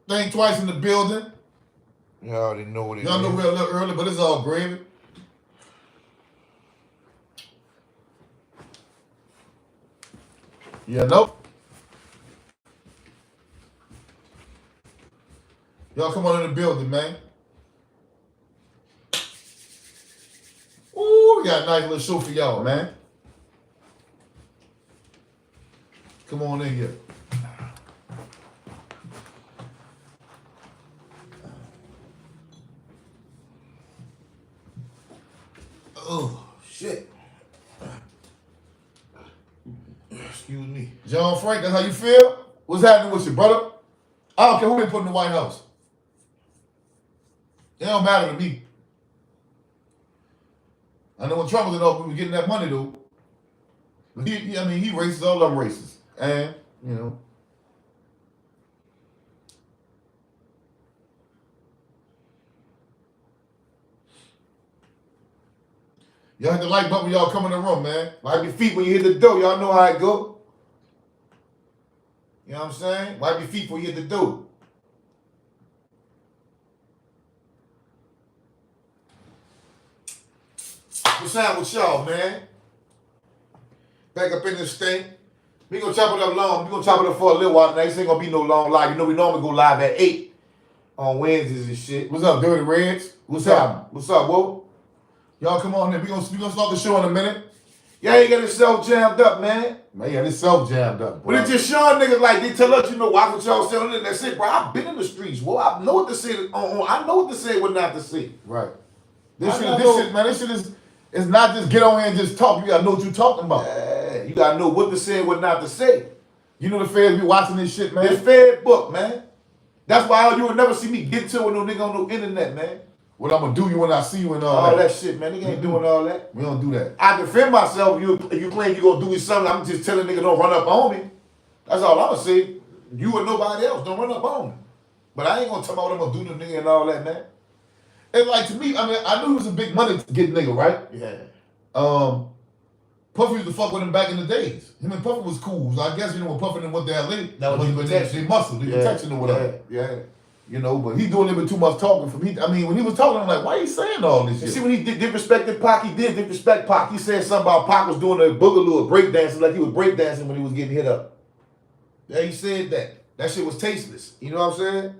Think twice in the building. You already know what it is. Y'all know we're a little early, but it's all gravy. Yeah, nope. Y'all come on in the building, man. Ooh, we got a nice little show for y'all, man. Come on in here. Oh, shit. Excuse me. John Frank, that's how you feel? What's happening with you, brother? I don't care who they put in the White House. It don't matter to me. I know when Trump was in office, we were getting that money, though. But he racist, all of them racist. And, you know. Y'all hit the like button when y'all come in the room, man. Wipe your feet when you hit the door. Y'all know how it go. You know what I'm saying? Wipe your feet before you hit the door. What's up with y'all, man? Back up in this thing. We gonna chop it up long. We gonna chop it up for a little while. Now, this ain't gonna be no long live. You know we normally go live at 8 on Wednesdays and shit. What's up, Dirty Reds? What's up? What's up, Whoa? Y'all come on in. We gonna start the show in a minute. Y'all ain't got yourself jammed up, man. Man, yeah, this self jammed up. But it's just showing niggas like they tell us, you know, why would y'all selling it? That's it, bro. I've been in the streets. Well, I know what to say. I know what to say, what not to say. Right. This shit, man. This shit is. It's not just get on here and just talk. You gotta know what you're talking about. Yeah, you gotta know what to say and what not to say. You know the feds be watching this shit, man. It's Fed book, man. That's why you will never see me get to it with no nigga on no internet, man. What I'm gonna do you when I see you and all that shit, man. Nigga ain't doing all that. We don't do that. I defend myself. If you claim you gonna do me something, I'm just telling nigga don't run up on me. That's all I'm gonna say. You and nobody else don't run up on me. But I ain't gonna tell me what I'm gonna do to nigga and all that, man. And like to me, I mean, I knew he was a big money getting nigga, right? Yeah. Puffy used to fuck with him back in the days. Him and Puffy was cool. So I guess, you know, when Puffy and them went to LA, that was they muscle, the protection or whatever. Yeah. You know, but he doing a little bit too much talking for me. I mean, when he was talking, I'm like, why are you saying all this shit? You see, when he disrespected Pac, he did disrespect Pac. He said something about Pac was doing a boogaloo or breakdancing like he was breakdancing when he was getting hit up. Yeah, he said that. That shit was tasteless. You know what I'm saying?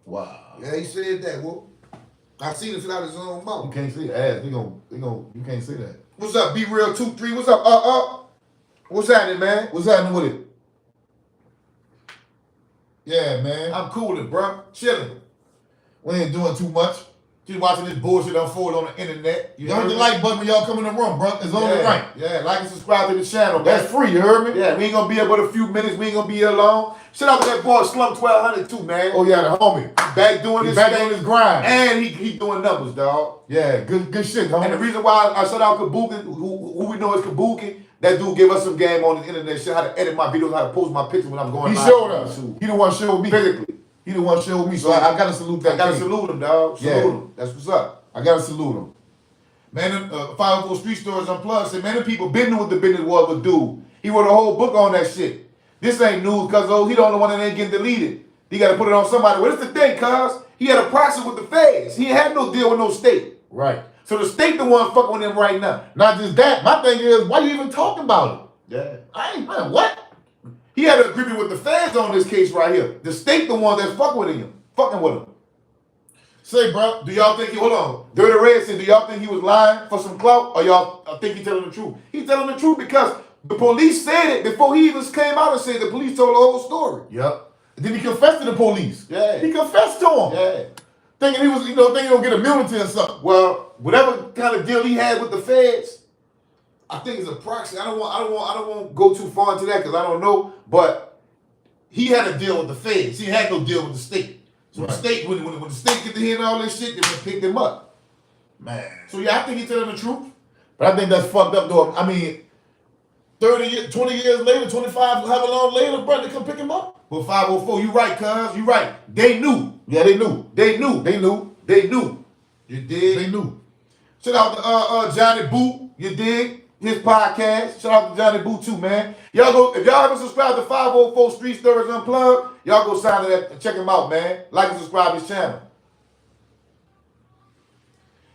Wow. Yeah, he said that, well. I seen it out his own mouth. You can't say that. You can't say that. What's up, Be Real 2-3? What's up? What's happening, man? What's happening with it? Yeah, man. I'm coolin', bro. Chillin'. We ain't doing too much. Just watching this bullshit unfold on the internet. Y'all hit the like button when y'all come in the room, bro. It's only right. Yeah, like and subscribe to the channel. That's free, you heard me? Yeah, we ain't gonna be here but a few minutes. We ain't gonna be here long. Shout out to that boy Slum 1200 too, man. Oh yeah, the homie. Back doing his thing. Doing his grind. And he doing numbers, dog. Yeah, good shit, homie. And the reason why I shout out Kabuki, who we know is Kabuki, that dude gave us some game on the internet, shit, how to edit my videos, how to post my pictures when I'm going live. He showed us. He the one showed me. Physically. He the one showed me, so I gotta salute that. I gotta salute him, dog. Salute him. That's what's up. I gotta salute him. Man, 504 Street Stores Unplugged said, man, the people been knew what the business was with dude. He wrote a whole book on that shit. This ain't news, cuz he the only one that ain't getting deleted. He gotta put it on somebody. Well, it's the thing, cuz he had a process with the feds. He had no deal with no state. Right. So the state the one fucking with him right now. Not just that. My thing is, why you even talking about it? Yeah. I ain't, man, what? He had an agreement with the feds on this case right here. The state the one that's fucking with him. Say, bro, do y'all think hold on. Dirty Red said, do y'all think he was lying for some clout? Or y'all think he telling the truth? He telling the truth because the police said it before he even came out and said the police told the whole story. Yep. And then he confessed to the police. Yeah. He confessed to them. Yeah. Thinking he was, thinking he gonna get immunity or something. Well, whatever kind of deal he had with the feds, I think it's a proxy. I don't want to go too far into that because I don't know. But he had a deal with the feds. He had no deal with the state. So the state, when the state get to hear all this shit, they picked him up. Man. So yeah, I think he's telling the truth. But I think that's fucked up though. I mean, 30 years, 20 years later, 25, however long later, bro, they come pick him up. Well, 504, you right, cuz. You right. They knew. Yeah, they knew. You dig? They knew. Shout out to Johnny Boo. You dig? His podcast. Shout out to Johnny Boo too, man. Y'all go, if y'all haven't subscribed to 504 Street Stories Unplugged, Y'all go sign to that and check him out, man. Like and subscribe to his channel.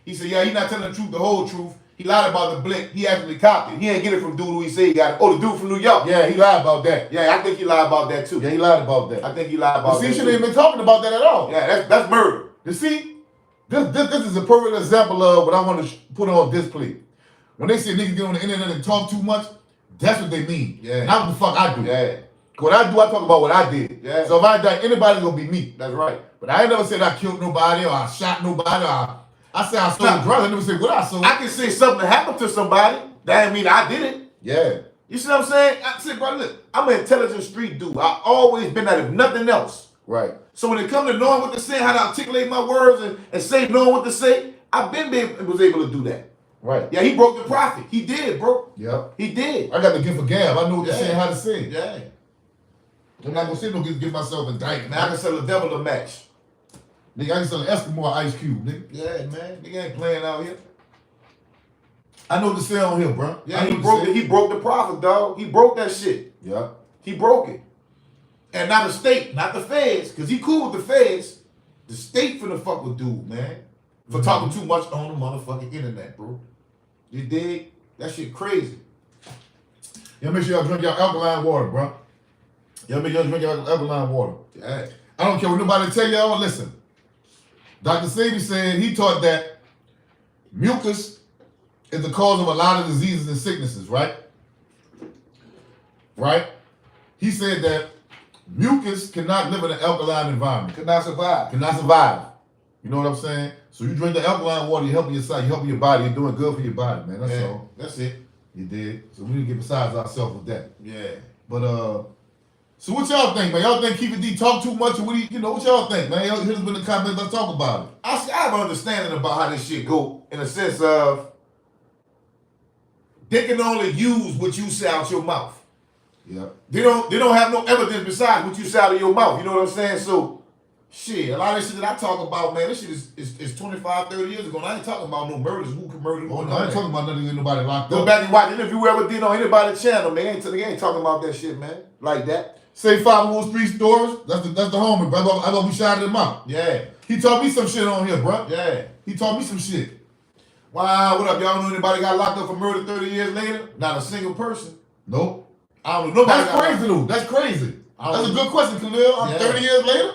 He said, yeah, he not telling the truth, the whole truth. He lied about the blink. He actually copped it. He ain't get it from dude who he said he got it. Oh, the dude from New York. Yeah, he lied about that. Yeah, I think he lied about that too. Yeah, he lied about that. I think he lied about See, that. he shouldn't even been talking about that at all. Yeah, that's murder. You see, this is a perfect example of what I want to put on display. When they say niggas get on the internet and talk too much, that's what they mean. Yeah. Not what the fuck I do. Yeah. What I do, I talk about what I did. Yeah. So if I die, anybody's gonna be me. That's right. But I ain't never said I killed nobody or I shot nobody or I said I sold drugs. I never said what I sold. I can say something happened to somebody. That ain't mean I did it. Yeah. You see what I'm saying? I said, bro, look, I'm an intelligent street dude. I always been that if nothing else. Right. So when it comes to knowing what to say, how to articulate my words and say knowing what to say, I've was able to do that. Right. Yeah, he broke the prophet. He did, bro. Yep. He did. I got the gift of gab. I know what to Yeah. say and how to say it. Yeah. I'm not gonna say no get myself indicted. Man, I can sell the devil a match. Nigga, I can sell an Eskimo Ice Cube, nigga. Yeah, man. Nigga ain't playing out here. I know what to say on here, bro. Yeah, he broke the prophet, dog. He broke that shit. Yeah. He broke it. And not the state, not the feds, because he cool with the feds. The state finna fuck with dude, man. For talking too much on the motherfucking internet, bro. You dig? That shit crazy. Y'all make sure y'all drink y'all alkaline water, bro. Y'all make sure y'all drink y'all alkaline water. Yeah. I don't care what nobody tell y'all. Listen, Dr. Sadie said he taught that mucus is the cause of a lot of diseases and sicknesses, right? Right? He said that mucus cannot live in an alkaline environment. Cannot survive. Cannot survive. You know what I'm saying? So you drink the alkaline water, you're helping yourself, you're helping your body, you're doing good for your body, man. That's all. That's it. You did. So we need to get besides ourselves with that. Yeah. But so what y'all think, man? Y'all think Keefe D talk too much, or what what y'all think, man? Y'all hit us in the comments. Let's talk about it. I have an understanding about how this shit go in a sense of they can only use what you say out your mouth. Yeah. They don't have no evidence besides what you say out of your mouth. You know what I'm saying? So shit, a lot of this shit that I talk about, man, this shit is 25, 30 years ago. And I ain't talking about no murders, who can murder who. Oh, no, I ain't talking about nothing getting nobody locked Go up. back and watch it. If you ever did on anybody's channel, man, they ain't talking about that shit, man. Like that. Say 5 Street Stories. That's the homie, bro. I gonna be shouting him out. Yeah. He taught me some shit on here, bro. Yeah. He taught me some shit. Wow, what up? Y'all know anybody got locked up for murder 30 years later? Not a single person. Nope. I don't know. Nobody That's crazy, though. That's crazy. That's a good question, Khalil. I'm 30 years later.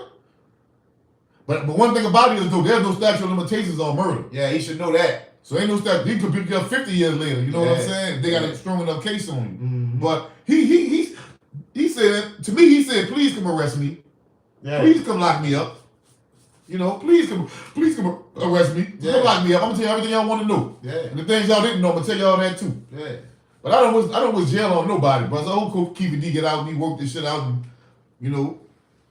But one thing about it is, though, there's no statute of limitations on murder. Yeah, he should know that. So ain't no statute. He could be up 50 years later. You know what I'm Yeah. saying? They got a strong enough case on him. Mm-hmm. But he said to me, he said, please come arrest me. Yeah. Please come lock me up. Please come arrest me. Yeah. Come lock me up. I'm gonna tell you everything y'all want to know. Yeah. And the things y'all didn't know, I'm gonna tell y'all that too. Yeah. But I don't wish jail on nobody, bro. So I hope Keefe D get out and he work this shit out and,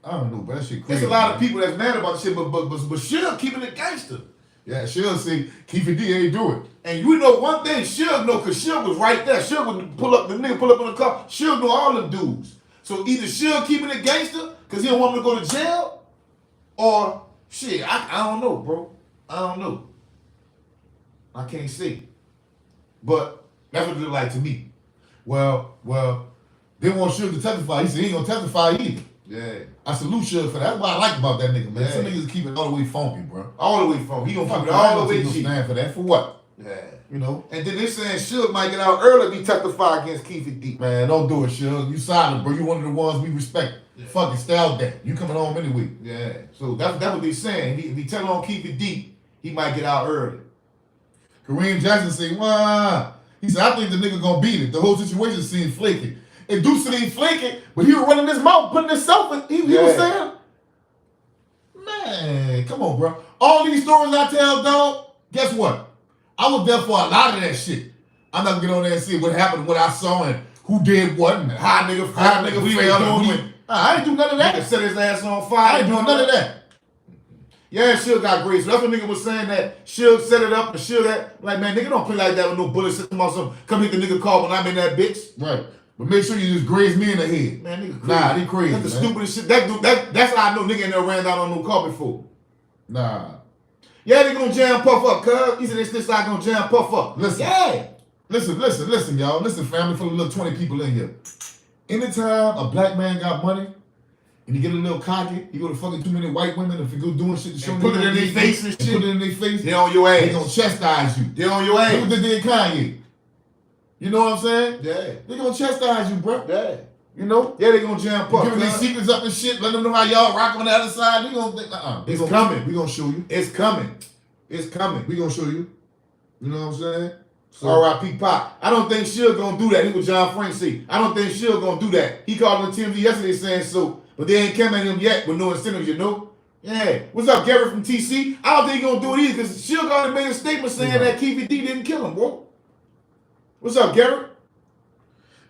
I don't know, but that shit crazy. There's a lot of people that's mad about the shit, but Suge keeping it gangster. Yeah, Suge say Keefe D ain't do it. And you know one thing, Suge know, because Suge was right there. Suge would pull up in the car. Suge know all them dudes. So either Suge keeping it gangster, because he don't want him to go to jail, or shit, I don't know, bro. I don't know. I can't say. But that's what it look like to me. Well, they want Suge to testify. He said he ain't gonna testify either. Yeah. I salute Suge for that. That's what I like about that nigga, man. Yeah. Some niggas keep it all the way funky, bro. All the way from. He gonna keep it all the way cheap. cheap. Stand for that. For what? Yeah. You know? And then they saying Suge might get out early if he testify against Keefe D. Man, don't do it, Suge. You silent, bro. You one of the ones we respect. Yeah. Fucking stay out there. You coming home anyway. Yeah. So that's what they saying. If he tell on Keefe D, he might get out early. Kareem Jackson say, "Why?" He said, "I think the nigga gonna beat it. The whole situation seemed flaky. It do seem flaky, but he was running his mouth, putting himself in. He was saying, man, come on, bro. All these stories I tell, dog, guess what? I was there for a lot of that shit. I'm not gonna get on there and see what happened, what I saw, and who did what, and how nigga failed. I ain't do none of that. Nigga set his ass on fire. I ain't doing none of that. Yeah, Suge got great. So that's what nigga was saying, that Suge set it up and Suge that. Like, man, nigga don't play like that with no bullets sitting on something. Come hit the nigga car when I'm in that bitch. Right. But make sure you just graze me in the head. Man, nigga crazy. Nah, they crazy, That's the man. stupidest shit. That's how I know nigga ain't never ran down on no car before. Nah. Yeah, they gonna jam Puff up, cuz. He said this side gonna jam Puff up. Listen. Yeah. Listen, y'all. Listen, family, for the little 20 people in here. Anytime a black man got money and you get a little cocky, you go to fucking too many white women, if you go doing shit to show And them put it in their face and shit. put it in their face, They on your ass. they gonna chastise you. They on your ass. Look what they did Kanye. You know what I'm saying? Yeah. They gonna chastise you, bro. Yeah. You know? Yeah, they gonna jam up. Giving these secrets up and shit, let them know how y'all rock on the other side. They gonna think, It's coming. We gonna show you. It's coming. It's coming. We gonna show you. You know what I'm saying? So, R.I.P. Pop. I don't think Suge gonna do that. He was John Frank C. I don't think Suge gonna do that. He called on TMZ yesterday saying so, but they ain't come at him yet with no incentives, you know? Yeah. What's up, Gary from TC? I don't think he gonna do it either because Suge already made a statement saying that Keefe D didn't kill him, bro. What's up, Gary?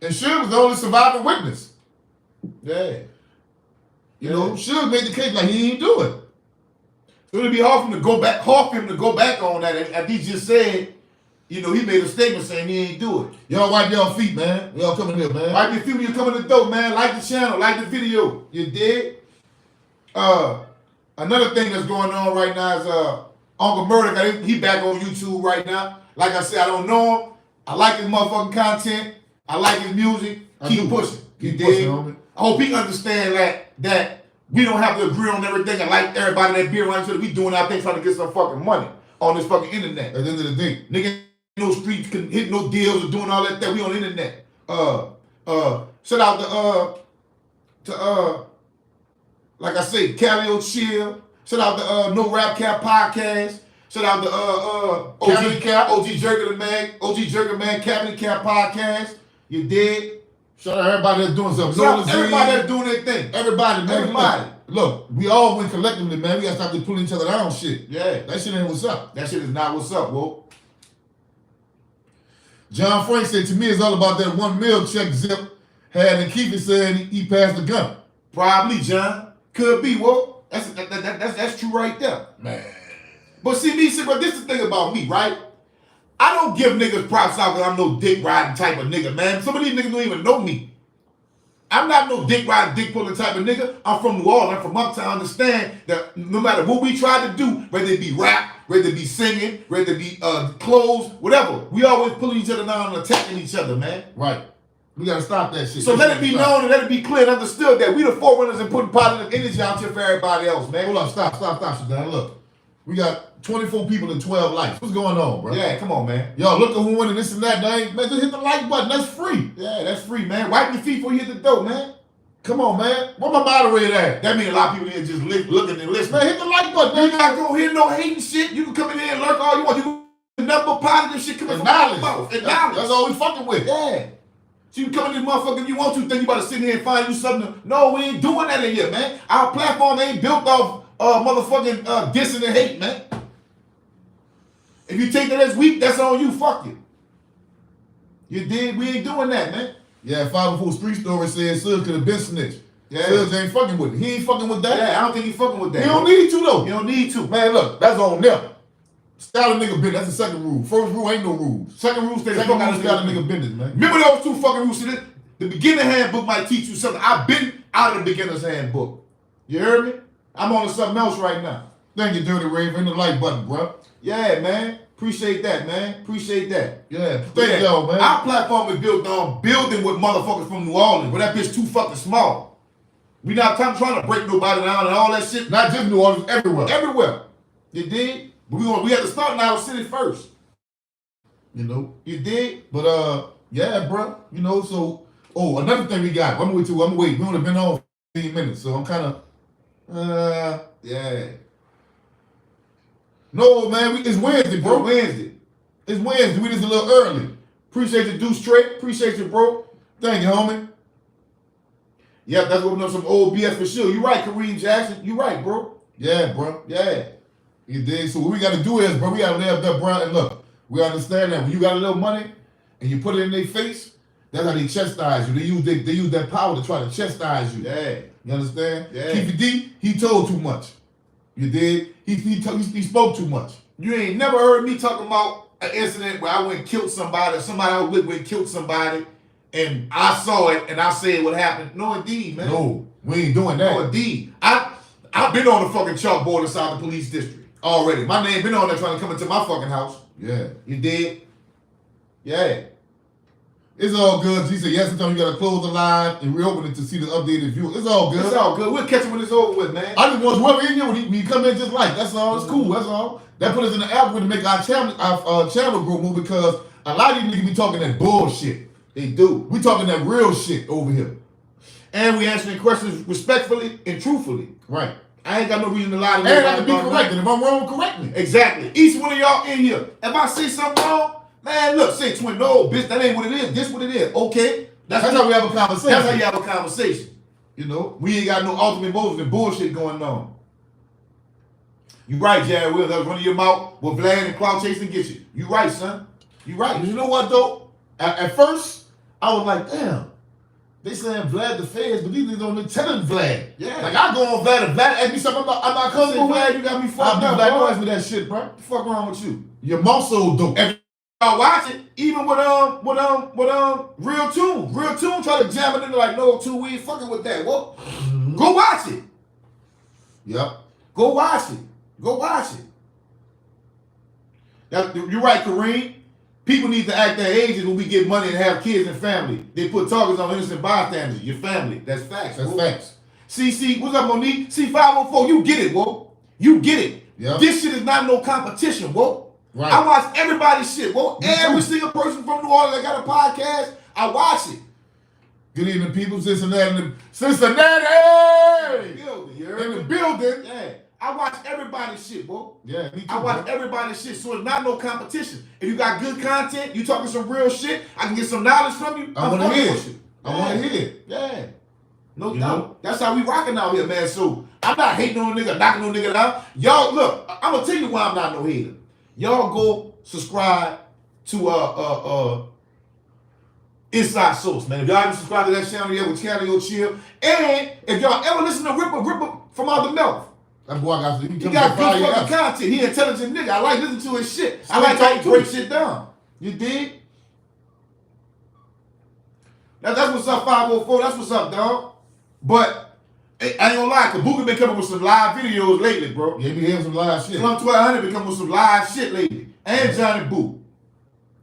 And Suge was the only surviving witness. Yeah. You know, Suge made the case like he didn't do it. So it'd be hard for him to go back on that. As he just said, you know, he made a statement saying he ain't do it. Y'all wipe y'all feet, man. Y'all coming here, man. Wipe your feet when you come in the door, man. Like the channel, like the video. You dig? Another thing that's going on right now is Uncle Murder, he back on YouTube right now. Like I said, I don't know him. I like his motherfucking content. I like his music. Keep pushing. You dig? I hope he understand that we don't have to agree on everything and like everybody that be around each other. We doing our thing trying to get some fucking money on this fucking internet. At the end of the day. Nigga, no streets, hit no deals or doing all that. We on the internet. Shout out to like I say, Cali O'Chill. Shout out to No Rap Cap Podcast. Shout out to OG Jerker Man, Cabinet Cap Podcast. You dig? Shout out everybody that's doing something. Everybody that's doing their thing. Everybody, man. Everybody. Look, we all win collectively, man. We gotta stop pulling each other down shit. Yeah. That shit ain't what's up. That shit is not what's up, bro. John Frank said, to me, it's all about that $1 million check Zip had, and Keefe said he passed the gun. Probably, John. Could be, well. That's true right there. Man. But see, but this is the thing about me, right? I don't give niggas props out because I'm no dick riding type of nigga, man. Some of these niggas don't even know me. I'm not no dick riding, dick pulling type of nigga. I'm from New Orleans. I'm from uptown. Understand that no matter what we try to do, whether it be rap, whether it be singing, whether it be clothes, whatever, we always pulling each other down and attacking each other, man. Right. We gotta stop that shit. So let it be known and let it be clear and understood that we the forerunners and putting positive energy out here for everybody else, man. Hold on, stop, Sudan. Look, we got 24 people and 12 likes. What's going on, bro? Yeah, come on, man. Y'all look at who winning this and that. Man, just hit the like button. That's free. Yeah, that's free, man. Wipe your feet before you hit the door, man. Come on, man. Where my moderator at? That means a lot of people here just looking and listening. Man, hit the like button. You not gonna hear no hating shit. You can come in here and lurk all you want. You can number positive shit coming from your mouth. That's all we fucking with. Yeah. So you come in this motherfucker if you want to, think you about to sit here and find you something. No, we ain't doing that in here, man. Our platform ain't built off motherfucking dissing and hate, man. If you take that as weak, that's on you. Fuck you. You dig? We ain't doing that, man. Yeah, 504 Street Story said Suge could have been snitched. Yeah. Suge ain't fucking with it. He ain't fucking with that. Yeah, I don't think he fucking with that. He don't need to, though. You don't need to. Man, look, that's on them. Style a nigga business. That's the second rule. First rule ain't no rules. Second rule, stay the Second fuck out rule, of style a nigga business, man. Remember those two fucking rules? See, the beginner handbook might teach you something. I've been out of the beginner's handbook. You heard me? I'm on to something else right now. Thank you, Dirty Rave. Hit the like button, bro. Yeah, man. Appreciate that, man. Appreciate that. Yeah, thank y'all, man. Our platform is built on building with motherfuckers from New Orleans, but that bitch too fucking small. We not trying to break nobody down and all that shit. Not just New Orleans, everywhere. Everywhere. You dig? But we have to start in our city first. You know? You dig? But yeah, bro. You know, so another thing we got. I'm gonna wait. We only been on 15 minutes, so I'm kinda yeah. No, man, it's Wednesday, bro. It's Wednesday. We just a little early. Appreciate you, Deuce Trick. Appreciate you, bro. Thank you, homie. Yep, that's what we know, some old BS for sure. You right, Kareem Jackson. You right, bro. Yeah, bro. Yeah. You dig? So what we gotta do is, bro, we gotta lay up that brown and look. We understand that when you got a little money and you put it in their face, that's how they chastise you. They use that power to try to chastise you. Yeah. You understand? Yeah. Keefe D, he told too much. You dig? He spoke too much. You ain't never heard me talking about an incident where I went and killed somebody, or somebody I was with went and killed somebody, and I saw it and I said what happened. No, indeed, man. No, we ain't doing that. No, indeed. I've been on the fucking chalkboard inside the police district already. My name been on there trying to come into my fucking house. Yeah. You did? Yeah. It's all good. He said, yes, sometimes you got to close the line and reopen it to see the updated view. It's all good. It's all good. We'll catch it when it's over with, man. I just want whoever in here when you come in just like. That's all. It's cool. That's all. That put us in the algorithm to make our channel grow more because a lot of these niggas be talking that bullshit. They do. We talking that real shit over here. And we answering questions respectfully and truthfully. Right. I ain't got no reason to lie to you. And I have to be corrected. If I'm wrong, correct me. Exactly. Each one of y'all in here. If I say something wrong, man, look, say twin, no, bitch, that ain't what it is. This what it is. Okay? That's how we have a conversation. That's how you have a conversation. You know? We ain't got no ultimate motives and bullshit going on. You right, Jared Will. That was running your mouth with Vlad and cloud chasing get you. You right, son. You right. You know what, though? At first, I was like, damn. They saying Vlad the feds, but these niggas don't even telling Vlad. Yeah. Like, I go on Vlad and Vlad ask me something I'm not comfortable with. Vlad, you got me fucked up, Vlad, bro. don't ask me that shit, bro. What the fuck wrong with you? Your mouth so dope. If y'all watch it, even with Real Tune. Real Tune try to jam it in there like, no, Tune, we ain't fucking with that. Well, go watch it. Yep. Go watch it. Go watch it. Now, you're right, Kareem. People need to act their ages when we get money and have kids and family. They put targets on innocent bystanders, your family. That's facts. That's whoa. facts. See, what's up, Monique? C504, you get it, whoa. You get it. Yep. This shit is not no competition, whoa. Right. I watch everybody's shit, whoa. Every single person from New Orleans that got a podcast, I watch it. Good evening, people. Cincinnati. Cincinnati! In the building, you heard In the me? building. Yeah. I watch everybody's shit, bro. Yeah, me too. I watch everybody's shit, so it's not no competition. If you got good content, you talking some real shit, I can get some knowledge from you. I want to hear with it. you. I want to hear it. Yeah. No You doubt. know? That's how we rocking out here, man. So I'm not hating on a nigga, knocking on a nigga down. Y'all, look, I'm gonna tell you why I'm not no hater. Y'all go subscribe to Inside Source, man. If y'all haven't subscribed to that channel yet with Channel Chill, and if y'all ever listen to Ripper from out the mouth. That boy got He got good fucking content. He an intelligent nigga. I like listening to his shit. I like how he breaks shit down. You dig? That's what's up, 504. That's what's up, dog. But I ain't gonna lie, Kabuka been coming with some live videos lately, bro. Yeah, be having some live shit. Slum 1200 been coming with some live shit lately. And Johnny Boo.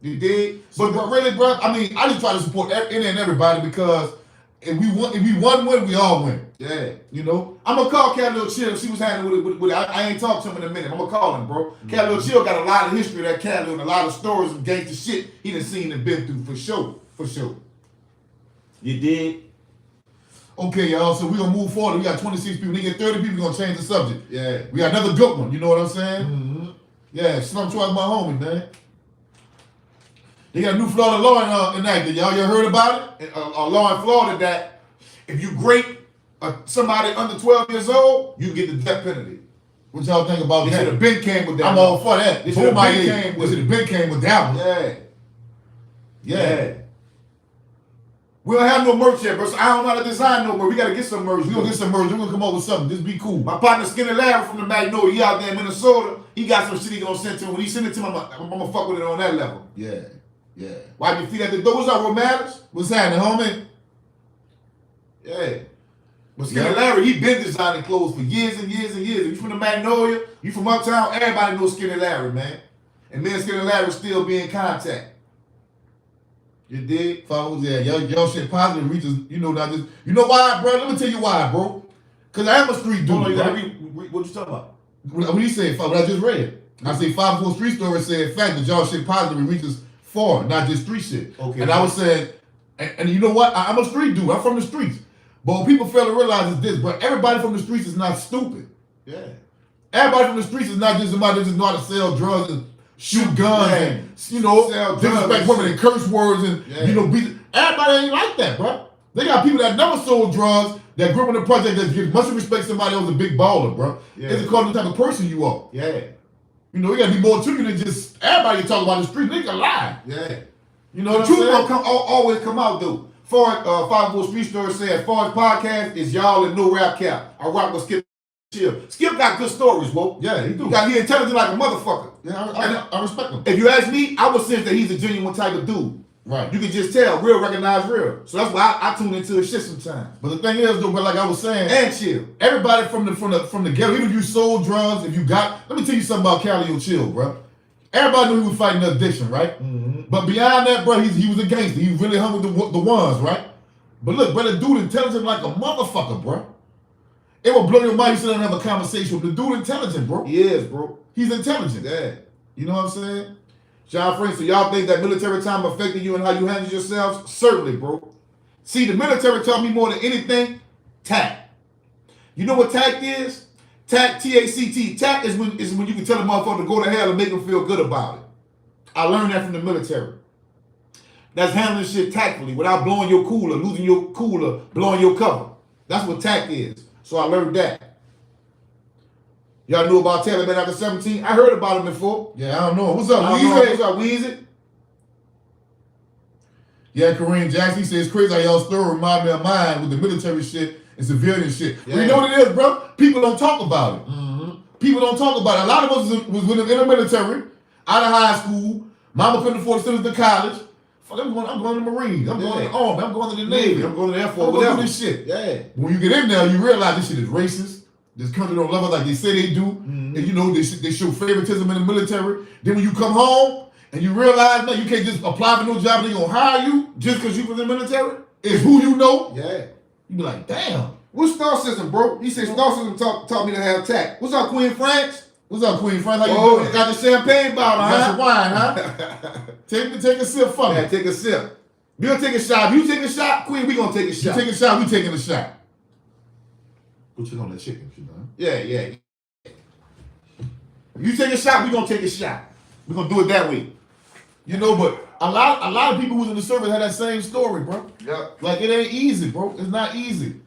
You dig? But really, bro, I mean, I just try to support any and everybody because if we win, we all win. Yeah. You know? I'm gonna call Cat Lil Chill. See what's happening with it. I ain't talked to him in a minute. I'm gonna call him, bro. Cat Lil Chill got a lot of history of that Cat Lil and a lot of stories of gangster shit he done seen and been through for sure. For sure. You dig? Okay, y'all, so we're gonna move forward. We got 26 people. We get 30 people, we're gonna change the subject. Yeah. We got another good one, you know what I'm saying? Mm-hmm. Yeah, Slum Twice my homie, man. They got a new Florida law enacted. Y'all heard about it? A law in Florida that if you grape somebody under 12 years old, you get the death penalty. What y'all think about They that? should have been came with that. I'm all for that. They should have been came with that one. Yeah. Yeah. We don't have no merch yet, bro. So I don't know how to design no merch. We gotta get some merch. We're gonna get some merch. We're gonna come up with something. Just be cool. My partner Skinny Larry from the Magnolia, he out there in Minnesota. He got some shit he gonna send to him. When he send it to me, I'm gonna fuck with it on that level. Yeah. Yeah. Wipe your feet at the door. What's up, what matters? What's happening, homie? Yeah. But Skinny Larry, he been designing clothes for years and years and years. If you from the Magnolia, you from uptown, everybody knows Skinny Larry, man. And me and Skinny Larry still be in contact. You dig? Folks, yeah, y'all shit positive reaches, you know, not just, you know why, bro? Let me tell you why, bro. Because I am a street dude, Hold on, you gotta right? read, what you talking about? When he said, what I just read, I say 504 Street Story said, fact that y'all shit positive reaches far, not just street shit. Okay. And I was saying, and you know what? I'm a street dude. I'm from the streets. But what people fail to realize is this, bro. Everybody from the streets is not stupid. Yeah. Everybody from the streets is not just somebody that just know how to sell drugs and shoot guns and, you know, Sell disrespect drugs women and curse words and, you know, beat. Everybody ain't like that, bro. They got people that never sold drugs, that grew up in the project that give much respect to somebody who's a big baller, bro. Yeah. It's according to the type of person you are. Yeah. You know, you gotta be more to you than just everybody talk about the street. They can lie. Yeah. You know The what I'm truth saying? gonna always come out, though. Far 504 Street Story said, Forrest podcast is y'all and no rap cap. I rock with Skip Chill. Skip got good stories, bro. Yeah, he do. He intelligent like a motherfucker. Yeah, I respect him. If you ask me, I would sense that he's a genuine type of dude. Right. You can just tell, real recognize real. So that's why I tune into his shit sometimes. But the thing is, though, but like I was saying, And chill. everybody from the ghetto, even if you sold drugs, if you got, let me tell you something about Cali or Chill, bro. Everybody knew he was fighting addiction, right? Mm-hmm. But beyond that, bro, he was a gangster. He really hung with the ones, right? But look, bro, the dude intelligent like a motherfucker, bro. It will blow your mind. You sit down and have a conversation with the dude intelligent, bro. He is, bro. He's intelligent. Yeah. You know what I'm saying? John Frank, so y'all think that military time affected you and how you handle yourselves? Certainly, bro. See, the military taught me more than anything, tact. You know what tact is? Tact, T-A-C-T. Tact is when you can tell a motherfucker to go to hell and make him feel good about it. I learned that from the military. That's handling shit tactfully without blowing your cooler, losing your cooler, blowing your cover. That's what tact is. So I learned that. Y'all knew about Taliban after 17? I heard about him before. Yeah, I don't know. What's up, Weezy? What's up, Weezy? Yeah, Kareem Jackson, he says, it's crazy how y'all story remind me of mine with the military shit and civilian shit. Yeah. You know what it is, bro? People don't talk about it. Mm-hmm. People don't talk about it. A lot of us was in the military, out of high school. Mama couldn't afford to send us to college. Fuck, I'm going to the Marines. I'm going to the Army. I'm going to the Navy. I'm going to the Air Force. I'm going to do this shit. Yeah. When you get in there, you realize this shit is racist. This country don't love us like they say they do. Mm-hmm. And you know, they show favoritism in the military. Then when you come home and you realize, man, you can't just apply for no job and they gonna hire you just because you was in the military. It's who you know. Yeah. You be like, damn. What's star system, bro? He said star system taught me to have tact. What's up, Queen France? What's up, Queen France? How you doing? Got the champagne bottle, huh? Got some wine, huh? take a sip from me. Yeah, take a sip. We'll take a shot. If you take a shot, Queen, we gonna take a shot. You take a shot, we taking a shot. Put you on that chicken, you know? Yeah. If you take a shot, we gonna take a shot. We gonna do it that way. You know, but a lot of people who's in the service had that same story, bro. Yeah. Like it ain't easy, bro. It's not easy.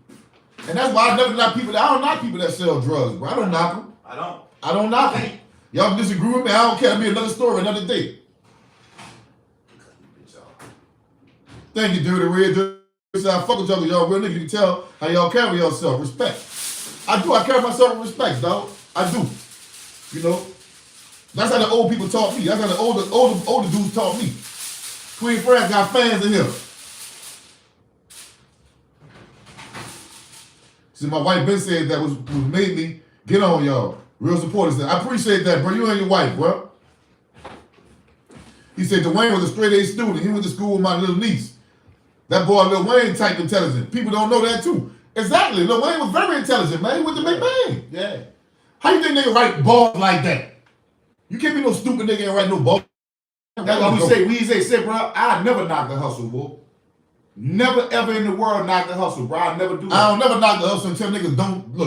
And that's why I never knock people. I don't knock people that sell drugs, bro. I don't knock them. I don't knock them. Y'all disagree with me. I don't care. It'll be another story, another day. Thank you, Dirty Red. I fuck with y'all real niggas. You can tell how y'all carry yourself. Respect. I do. I carry myself with respect, dog. I do. You know? That's how the old people taught me. That's how the older dudes taught me. Queen France got fans in here. See, my wife Ben said that was made me get on y'all. Real supporters. I appreciate that, bro. You and your wife, bro. He said Dwayne was a straight A student. He went to school with my little niece. That boy Lil Wayne type intelligent. People don't know that too. Exactly. Lil Wayne was very intelligent, man. He went to Big Bang. Yeah. How you think they write balls like that? You can't be no stupid nigga and write no balls. That's what we say, bro, I never knock the hustle, bro. Never ever in the world knock the hustle, bro. I never do that. I don't never knock the hustle and tell niggas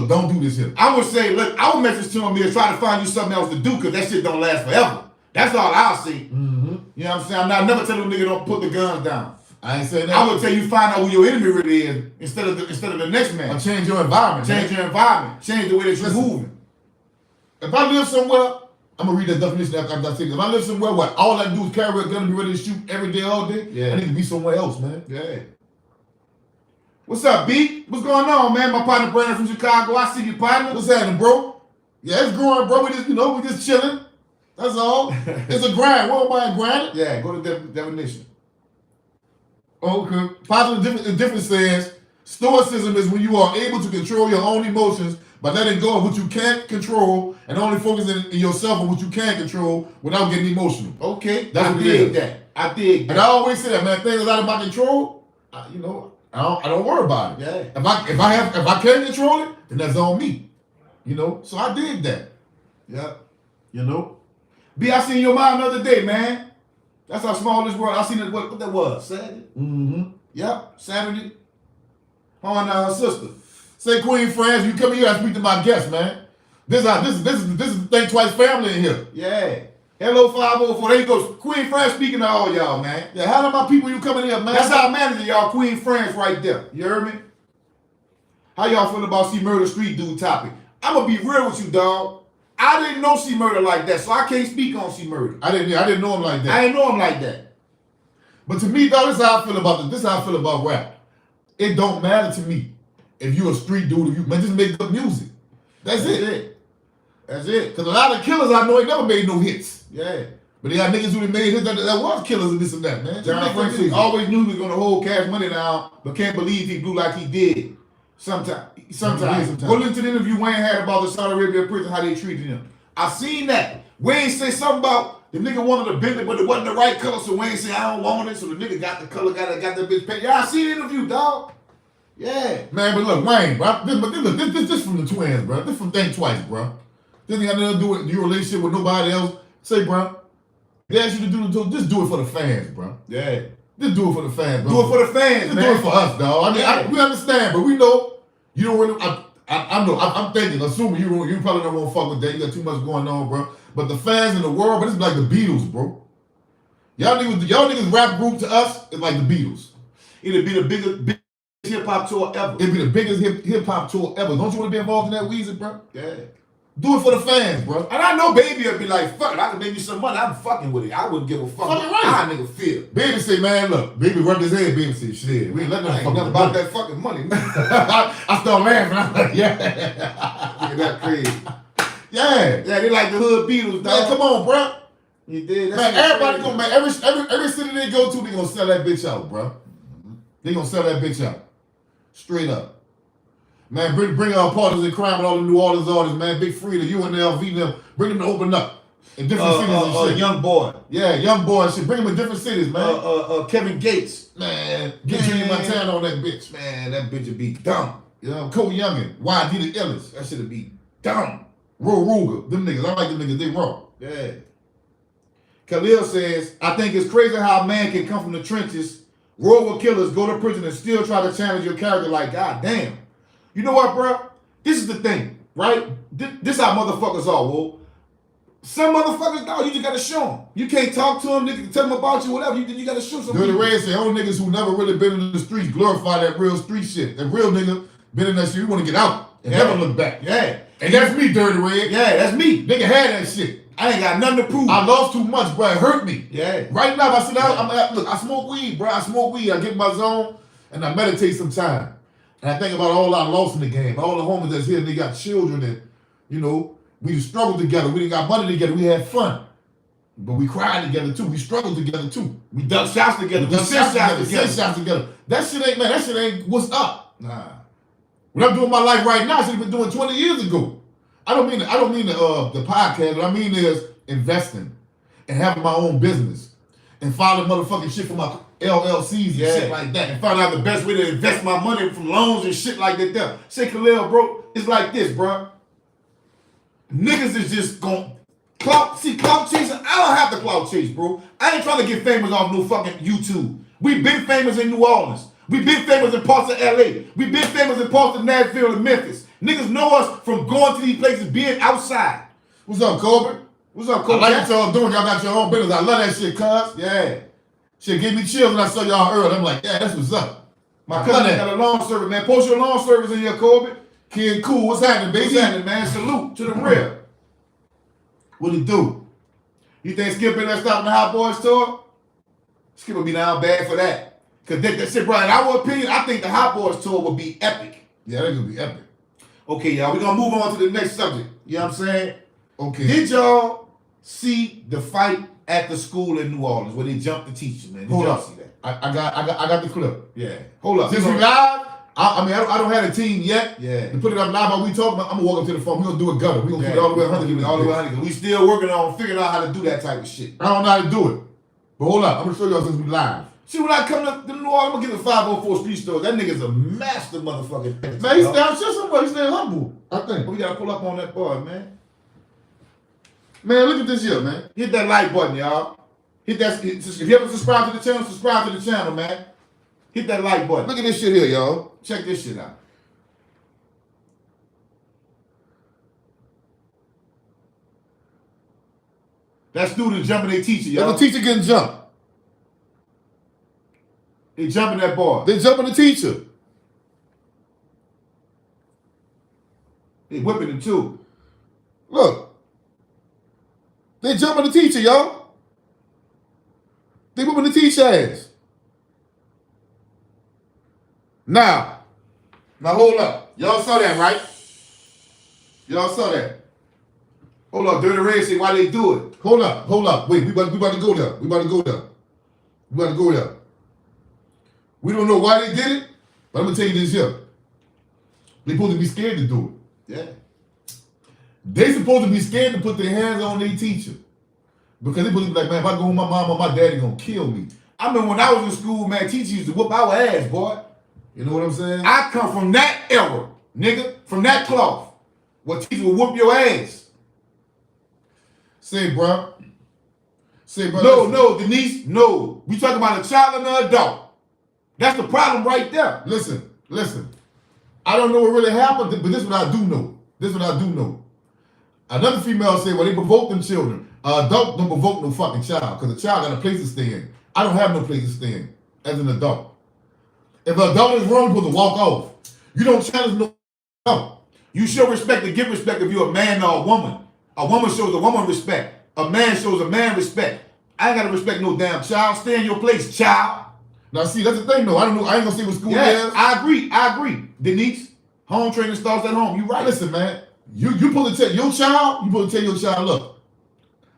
don't do this here. I would say, look, our message to him is try to find you something else to do because that shit don't last forever. That's all I'll say. Mm-hmm. You know what I'm saying? I never tell them nigga don't put the guns down. I ain't saying that. I would tell you find out who your enemy really is instead of the next man. Or change your environment. Change your environment. Change the way that you're moving. If I live somewhere, I'm gonna read that definition after I say this. If I live somewhere where all I do is carry a gun and be ready to shoot every day, all day, I need to be somewhere else, man. Yeah. What's up, B? What's going on, man? My partner Brandon from Chicago. I see you, partner. What's happening, bro? Yeah, it's growing, bro. We just chilling. That's all. It's a grind. What am I grinding? Yeah, go to definition. Okay. Positive difference says stoicism is when you are able to control your own emotions by letting go of what you can't control and only focusing in yourself on what you can control without getting emotional. Okay, that's I what dig that. I dig that. And I always say that, man. Things out of my control, I don't worry about it. Yeah. If I can't control it, then that's on me. You know. So I dig that. Yeah. You know. B, I seen your mom the other day, man. That's how small this world. I seen it. What that was? Saturday. Mm-hmm. Yep. Saturday. Her and her sister. Say, Queen France, you come here and speak to my guest, man. This is Think Twice family in here. Yeah. Hello 504. There you go. Queen France speaking to all y'all, man. Yeah, how do my people you coming here, man? That's our manager, y'all. Queen France right there. You heard me? How y'all feel about C Murder Street Dude topic? I'm gonna be real with you, dog. I didn't know C Murder like that, so I can't speak on C Murder. I didn't know him like that. I didn't know him like that. But to me, dog, this is how I feel about this. This is how I feel about rap. It don't matter to me if you a street dude, if you just make good music. That's it. That's it. Because a lot of killers I know ain't never made no hits. Yeah. But they got niggas who made hits that was killers and this and that, man. John Francis always knew he was gonna hold Cash Money down, but can't believe he blew like he did. Sometimes. Go listen to the interview Wayne had about the Saudi Arabia prison, how they treated him. I seen that. Wayne say something about The nigga wanted a Bentley, but it wasn't the right color, so Wayne said, I don't want it. So the nigga got the color, got that bitch paid. Yeah, I seen the interview, dog. Yeah. Man, but look, Wayne, bro. This from the twins, bro. This from Think Twice, bro. This ain't got nothing to do with your relationship with nobody else. Say, bro, they ask you to do, just do it for the fans, bro. Yeah. Just do it for the fans, bro. Do it for the fans, just man. do it for us, dog. I mean, we understand, but we know you don't really. I'm thinking, assuming you probably don't want to fuck with that. You got too much going on, bro. But the fans in the world, but it's like the Beatles, bro. Y'all niggas rap group to us is like the Beatles. It'd be the biggest hip hop tour ever. It'd be the biggest hip hop tour ever. Don't you want to be involved in that Weezy, bro? Yeah. Do it for the fans, bro. And I know Baby would be like, fuck it, I can make you some money. I'm fucking with it. I wouldn't give a fuck how a nigga feel. Baby say, man, look, Baby rubbed his head. Baby say, shit, we ain't letting nothing about that fucking money. I started laughing. I'm like, yeah. Nigga, that crazy. Yeah. Yeah, they like the hood Beatles, dog. Man, come on, bro. You did. Man, everybody gonna, man, every city they go to, they gonna sell that bitch out, bro. They gonna sell that bitch out. Straight up. Man, bring our partners in crime and all the New Orleans artists, man. Big Frida, UNLV, them. Bring them to open up in different cities and shit. Young boy. Yeah, young boy and shit. Bring them in different cities, man. Kevin Gates. Man, get Junior Montana on that bitch. Man, that bitch would be dumb. You know, Cole Youngin, YD the illest. That shit'd be dumb. Ro Ruger, them niggas. I like them niggas, they raw. Yeah. Khalil says, I think it's crazy how a man can come from the trenches, roll with killers, go to prison, and still try to challenge your character like, God damn. You know what, bro? This is the thing, right? This how motherfuckers are, Will. Some motherfuckers, dog, you just gotta show them. You can't talk to them, nigga, tell them about you, whatever. You gotta show some. Dirty Red say, all niggas who never really been in the streets glorify that real street shit. That real nigga been in that shit, we wanna get out and never look back. Yeah. And that's me, Dirty Red. Yeah, that's me. Nigga had that shit. I ain't got nothing to prove. I lost too much, bro. It hurt me. Yeah. Right now, look, I smoke weed, bro. I smoke weed. I get in my zone and I meditate sometime. And I think about all I lost in the game. All the homies that's here, they got children and, you know, we struggled together. We didn't got money together. We had fun. But we cried together too. We struggled together too. We dug shots together. We sent shots together. That shit ain't what's up. Nah. What I'm doing my life right now, I should have been doing 20 years ago. I don't mean the podcast. What I mean is investing and having my own business and filing motherfucking shit for my LLCs and shit like that, and find out the best way to invest my money from loans and shit like that. There. Say, Khalil, bro, it's like this, bro. Niggas is just gon' clout chasing. I don't have to clout chase, bro. I ain't trying to get famous off no fucking YouTube. We been famous in New Orleans. We been famous in parts of LA. We been famous in parts of Nashville and Memphis. Niggas know us from going to these places, being outside. What's up, Colbert? What's up, Colbert? I like what y'all doing. Y'all got your own business. I love that shit, cuz. Yeah. Shit gave me chills when I saw y'all earlier. I'm like, yeah, that's what's up. My cousin got a lawn service, man. Post your lawn service in here, Colbert. Kid Cool. What's happening, baby? What's happening, man? Salute to the real. What he do? You think Skip in there stopping the Hot Boys tour? Skip will be down bad for that. Cause that shit, bro, in our opinion, I think the Hot Boys tour would be epic. Yeah, that's gonna be epic. Okay, y'all, we're gonna move on to the next subject. You know what I'm saying? Okay. Did y'all see the fight at the school in New Orleans where they jumped the teachers, man? Did y'all see that? I got the clip. Yeah. Hold up. Since we live, I don't have a team yet. Yeah. To put it up live while we talking, I'm gonna walk up to the phone. We're gonna do a gutter. We're gonna keep it all the way 100. All the way 100. We still working on figuring out how to do that type of shit. I don't know how to do it. But hold up, I'm gonna show y'all since we live. See, when I come to New Orleans, I'm gonna get the 504 street store. That nigga's a master motherfucking. Man, he's down shit somewhere. He's staying humble. I think. But we gotta pull up on that boy, man. Man, look at this here, man. Hit that like button, y'all. Hit that. If you haven't subscribed to the channel, subscribe to the channel, man. Hit that like button. Look at this shit here, y'all. Check this shit out. That student jumping their teacher, y'all. That's the teacher getting jumped. They jumping that boy. They jumping the teacher. They whipping him too. Look. They jumping the teacher, y'all. They whipping the teacher ass. Now hold up. Y'all saw that, right? Y'all saw that. Hold up, Dirty Red say why they do it. Hold up. Wait, we about to go there. We about to go there. We don't know why they did it, but I'm gonna tell you this here. They supposed to be scared to do it. Yeah. They supposed to be scared to put their hands on their teacher. Because they believe like, man, if I go home, my mom or my daddy gonna kill me. I remember when I was in school, man, teachers used to whoop our ass, boy. You know what I'm saying? I come from that era, nigga, from that cloth, where teachers would whoop your ass. Say, bro. No, Denise, no. We talking about a child and an adult. That's the problem right there. Listen. I don't know what really happened, but this is what I do know. Another female said, well, they provoke them children. Adult don't provoke no fucking child, because a child got a place to stay in. I don't have no place to stay in as an adult. If an adult is wrong, you're supposed to walk off. You don't challenge no adult. You show respect to give respect if you're a man or a woman. A woman shows a woman respect. A man shows a man respect. I ain't gotta respect no damn child. Stay in your place, child. Now see, that's the thing though. I don't know. I ain't gonna see what school is. I agree. Denise, home training starts at home. You right. Listen, man. You supposed to tell your child, look,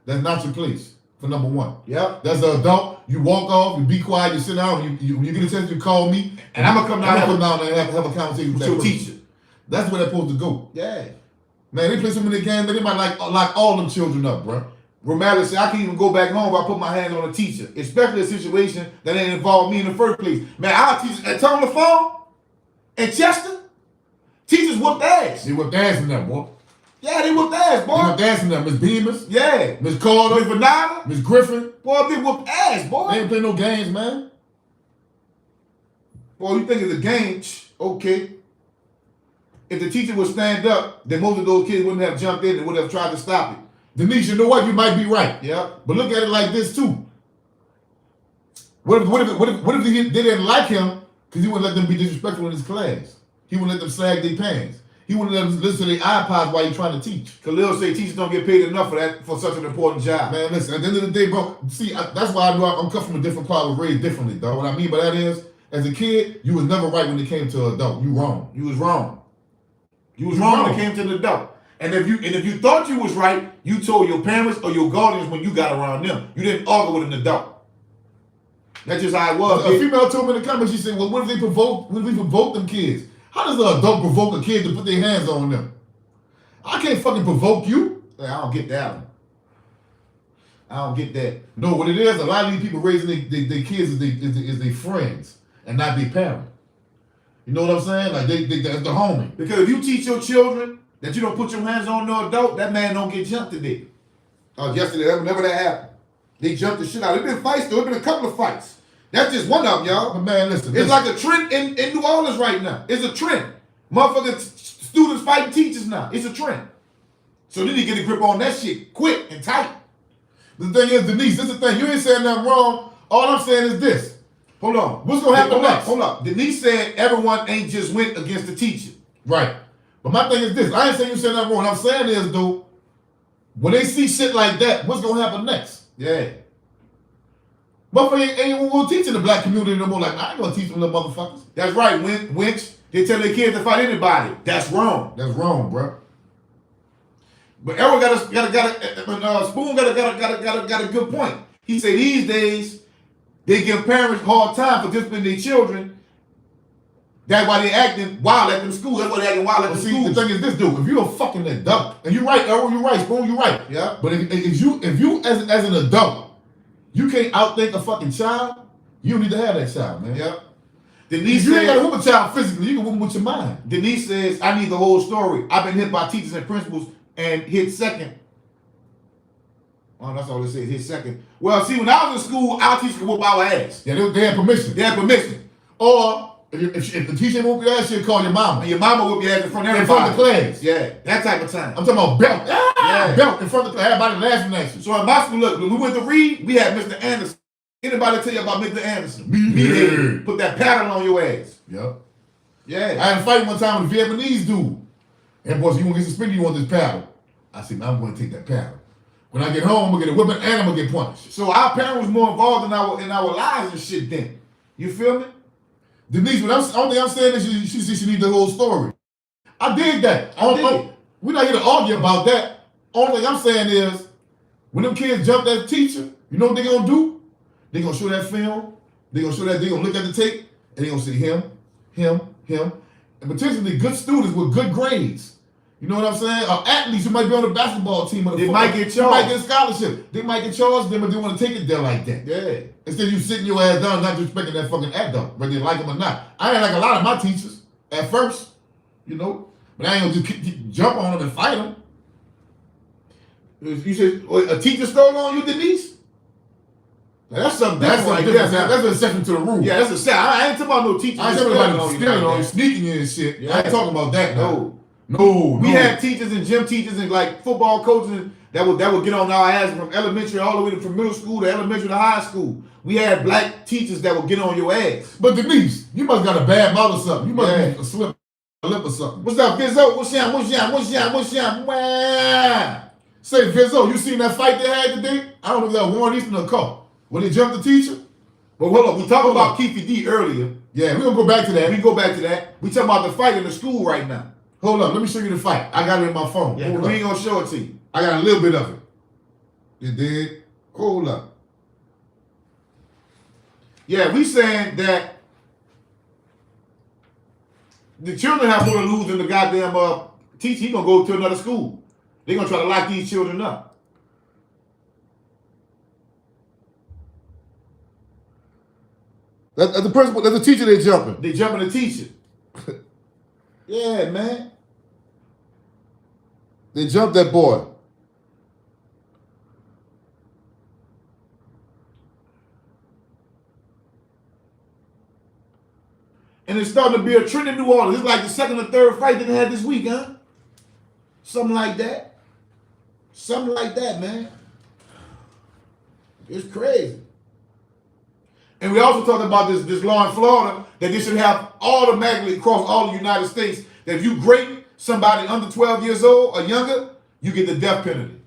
that's not your place, for number one. Yeah. That's the adult. You walk off, you be quiet, you sit down, when you get a chance, you call me. And I'm gonna come down and have a conversation with your teacher. That's where they're supposed to go. Yeah. Man, they play so many games, they might lock all them children up, bro. Romali said, I can even go back home if I put my hands on a teacher, especially a situation that ain't involved me in the first place. Man, our teachers at Tom the Phone in Chester, teachers whooped ass. They whooped ass in there, boy. Yeah, they whooped ass, boy. They whooped ass in there. Miss Bemis. Yeah. Miss Carter. Miss Venata. Miss Griffin. Boy, they whooped ass, boy. They ain't play no games, man. Boy, you think it's a game? Okay. If the teacher would stand up, then most of those kids wouldn't have jumped in and would have tried to stop it. Denise, you know what? You might be right. Yeah. But look at it like this too. What if they didn't like him because he wouldn't let them be disrespectful in his class? He wouldn't let them sag their pants. He wouldn't let them listen to their iPods while he's trying to teach. Khalil say teachers don't get paid enough for such an important job. Man, listen, at the end of the day, bro, see, that's why I know I'm cut from a different cloth, was raised differently, dog. What I mean by that is, as a kid, you was never right when it came to an adult. You wrong. You was wrong. You was wrong when it came to the adult. And if you thought you was right, you told your parents or your guardians when you got around them. You didn't argue with an adult. That's just how it was. A female told me in the comments, she said, well, what if we provoke them kids? How does an adult provoke a kid to put their hands on them? I can't fucking provoke you. I don't get that one. I don't get that. No, what it is, a lot of these people raising their kids is their friends and not their parent. You know what I'm saying? Like that's the homie. Because if you teach your children that you don't put your hands on no adult, that man don't get jumped today. Yesterday, whenever that happened, they jumped the shit out. There's been fights though. There's been a couple of fights. That's just one of them, y'all. But man, listen. It's like a trend in New Orleans right now. It's a trend. Motherfucking students fighting teachers now. It's a trend. So they need to get a grip on that shit quick and tight. The thing is, Denise, this is the thing. You ain't saying nothing wrong. All I'm saying is this. Hold on. What's going to happen next? Hold up. Denise said everyone ain't just went against the teacher. Right. But my thing is this. I ain't saying you said nothing wrong. What I'm saying is, though, when they see shit like that, what's going to happen next? Yeah. Motherfucker ain't even going to teach in the black community no more. Like, I ain't going to teach them little motherfuckers. That's right. Winch, they tell their kids to fight anybody. That's wrong. That's wrong, bro. But Errol Spoon got a good point. He said these days they give parents a hard time for disciplining their children. That's why they acting wild at them schools. That's why they acting wild at them schools. The thing is this, dude. If you're a fucking adult, and you're right, Errol, you're right, Spoon, you're right. Yeah. But if you as an adult, you can't outthink a fucking child, you don't need to have that child, man. Yeah. Denise, you ain't got to whoop a child physically. You can whoop him with your mind. Denise says, I need the whole story. I've been hit by teachers and principals and hit second. Oh, that's all it says, hit second. Well, see, when I was in school, our teachers could whoop our ass. Yeah, they had permission. They had permission. Or if the teacher whoop your ass, she'll call your mama. And your mama whoop your ass in front of everybody. In front of the class. Yeah, that type of time. I'm talking about belt. Yeah. Belt in front of the class. Everybody laughing at you. So in my school, look, when we went to read, we had Mr. Anderson. Anybody tell you about Mr. Anderson? Me. Put that paddle on your ass. Yep. Yeah. I had a fight one time with a Vietnamese dude. And boy, so you want to get suspended, you want this paddle. I said, man, I'm going to take that paddle. When I get home, I'm going to get a whipping and I'm going to get punished. So our parents was more involved in our lives and shit then. You feel me? Denise, only thing I'm saying is she said she need the whole story. I dig that. We're not here to argue about that. Only thing I'm saying is, when them kids jump that teacher, you know what they're going to do? They're going to show that film. They're going to look at the tape, and they're going to see him, and potentially good students with good grades. You know what I'm saying? Or athletes who might be on the basketball team. Or they might get charged. They might get a scholarship. They might get charged them if they want to take it there like that. Yeah. Instead of you sitting your ass down, not respecting that fucking act though, whether you like them or not. I ain't like a lot of my teachers at first, you know, but I ain't gonna just jump on them and fight them. You said a teacher stole on you, Denise? Now, that's something different. That's an exception to the rule. Yeah, that's a set. I ain't talking about no teachers. I ain't talking about stealing on you, sneaking you and shit. Yeah. I ain't talking about that. No. We had teachers and gym teachers and like football coaches that would get on our ass from elementary all the way from middle school to elementary to high school. We had black teachers that would get on your ass. But Denise, you must got a bad mouth or something. You must be a slip lip or something. What's up, Vizzo? What's up? Say, Vizzo, you seen that fight they had today? I don't know if that was Warren Easton or Cole. When they jumped the teacher? But hold on, we talked about Keefe D earlier. Yeah, we're gonna go back to that. We go back to that. We talking about the fight in the school right now. Hold up, let me show you the fight. I got it in my phone. Yeah, we ain't gonna show it to you. I got a little bit of it. You did? Hold up. Yeah, we saying that the children have more to lose than the goddamn teacher. He gonna go to another school. They gonna try to lock these children up. That's the principal. That's the teacher. They jumping. They jumping the teacher. Yeah, man. They jumped that boy. And it's starting to be a trend in New Orleans. It's like the second or third fight that they had this week, huh? Something like that. Something like that, man. It's crazy. And we also talked about this law in Florida that they should have automatically across all the United States that if you grape somebody under 12 years old or younger, you get the death penalty.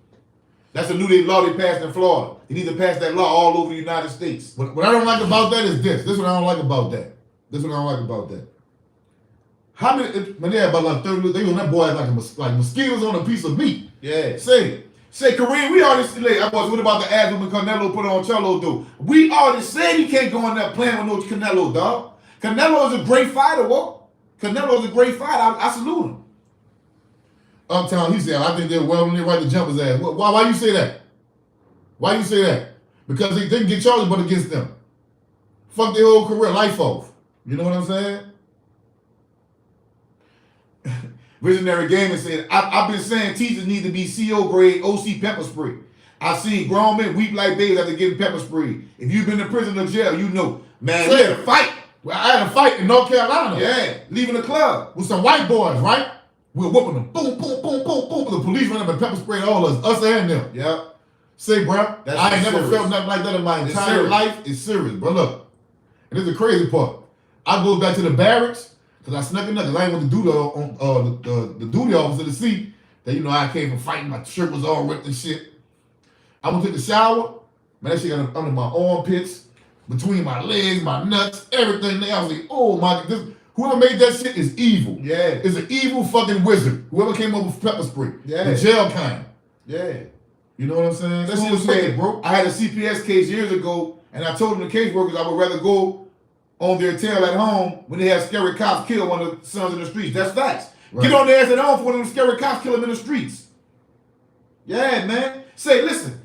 That's a new law they passed in Florida. They need to pass that law all over the United States. What I don't like about that is this. This is what I don't like about that. How many? Man, they had about like 30. They on that boy like mosquitoes on a piece of meat. Yeah. Say, Kareem, we already said, what about the ad when Canelo put on Charlo, though? We already said he can't go in there playing with no Canelo, dog. Canelo is a great fighter, what? Canelo is a great fighter. I salute him. Uptown, he said, I think they're well when they right to jump his ass. Why you say that? Why you say that? Because they didn't get charges but against them. Fuck their whole career, life off. You know what I'm saying? Visionary Gaming said, I've been saying teachers need to be CO grade OC pepper spray. I've seen grown men weep like babies after getting pepper sprayed. If you've been to prison or jail, you know. Man, we had a fight. Well, I had a fight in North Carolina. Yeah, leaving the club. With some white boys, right? We were whooping them. Boom, boom, boom, boom, boom. The police ran up and pepper sprayed all of us and them. Yep. Say, bro, I ain't never felt nothing like that in my entire life. It's serious, bro. Look, and this is the crazy part. I go back to the barracks, because I snuck in there, because I ain't want to do the duty officer to see that, you know, I came from fighting, my shirt was all ripped and shit. I went to the shower, man, that shit got under my armpits, between my legs, my nuts, everything. I was like, oh my God, whoever made that shit is evil. Yeah. It's an evil fucking wizard. Whoever came up with pepper spray. Yeah. The jail kind. Yeah. You know what I'm saying? That shit was wicked, bro. I had a CPS case years ago, and I told them the caseworkers I would rather go on their tail at home when they have scary cops kill one of the sons in the streets. That's facts. Right. Get on their ass at home for one of them scary cops kill them in the streets. Yeah, man. Say, listen.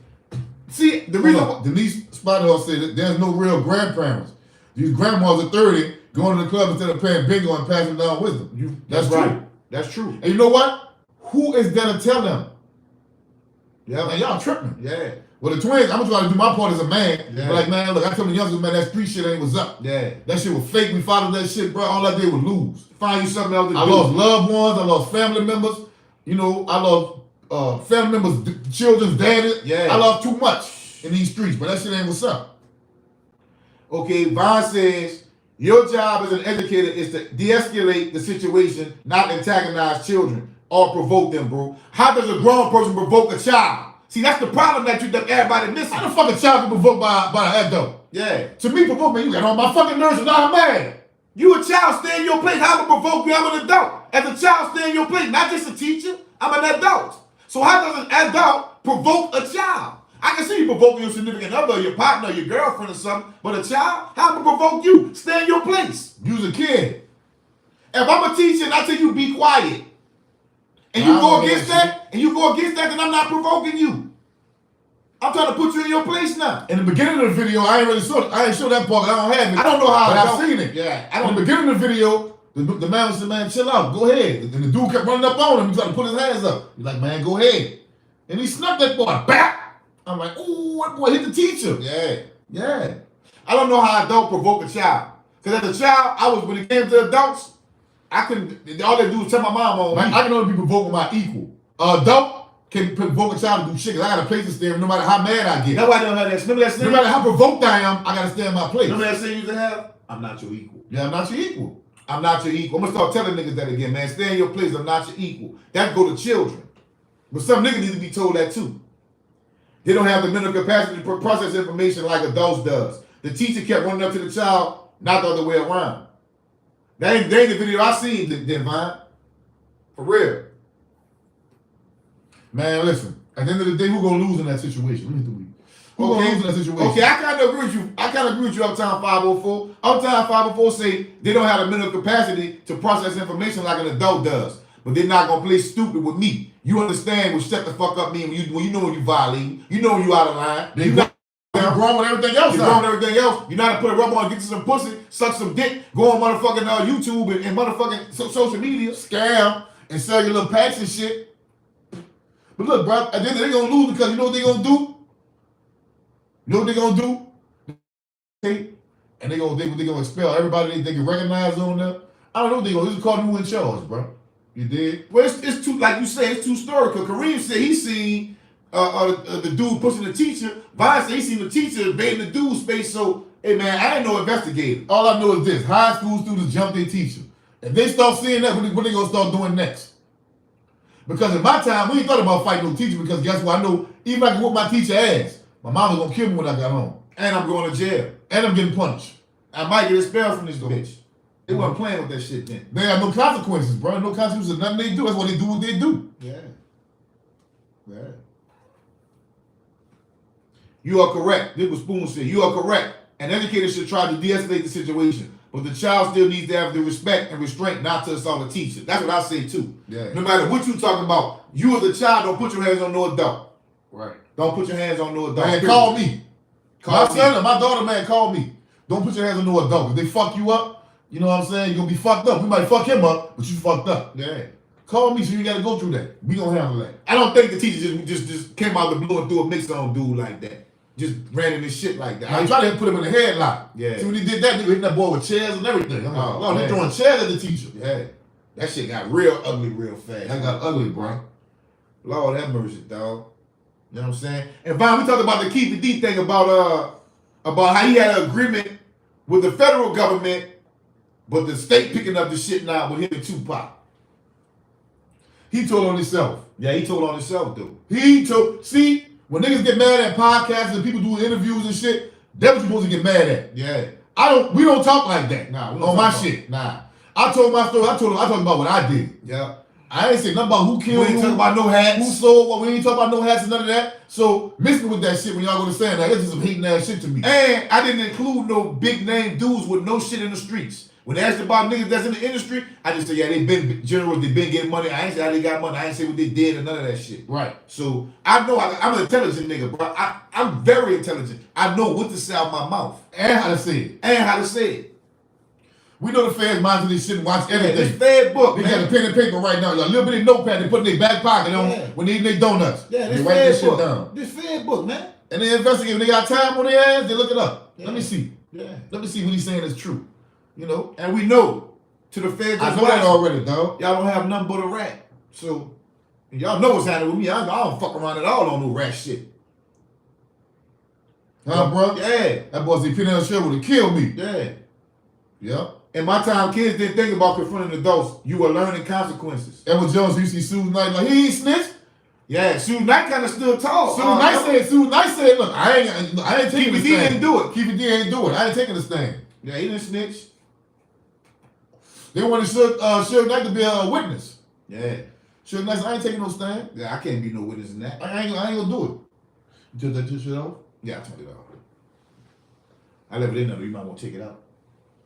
See, the reason Denise Spotthole said that there's no real grandparents. These grandmas are 30 going to the club instead of playing bingo and passing down wisdom. That's right. True. That's true. And you know what? Who is there to tell them? Yeah, man, y'all tripping. Yeah. Well, the twins, I'm trying to do my part as a man. Yeah. But like, man, look, I told the youngsters, man, that street shit ain't what's up. Yeah. That shit was fake. We followed that shit, bro. All I did was lose. Find you something else to do. I lost loved ones. I lost family members. You know, I lost family members, children's daddy. Yeah. I lost too much in these streets, but that shit ain't what's up. Okay, Vaughn says, your job as an educator is to de-escalate the situation, not antagonize children or provoke them, bro. How does a grown person provoke a child? See, that's the problem that everybody missing. How the fuck a child can provoke by an adult? Yeah. To me, provoke me, you got on my fucking nerves and now I'm mad. You a child, stay in your place. How to provoke you? I'm an adult. As a child, stay in your place. Not just a teacher. I'm an adult. So how does an adult provoke a child? I can see you provoking your significant other, your partner, your girlfriend or something, but a child, how to provoke you? Stay in your place. You's a kid. If I'm a teacher and I tell you be quiet, and you go against that, then I'm not provoking you. I'm trying to put you in your place now. In the beginning of the video, I ain't show that part. I don't have it. I don't know how. But I've seen it. Yeah. In the beginning of the video, the man was saying, man, chill out, go ahead. And the dude kept running up on him. He tried to put his hands up. He's like, man, go ahead. And he snuck that boy back. I'm like, ooh, that boy hit the teacher. Yeah. I don't know how I don't provoke a child. Because as a child, when it came to adults, I couldn't, all they do is tell my mom on me. I can only be provoked with my equal. Adult can provoke a child to do shit, because I got a place to stand no matter how mad I get. That's why I don't have that. Remember that saying? No matter how provoked I am, I got to stay in my place. Remember that saying you used to have? I'm not your equal. Yeah, I'm not your equal. I'm not your equal. I'm going to start telling niggas that again, man. Stay in your place. I'm not your equal. That go to children. But some niggas need to be told that too. They don't have the mental capacity to process information like adults does. The teacher kept running up to the child, not the other way around. That ain't the video I seen, Divine. For real. Man, listen. At the end of the day, who gonna lose in that situation? Let me do it. Who gonna lose in that situation? Okay, I kind of agree with you. Uptown 504. Uptown 504 say they don't have the mental capacity to process information like an adult does. But they're not gonna play stupid with me. You understand what shut the fuck up mean when you know when you violating. You know when you out of line. You're wrong with everything else. You're wrong with everything else. You're not to put a rubber on, get you some pussy, suck some dick, go on motherfucking YouTube and motherfucking social media, scam, and sell your little packs and shit. But look, bro, at the end they're gonna lose because you know what they're gonna do? You know what they're gonna do? And they're gonna expel everybody they can recognize on them. I don't know what they're gonna do. This is called who in charge, bro. You did? Well, it's too, like you say, it's too story. Because Kareem said he seen the dude pushing the teacher. Vine said he seen the teacher invading the dude's space. So, hey man, I ain't no investigator. All I know is this: high school students jump their teacher. If they start seeing that, what they gonna start doing next? Because in my time, we ain't thought about fighting no teacher because guess what? I know even if I can whoop my teacher ass, my mom was gonna kill me when I got home. And I'm going to jail. And I'm getting punished. I might get expelled from this bitch. They wasn't playing with that shit then. They have no consequences, bro. No consequences. Nothing they do. That's what they do. What they do. Yeah. You are correct. This was Spoon said. You are correct. An educator should try to de-escalate the situation, but the child still needs to have the respect and restraint not to assault a teacher. That's what I say too. Yeah. No matter what you talking about, you as a child don't put your hands on no adult. Right. Don't put your hands on no adult. Man, call me. My son and my daughter, man, call me. Don't put your hands on no adult. If they fuck you up, you know what I'm saying? You're gonna be fucked up. We might fuck him up, but you fucked up. Yeah. Call me so you gotta go through that. We gonna handle that. I don't think the teacher just came out the blue and threw a mix on dude like that. Just ran in his shit like that. I tried to put him in a headlock. Yeah. See when he did that, nigga hitting that boy with chairs and everything. I'm like, oh, they throwing chairs at the teacher. Yeah. That shit got real ugly real fast. That got ugly, bro. Lord have mercy, dog. You know what I'm saying? And Vaughn, we talked about the Keefe D thing about how he had an agreement with the federal government, but the state picking up the shit now with him and Tupac. He told on himself. Yeah, he told on himself, dude. See, when niggas get mad at podcasts and people do interviews and shit, that's what you're supposed to get mad at. Yeah. We don't talk like that. Nah, on my shit. Nah. I told my story. I told about what I did. Yeah. I ain't say nothing about who killed who. We ain't talking about no hats. Who sold what. We ain't talking about no hats and none of that. So miss me with that shit when y'all go to stand. This is some hating ass shit to me. And I didn't include no big name dudes with no shit in the streets. When they asked about niggas that's in the industry, I just say, yeah, they been generals, they been getting money. I ain't say how they got money. I ain't say what they did and none of that shit. Right. So I know I'm an intelligent nigga, bro. I'm very intelligent. I know what to say out my mouth. And how to say it. We know the feds monitor this shit and watch everything. This fed book, they man. got a pen and paper right now. A little bit of notepad they put in their back pocket when they eat their donuts. Yeah, they this write this fed book. shit down. This fed book, man. And they investigate. When they got time on their hands, they look it up. Yeah. Let me see. Yeah. Let me see what he's saying is true. You know? And we know to the feds. I know that already, dog. Y'all don't have nothing but a rat. So y'all know what's happening with me. I don't fuck around at all on no rat shit. Huh, bro? Yeah. That boy said Parental would have killed me. Yeah. Yeah. In my time, kids didn't think about confronting adults. You were learning consequences. Edward Jones, you see Suge Knight like, he ain't snitched. Yeah, Suge Knight kind of stood tall. Suge Knight said, look, I ain't taking this thing. Keefe D didn't do it. Keefe D ain't do it. I ain't taking this thing. Yeah, he didn't snitch. They wanted Suge Knight to be a witness. Yeah. Suge Knight said, I ain't taking no stand. Yeah, I can't be no witness in that. I ain't gonna do it. You took that shit off? Yeah, I took it off. I left it in there, but you might want to take it out.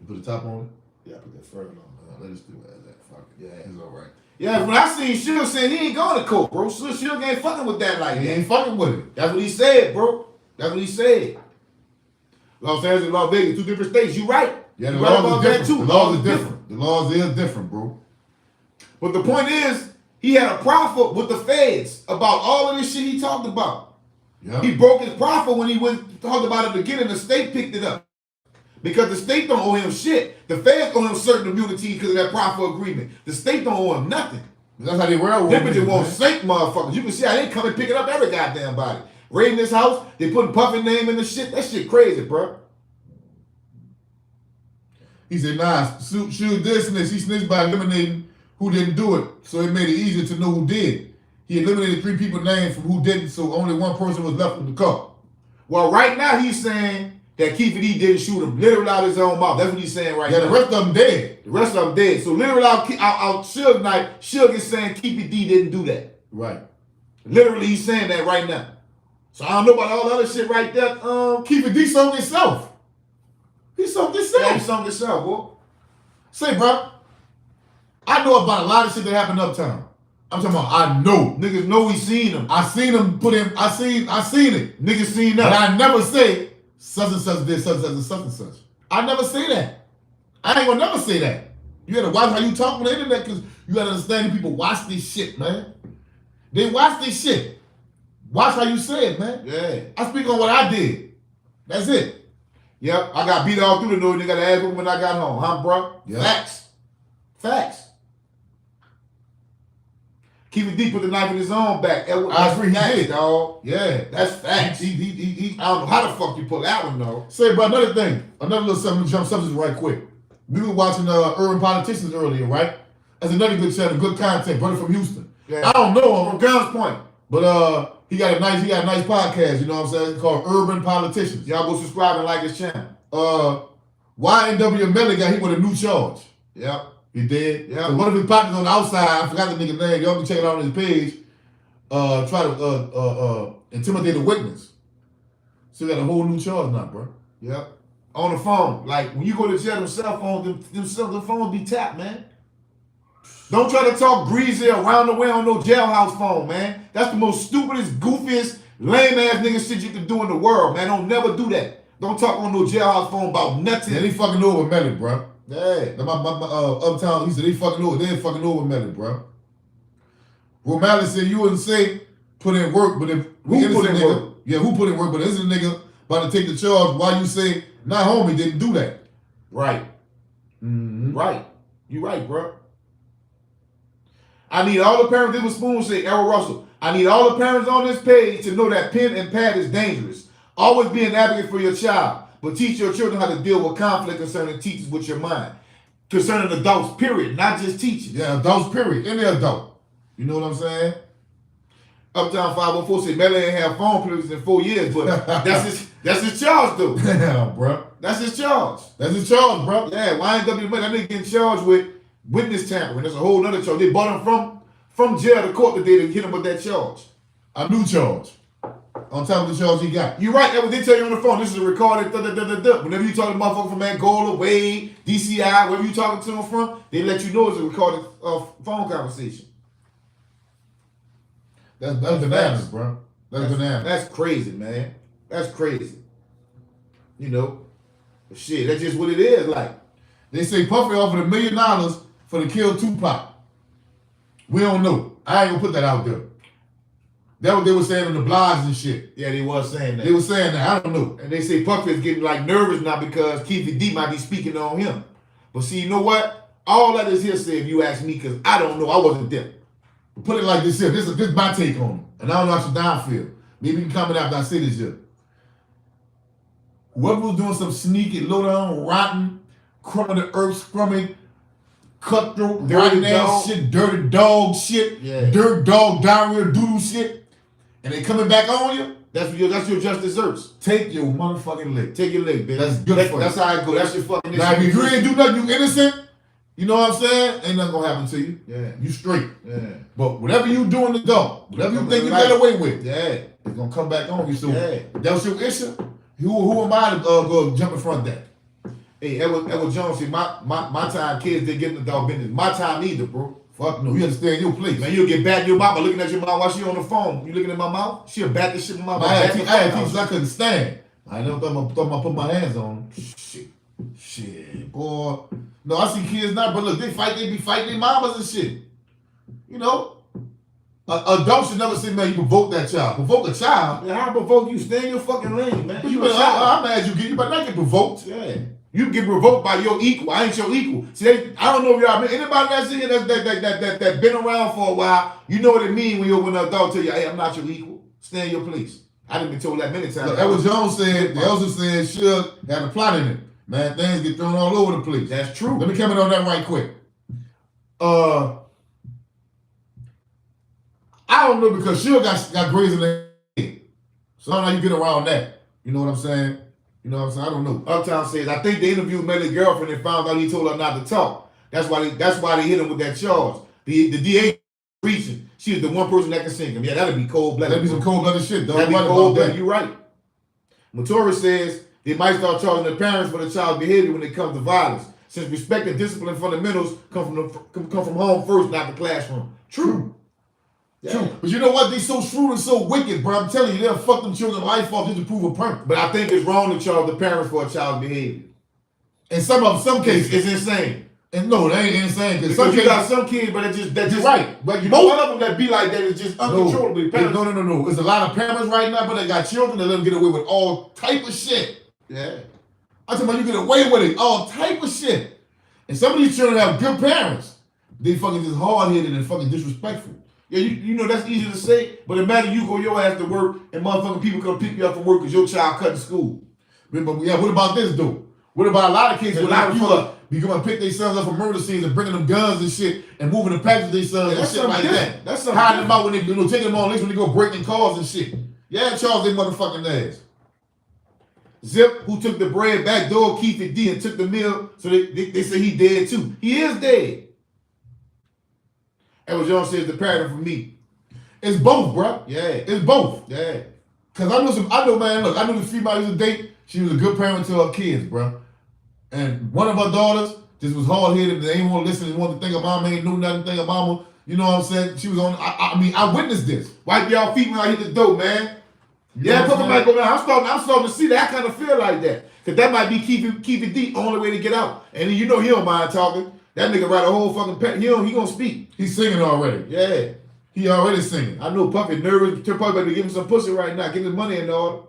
You put the top on it? Yeah, I put that fur on. Let's do it as that. Fuck it. Yeah. It's all right. Yeah, when I seen Suge saying he ain't going to court, bro. Suge ain't fucking with that like He that. ain't fucking with it. That's what he said, bro. That's what he said. Los Angeles and Las Vegas, 2 different states. You right. Yeah, the you right laws about is that different. too. The laws is different. The laws is different, bro. But the point is, he had a profit with the feds about all of this shit he talked about. Yeah. He broke his profit when he went talked about it again, and the state picked it up. Because the state don't owe him shit. The feds owe him certain immunity because of that profit agreement. The state don't owe him nothing. That's how they railroad. Them bitches won't sink motherfuckers. You can see how they come and pick it up every goddamn body. Raiding this house, they putting Puffin name in the shit. That shit crazy, bro. He said, nah, Suge did snitch. He snitched by eliminating who didn't do it, so it made it easier to know who did. He eliminated 3 people's names from who didn't, so only one person was left in the car. Well, right now he's saying that Keefe D didn't shoot him, literally out his own mouth. That's what he's saying right now. Yeah, the rest of them dead. The rest of them dead. So literally out Suge night, Suge is saying Keefe D didn't do that. Right. Literally, he's saying that right now. So I don't know about all the other shit right there. Keefe D sold himself. He sold himself. Yeah, he sold himself, boy. Say, bro, I know about a lot of shit that happened uptown. I'm talking about I know. Niggas know we seen him. I seen him put in, I seen it. Niggas seen But that. I never say such and such did such and such and such and such. I never say that. I ain't gonna never say that. You gotta watch how you talk on the internet because you gotta understand people watch this shit, man. They watch this shit. Watch how you say it, man. Yeah. I speak on what I did. That's it. Yep, I got beat all through the nose. They got to ask me when I got home, huh, bro? Yep. Facts. Facts. Keefe D put the knife in his own back. I agree, he did. Dog. Yeah. That's facts. I don't know how the fuck you pull that one, though. Say, bro, another thing. Another little something, jump subject right quick. We were watching Urban Politicians earlier, right? That's another good channel, good content, brother from Houston. Yeah. I don't know him. From Guns Point. But he got a nice podcast, you know what I'm saying? It's called Urban Politicians. Y'all go subscribe and like his channel. YNW Melly got hit with a new charge. Yep. He did. Yep. So one of his partners on the outside, I forgot the nigga's name. Y'all can check it out on his page. Try to intimidate a witness. So he got a whole new charge now, bro. Yep. On the phone. Like, when you go to jail, them cell phones, them phones be tapped, man. Don't try to talk greasy around the way on no jailhouse phone, man. That's the most stupidest, goofiest, lame-ass nigga shit you can do in the world, man. Don't never do that. Don't talk on no jailhouse phone about nothing. Yeah, they fucking over Melly, bro. Yeah. My uptown, he said they fucking over Melly, bro. Romali said you wouldn't say put in work, but if Who put in work? Yeah, who put in work? But this is a nigga about to take the charge. Why you say, nah, homie, didn't do that? Right. Mm-hmm. Right. You right, bro. I need all the parents, this was Spoon say, Errol Russell. I need all the parents on this page to know that pen and pad is dangerous. Always be an advocate for your child, but teach your children how to deal with conflict concerning teachers with your mind. Concerning adults, period, not just teachers. Yeah, adults, period. Any adult. You know what I'm saying? Uptown 504 said Melly ain't have phone privileges in 4 years, but that's his charge, though. Damn, bro. That's his charge. That's his charge, bro. Yeah, YNW Melly, that nigga getting charged with witness tampering. That's a whole nother charge. They brought him from jail to court today to hit him with that charge. A new charge. On top of the charge he got. You right, Edward, they tell you on the phone, this is a recorded Whenever you talk to motherfucker from Angola, Wade, DCI, wherever you talking to them from, they let you know it's a recorded phone conversation. That's bananas, bro. That's bananas. That's crazy, man. That's crazy. You know, but shit, that's just what it is like. They say Puffy offered $1 million for to kill Tupac. We don't know. I ain't gonna put that out there. That's what they were saying on the blogs and shit. Yeah, they was saying that. They were saying that. I don't know. And they say Puffy is getting like nervous now because Keefe D might be speaking on him. But see, you know what? All that is hearsay if you ask me, because I don't know. I wasn't there. Put it like this here. This is my take on it. And I don't know how Shadon feel. Maybe you can comment after I say this here. Whoever was doing some sneaky, low-down, rotten, crumb of the earth, scrumming, cutthroat, Dirty rotten ass dog. shit, dirty dog shit, Yeah. dirt dog, diarrhea, doodle shit, and they coming back on you, That's your just desserts. take your motherfucking lick. Take your leg, bitch. That's good for you. That's how it go. That's your fucking Now, if you ain't do nothing, you innocent, you know what I'm saying? Ain't nothing gonna happen to you. Yeah. You straight. Yeah. But whatever you do in the dark, whatever you Come think you back. got away with, Yeah. it's gonna come back on you. So Yeah. if that's your issue. Who am I to go jump in front of that? Hey, Edward Jones, see, my time kids didn't get in the dog business. My time either, bro. Fuck no, you understand your place. Man, you'll get back to your mama looking at your mom while she on the phone. You looking at my mouth? She'll back the shit in my mouth. I had teachers I couldn't stand. I never thought I put my hands on them. Shit, boy. No, I see kids now, but look, they be fighting their mamas and shit. You know? Adults should never say, man, you provoke that child. Provoke a child? Yeah, how provoke you? Stay in your fucking lane, man. You I'm mad you better not get provoked. Yeah. You get provoked by your equal. I ain't your equal. See, I don't know if y'all, anybody that's in here that been around for a while, you know what it means when an adult tell you, hey, I'm not your equal. Stay in your place. I done been told that many times. Look, that what Jones said. The elder said Suge had a plot in it. Man, things get thrown all over the place. That's true. Let me comment on that right quick. I don't know because Suge got grades in the head. So I don't know how you get around that. You know what I'm saying? You know what I'm saying? I don't know. Uptown says, I think the interview met his girlfriend and found out he told her not to talk. That's why they hit him with that charge. The DA reaching. She is the one person that can sing him. Yeah, that'd be cold-blooded. That'd be some cold-blooded shit, though. That'd be cold-blooded. You're right. Matura says they might start charging their parents for the child's behavior when it comes to violence, since respect and discipline fundamentals come from home first, not the classroom. True. Yeah. True. But you know what? They so shrewd and so wicked, bro. I'm telling you, they'll fuck them children's life off just to prove a point. But I think it's wrong to charge the parents for a child's behavior. In some cases, it's insane. And no, they ain't insane. Because you got some kids, but that's just right. But you know, most one of them that be like that is just uncontrollably. No. There's a lot of parents right now, but they got children that let them get away with all type of shit. Yeah. I'm talking about you get away with it, all type of shit. And some of these children have good parents. They fucking just hard-headed and fucking disrespectful. Yeah, you know that's easy to say, but imagine you go your ass to work and motherfucking people come pick you up from work because your child cut in school. But yeah, what about this though? What about a lot of kids lock you up? Be going to pick their sons up from murder scenes and bringing them guns and shit and moving the packages their sons and shit like that. That's something. Hiding them out when they taking them on links when they go breaking cars and shit. Yeah, Charles, they motherfucking ass. Zip, who took the bread back door, Keefe D, and took the meal, so they say he dead too. He is dead. That was John says the pattern for me. It's both, bro. Yeah. It's both. Yeah. Cause I know, man, look, I knew the female used to date. She was a good parent to her kids, bro. And one of her daughters just was hard-headed. They ain't want to listen. They want to think of mama ain't knew nothing, think of mama. You know what I'm saying? She was on, I witnessed this. Wipe y'all feet when I hit the door, man. Yeah, put might go down. I'm starting to see that. I kind of feel like that. Cause that might be Keefe D, only way to get out. And you know he don't mind talking. That nigga write a whole fucking pet. He gonna speak. He's singing already. Yeah. He already singing. I know Puppy nervous. Puppy better give him some pussy right now. Get his money in order.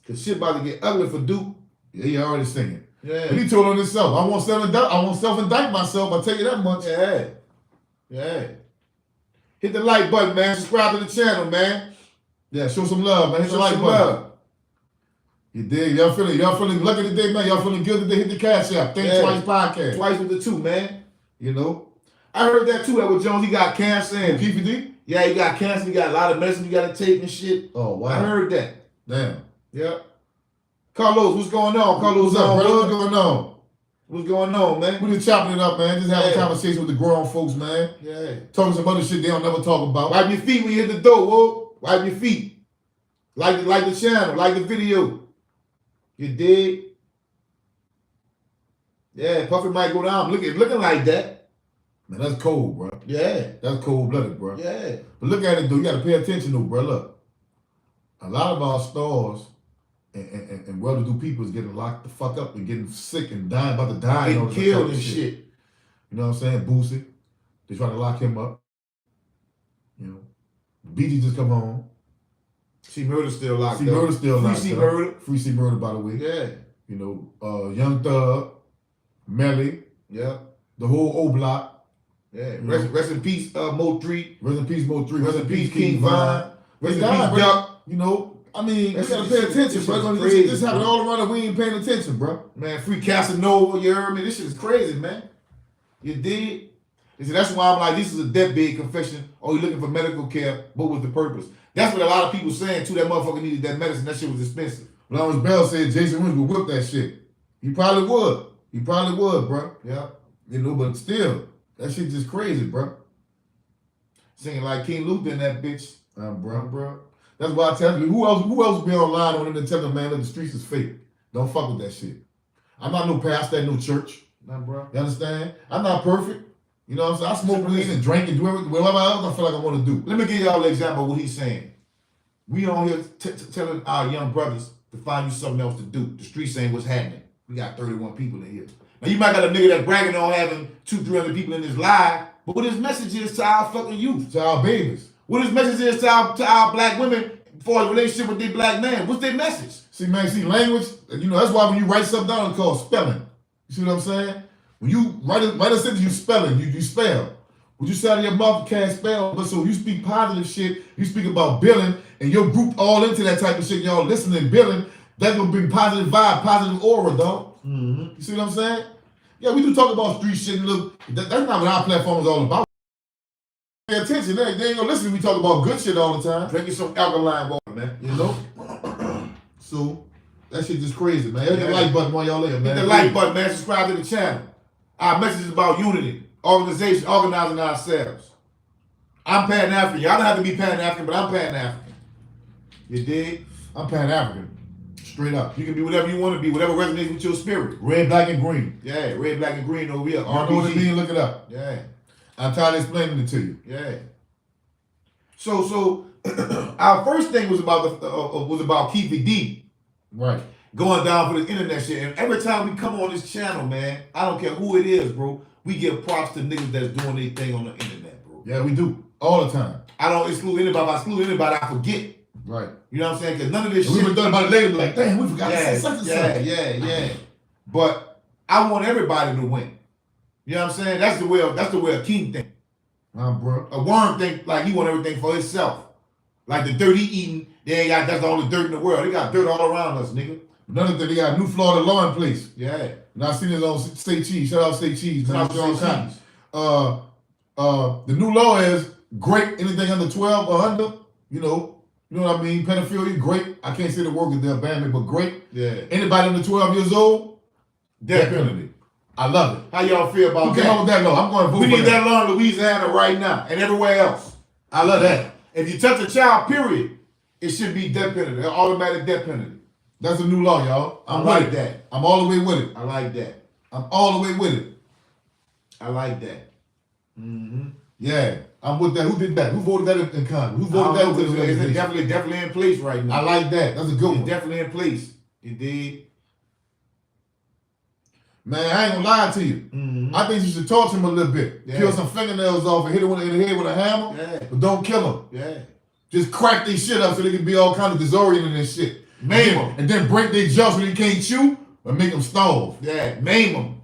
Cause shit about to get ugly for Duke. Yeah, he already singing. Yeah. But he told on himself, I won't self-indict myself, I'll tell you that much. Yeah. Yeah. Hit the like button, man. Subscribe to the channel, man. Yeah, show some love, man. Hit the like button. You dig? Y'all feeling lucky today, man? Y'all feeling good today? Hit the cash app. Think Twice podcast. Twice with the 2, man. You know? I heard that too, Edward Jones. He got cancer. And Keefe D? Yeah, he got cancer. He got a lot of medicine he got to take and shit. Oh, wow. I heard that. Damn. Yeah. Carlos, what's going on? Carlos, what's up, brother? What's going on? What's going on, man? We just chopping it up, man. Just having a conversation with the grown folks, man. Yeah. Talking some other shit they don't never talk about. Wipe your feet when you hit the door, whoa. Wipe your feet. Like the channel, like the video. You dig? Yeah, Puffy might go down. Looking like that. Man, that's cold, bro. Yeah. That's cold-blooded, bro. Yeah. But look at it, though. You got to pay attention, though, bro. Look. A lot of our stars and well-to-do people is getting locked the fuck up and getting sick and dying, about to die. Getting killed and shit. You know what I'm saying? Boosie. They trying to lock him up. You know. BG just come home. C Murder still locked up. Murder still locked up. Free C Murder. Free C Murder, by the way. Yeah. You know, Young Thug, Melly. Yeah. The whole O Block. Yeah. Rest in peace, Mo 3. Rest in peace, Mo 3. Rest in peace, King Vine. Rest in peace, Duck. You know, I mean, you gotta pay attention, bro. This happened all around and we ain't paying attention, bro. Man, free Casanova, you heard me? This shit is crazy, man. You dig? That's why I'm like, this is a deathbed confession. Oh, you looking for medical care? What was the purpose? That's what a lot of people saying too. That motherfucker needed that medicine. That shit was expensive. Lawrence Bell said Jason Wynn would whip that shit. He probably would. He probably would, bro. Yeah. You know, but still, that shit just crazy, bro. Singing like King Luther in that bitch. Bro. That's why I tell you, who else be online on them and tell them, man, that the streets is fake. Don't fuck with that shit. I'm not no pastor at no church. Nah, bro. You understand? I'm not perfect. You know what I'm saying? I smoke weed and drink and do whatever else I feel like I want to do. Let me give y'all an example of what he's saying. We on here telling our young brothers to find you something else to do. The streets ain't what's happening. We got 31 people in here. Now you might got a nigga that's bragging on having 200-300 people in his live, but what his message is to our fucking youth, to our babies. What his message is to our black women for a relationship with their black man. What's their message? See, man, language, you know, that's why when you write something down, it's called spelling. You see what I'm saying? When you write a sentence, you spelling, you spell. What you say out of your mouth, you can't spell. But so you speak positive shit, you speak about billing, and you're grouped all into that type of shit, y'all listening, billing, that's gonna bring positive vibe, positive aura, dog. Mm-hmm. You see what I'm saying? Yeah, we do talk about street shit, and look, that's not what our platform is all about. Pay attention, they ain't gonna listen to me talk about good shit all the time. Drinking some alkaline water, man. You know? So, that shit just crazy, man. Hit the like button while y'all there, man. Hit the like button, man. Subscribe to the channel. Our message is about unity, organization, organizing ourselves. I'm Pan-African. Y'all don't have to be Pan-African, but I'm Pan-African. You dig? I'm Pan-African. Straight up. You can be whatever you want to be, whatever resonates with your spirit. Red, black, and green. Yeah, red, black, and green over here. You know what it means? Look it up. Yeah. I'm tired of explaining it to you. Yeah. So our first thing was about Keefe D. Right. Going down for the internet shit. And every time we come on this channel, man, I don't care who it is, bro, we give props to niggas that's doing their thing on the internet, bro. Yeah, we do. All the time. I don't exclude anybody. If I exclude anybody, I forget. Right. You know what I'm saying? Because none of this shit. We been talking about it later, like, damn, we forgot to say such and such. Yeah. But I want everybody to win. You know what I'm saying? That's the way a king think. Bro. A worm think like he want everything for himself. Like the dirt he eating, that's the only dirt in the world. They got dirt all around us, nigga. Another thing, they got new Florida law in place. Yeah. And I seen it on State Cheese. Shout out State Cheese, man. Shout out Cheese. The new law is great. Anything under 12 or under, you know what I mean? Pedophilia, great. I can't say the word because they'll ban me, but great. Yeah. Anybody under 12 years old, death penalty. I love it. How y'all feel about that? Who came up with that law? I'm going to vote for that. We need that law in Louisiana right now and everywhere else. I love that. If you touch a child, period, it should be death penalty, an automatic death penalty. That's a new law, y'all. I like that. I'm all the way with it. I like that. I'm all the way with it. I like that. Mm-hmm. Yeah, I'm with that. Who did that? Who voted that in Congress? Who voted that? It's definitely in place right now. I like that. That's a good one. It's definitely in place. Indeed. Man, I ain't gonna lie to you. Mm-hmm. I think you should torture him a little bit. Yeah. Peel some fingernails off and hit him in the head with a hammer. Yeah. But don't kill him. Yeah. Just crack their shit up so they can be all kind of disoriented and shit. Maim them. And then break their jaws so they can't chew and make them starve. Yeah. Maim them.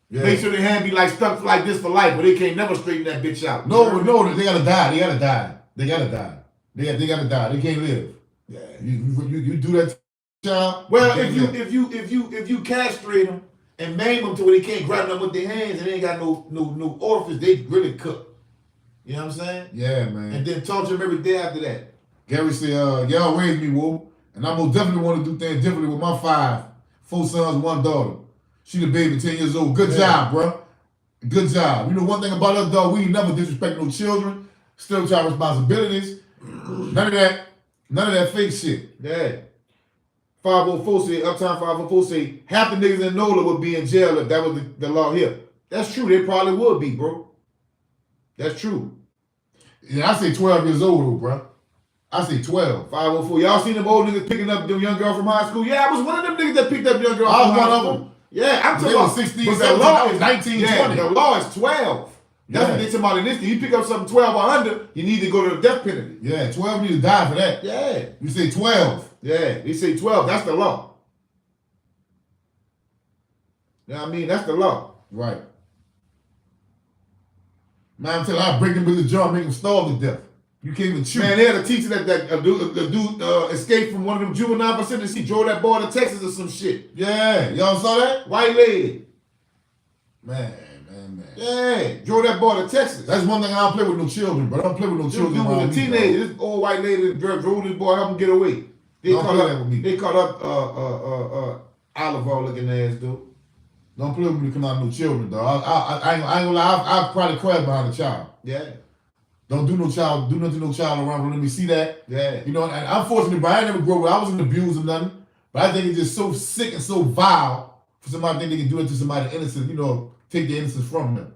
Yeah. Make sure their hand be like stuck like this for life, but they can't never straighten that bitch out. No, they gotta die. They gotta die. They gotta die. They gotta die. They can't live. Yeah. You do that to child. Well, if you castrate them and maim them to where they can't grab them with their hands and they ain't got no orifice, they really cook. You know what I'm saying? Yeah, man. And then torture them every day after that. Gary said, y'all raised me, woo. And I most definitely want to do things differently with my 4 sons, 1 daughter. She the baby, 10 years old. Good job, bro. Good job. You know one thing about us, dog, we never disrespect no children. Still child responsibilities. None of that fake shit. Yeah. 504 say, Uptown 504 say, half the niggas in NOLA would be in jail if that was the law here. That's true. They probably would be, bro. That's true. Yeah, I say 12 years old, though, bro. I say 12. 504. Y'all seen them old niggas picking up them young girl from high school? Yeah, I was one of them niggas that picked up young girl from high school. I was one of them. Yeah, I'm talking about 16, but 17, the law is 19, yeah, 20. the law is 12. That's what they talking about in this thing. You pick up something 12 or under, you need to go to the death penalty. Yeah, 12 need to die for that. Yeah. You say 12. Yeah, they say 12. That's the law. You know what I mean? That's the law. Right. Man, I'm telling you, I break him with the jaw and make him starve to death. You can't even chew. Man, they had a teacher that a dude escaped from one of them juvenile facilities. He drove that boy to Texas or some shit. Yeah, y'all saw that? White lady. Man. Yeah, drove that boy to Texas. That's one thing I don't play with no children, but I don't play with no children. Dude was a teenager. This old white lady drove this boy, helped him get away. They caught up Oliver looking ass dude. Don't play with me to come out no children, dog. I ain't gonna lie, I'll probably crash behind a child. Yeah. Don't do nothing to no child around. Let me see that. Yeah. You know, and unfortunately, but I never grew up. I wasn't abused or nothing. But I think it's just so sick and so vile for somebody to think they can do it to somebody innocent, you know, take the innocence from them.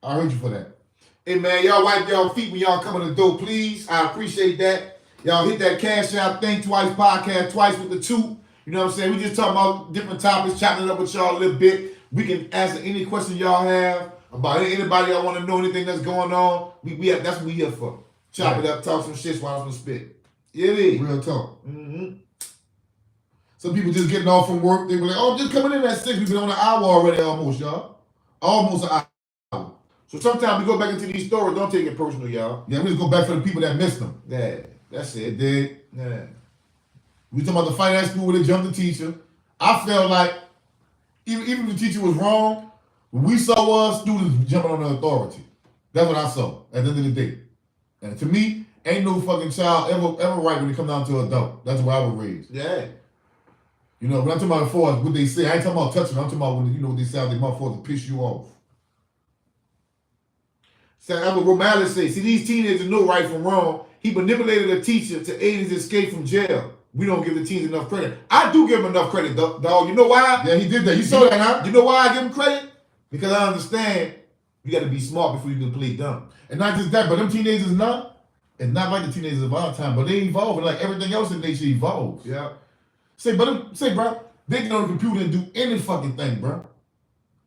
I heard you for that. Hey man, y'all wipe y'all feet when y'all come in the door, please. I appreciate that. Y'all hit that cash out thing twice, podcast twice with the 2. You know what I'm saying? We just talking about different topics, chopping it up with y'all a little bit. We can answer any question y'all have about anybody y'all want to know anything that's going on. That's what we here for. Chop it up, talk some shit while I'm spit. Yeah, it is. Real talk. Mm-hmm. Some people just getting off from work, they be like, oh, just coming in at 6. We've been on an hour already almost, y'all. Almost an hour. So sometimes we go back into these stories, don't take it personal, y'all. Yeah, we just go back for the people that missed them. Yeah, that's it. Did. Yeah. We talking about the finance school where they jumped the teacher. I felt like, even if the teacher was wrong, when we saw us students jumping on the authority. That's what I saw at the end of the day. And to me, ain't no fucking child ever right when it come down to adult. That's where I was raised. Yeah. You know, when I'm talking about before, what they say, I ain't talking about touching. I'm talking about when, you know, what they say out their mouth for to piss you off. So that's what Romali say. See, these teenagers know right from wrong. He manipulated a teacher to aid his escape from jail. We don't give the teens enough credit. I do give him enough credit, dog. You know why? Yeah, he did that. You saw that, huh? You know why I give him credit? Because I understand you got to be smart before you can play dumb. And not just that, but them teenagers not. And not like the teenagers of our time, but they evolve. And like everything else in nature evolves. Yeah. Say, bro, they can on the computer and do any fucking thing, bro.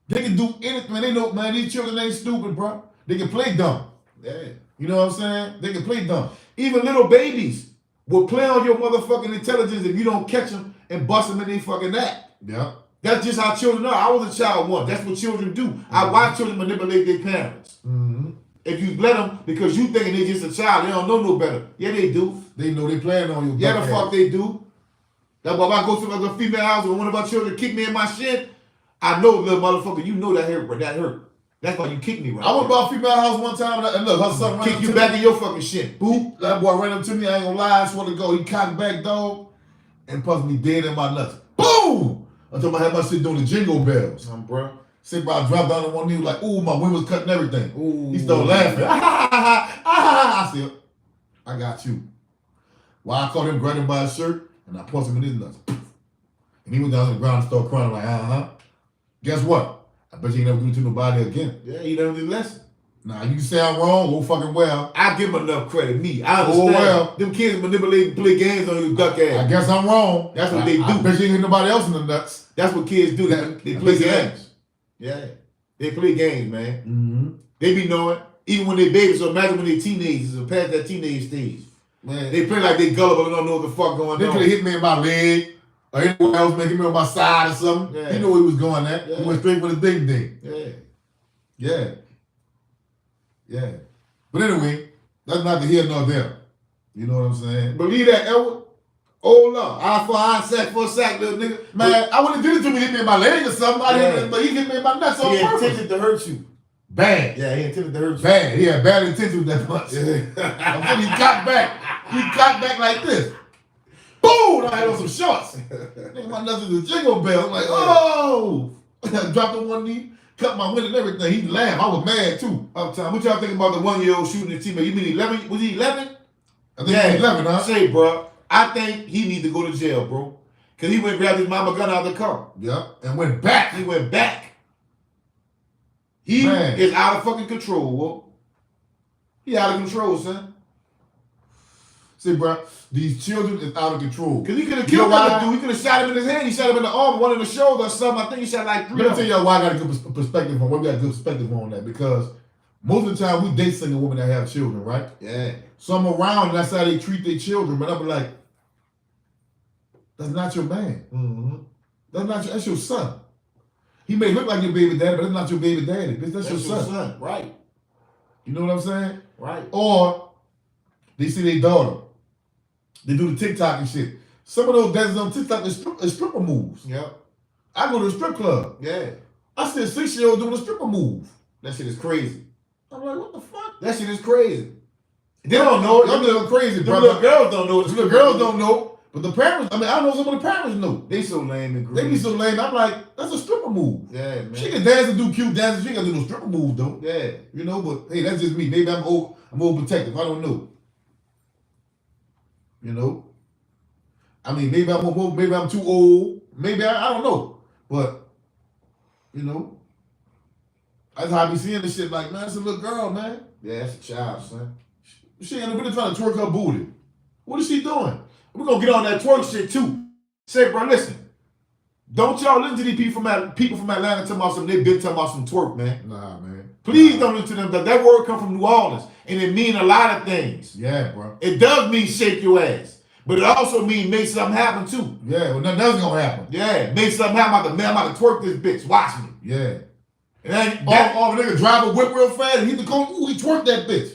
They can do anything. Man, they know, man, these children ain't stupid, bro. They can play dumb. Yeah. You know what I'm saying? They can play dumb. Even little babies will play on your motherfucking intelligence if you don't catch them and bust them in their fucking act. Yeah. That's just how children are. I was a child once. That's what children do. Mm-hmm. I watch children manipulate their parents. Mm-hmm. If you let them, because you thinking they just a child, they don't know no better. Yeah, they do. They know they playing on you. Yeah, the fuck they do. That's why if I go to a female house and one of our children kick me in my shit, I know, little motherfucker, you know that hurt, but that hurt. That's why you kick me right I went by a female house one time and look, her son kick you back in your fucking shit. Boop. That boy ran up to me, I ain't gonna lie, I just want to go. He cocked back, dog, and punched me dead in my nuts. Boom! Until I had my shit doing the jingle bells. Bro. Say, bro, I dropped down on one knee, like, ooh, my wind was cutting everything. Ooh. He started laughing. I said, I got you. Well, I caught him grabbing by his shirt, and I punched him in his nuts. And he went down to the ground and started crying, like, Guess what? I bet you ain't never do it to nobody again. Yeah, you never did lesson. Nah, you say I'm wrong, oh fucking well. I give them enough credit. Me, I understand. Oh well. Them kids manipulate and play games on you, duck ass. I guess I'm wrong. That's what they do. I bet you ain't hit nobody else in the nuts. That's what kids do. They play games. Yeah. They play games, man. Mm-hmm. They be knowing, even when they babies, so imagine when they teenagers or past that teenage stage. Man, they play like they gullible and don't know what the fuck going they on. could have hit me in my leg or anyone else making me on my side or something. Yeah. He knew where he was going at. Yeah. He went straight for the ding. Yeah. Yeah. Yeah. But anyway, that's not the here nor there. You know what I'm saying? Believe that, Edward? Hold up. Eye for eye, sack for sack, little nigga. Man, I wouldn't did it to me, hit me in my leg or something. But he hit me in my nuts on purpose. He intended to hurt you. Bad. Yeah, he intended to hurt you. Bad. He had bad intentions with that punch. Yeah. He cocked back. He cocked back like this. Boom! I had on some shorts. Nigga, my nuts is a jingle bell. I'm like, oh! I dropped on one knee, cut my wind and everything. He laughed. I was mad too. Uptime. What y'all thinking about the 1-year-old shooting the teammate? You mean 11? Was he 11? I think he was 11, huh? Say, bro, I think he need to go to jail, bro. Because he went and grabbed his mama gun out of the car. Yeah, and went back. He went back. He is out of fucking control, bro. He out of control, son. See, bro, these children is out of control. Because he could have killed that dude. He could have shot him in his hand. He shot him in the arm, one in the shoulder or something. I think he shot like 3 of them. Let me tell y'all why I got a good perspective on. We got a good perspective on that. Because most of the time we date single women that have children, right? Yeah. So I'm around and that's how they treat their children. But I'm like, that's not your man. Mm-hmm. That's your son. He may look like your baby daddy, but that's not your baby daddy. That's your son. Right. You know what I'm saying? Right. Or they see their daughter. They do the TikTok and shit. Some of those dances on TikTok is stripper moves. Yep. I go to a strip club. Yeah. I see a 6-year-old doing a stripper move. That shit is crazy. I'm like, what the fuck? That shit is crazy. They don't know. Them little crazy, bro. The little girls don't know. The little girls don't know. But the parents, I mean, I know some of the parents know. They so lame and crazy. They be so lame. I'm like, that's a stripper move. Yeah, man. She can dance and do cute dances. She ain't got to do no stripper moves, though. Yeah. You know, but hey, that's just me. Maybe I'm overprotective. I don't know. You know? I mean, maybe I'm too old. Maybe I don't know. But, you know, That's how I be seeing this shit. Like, man, it's a little girl, man. Yeah, that's a child, son. She ain't really trying to twerk her booty. What is she doing? We're gonna get on that twerk shit too. Say, bro, listen. Don't y'all listen to these people from Atlanta talking about some, they been talking about some twerk, man. Nah, man. Please don't listen to them. That word come from New Orleans, and it mean a lot of things. Yeah, bro. It does mean shake your ass, but it also mean make something happen too. Yeah, well, nothing else gonna happen. Yeah, make something happen. I'm about to twerk this bitch. Watch me. Yeah. And all the nigga drive a whip real fast, and he twerk that bitch.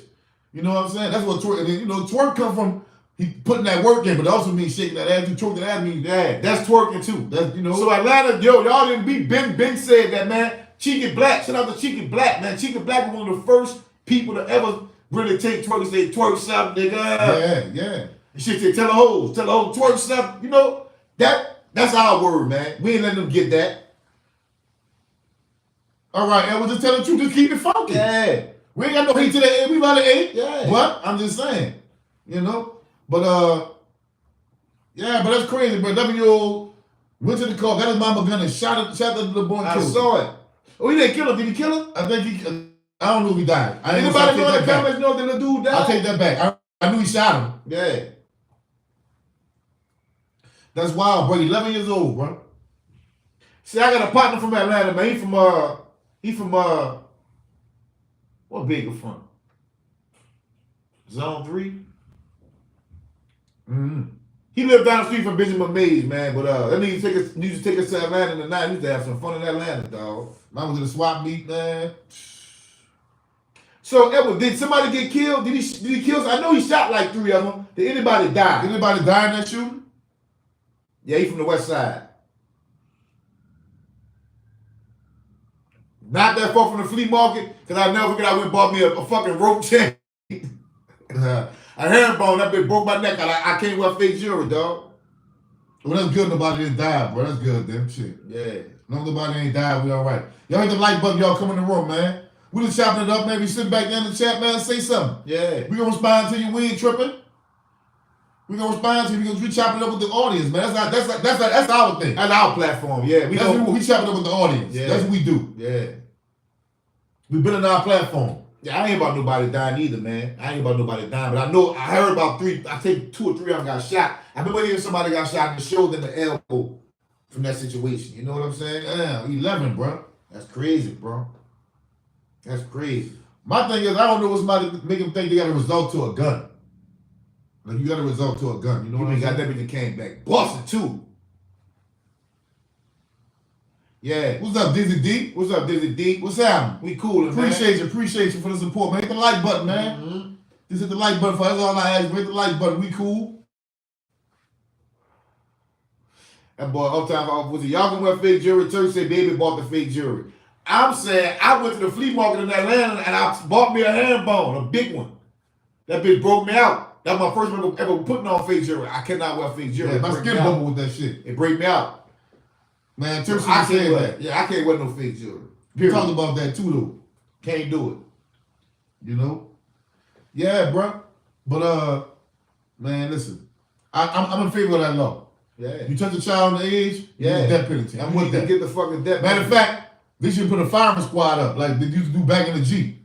You know what I'm saying? That's what twerk. And then, you know, twerk come from he putting that work in, but it also means shaking that ass. You twerk that ass means that's twerking too. That's, you know. So Atlanta, y'all didn't be Ben said that, man. Cheeky Black, shout out to Cheeky Black, man. Cheeky Black was one of the first people to ever really take twerk and say twerk something, nigga. Yeah. And shit say tell a hoe twerk something. You know that's our word, man. We ain't letting them get that. All right, and we'll just tell the truth, just keep it funky. Yeah. We ain't got no hate to the end. We about to eight. Yeah. But I'm just saying, you know. But yeah, but that's crazy. But 11-year-old went to the car, got his mama gun and shot the little boy. I saw it. Oh, he didn't kill him. Did he kill him? I think I don't know if he died. Anybody know in the comments know that the dude died? I'll take that back. I knew he shot him. Yeah. That's wild, bro. 11 years old, bro. See, I got a partner from Atlanta, man. He from what bigger from? Zone 3? Mm-hmm. He lived down the street from Benjamin Mays, man. But that nigga used to take us to Atlanta in the night. We used to have some fun in Atlanta, dog. I was in the swap meet, man. So, Edward, did somebody get killed? Did he kill? I know he shot like 3 of them. Did anybody die? Did anybody die in that shooting? Yeah, he from the west side. Not that far from the flea market, because I never forget I went and bought me a fucking rope chain. A herringbone, that bitch broke my neck. I can't wear fake jewelry, dog. Well, that's good nobody didn't die, bro. That's good, then. Shit. Yeah. No, nobody ain't died. We all right. Y'all hit the like button. Y'all come in the room, man. We just chopping it up, man. We sit back there in the chat, man. Say something. Yeah. We gonna respond to you. We ain't tripping. We gonna respond to you because we chopping it up with the audience, man. That's our thing. That's our platform. Yeah. We chopping it up with the audience. Yeah. That's what we do. Yeah. We building our platform. Yeah, I ain't about nobody dying either, man. I ain't about nobody dying, but I heard about 3. I think 2 or 3 of them got shot. I remember hearing somebody got shot in the shoulder and the elbow from that situation. You know what I'm saying? Yeah, 11, bro. That's crazy, bro. That's crazy. My thing is, I don't know what's somebody make them think they got a result to a gun. Like, you got a result to a gun. You know what I mean? Got that bitch came back. Busted too. Yeah. What's up, Dizzy D? What's up, Dizzy D? What's happening? We coolin', man. Appreciate you for the support, man. Hit the like button, man. Mm-hmm. Just hit the like button for us. That's all I ask. Hit the like button. We cool. That boy, uptime, was it y'all gonna wear fake jewelry? Turk said baby bought the fake jewelry. I'm saying I went to the flea market in Atlanta and I bought me a herringbone, a big one. That bitch broke me out. That was my first time ever putting on fake jewelry. I cannot wear fake jewelry. Yeah, my skin bubble with that shit. It break me out. Man, Turk I said can't that. Yeah, I can't wear no fake jewelry. We talked about that too, though. Can't do it. You know? Yeah, bro. But man, listen. I'm in favor of that law. Yeah. You touch a child on the age, you get a death penalty. I'm with that. Get the fucking death penalty. Matter of fact, they should put a fireman squad up like they used to do back in the G.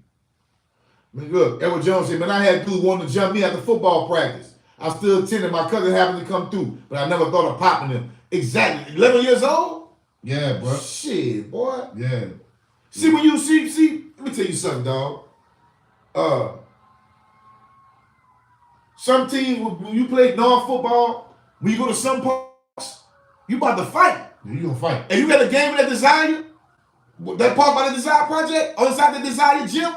I mean, look, Edward Jones said, man, I had dudes wanting to jump me after football practice. I still attended. My cousin happened to come through, but I never thought of popping him. Exactly. 11 years old? Yeah, bro. Shit, boy. Yeah. See, when you see, let me tell you something, dog. Some teams, when you play non-football, when you go to some parks, you about to fight. Yeah, you gonna fight. And you got a game at Desire, that park by the Desire Project, on inside the Desire gym.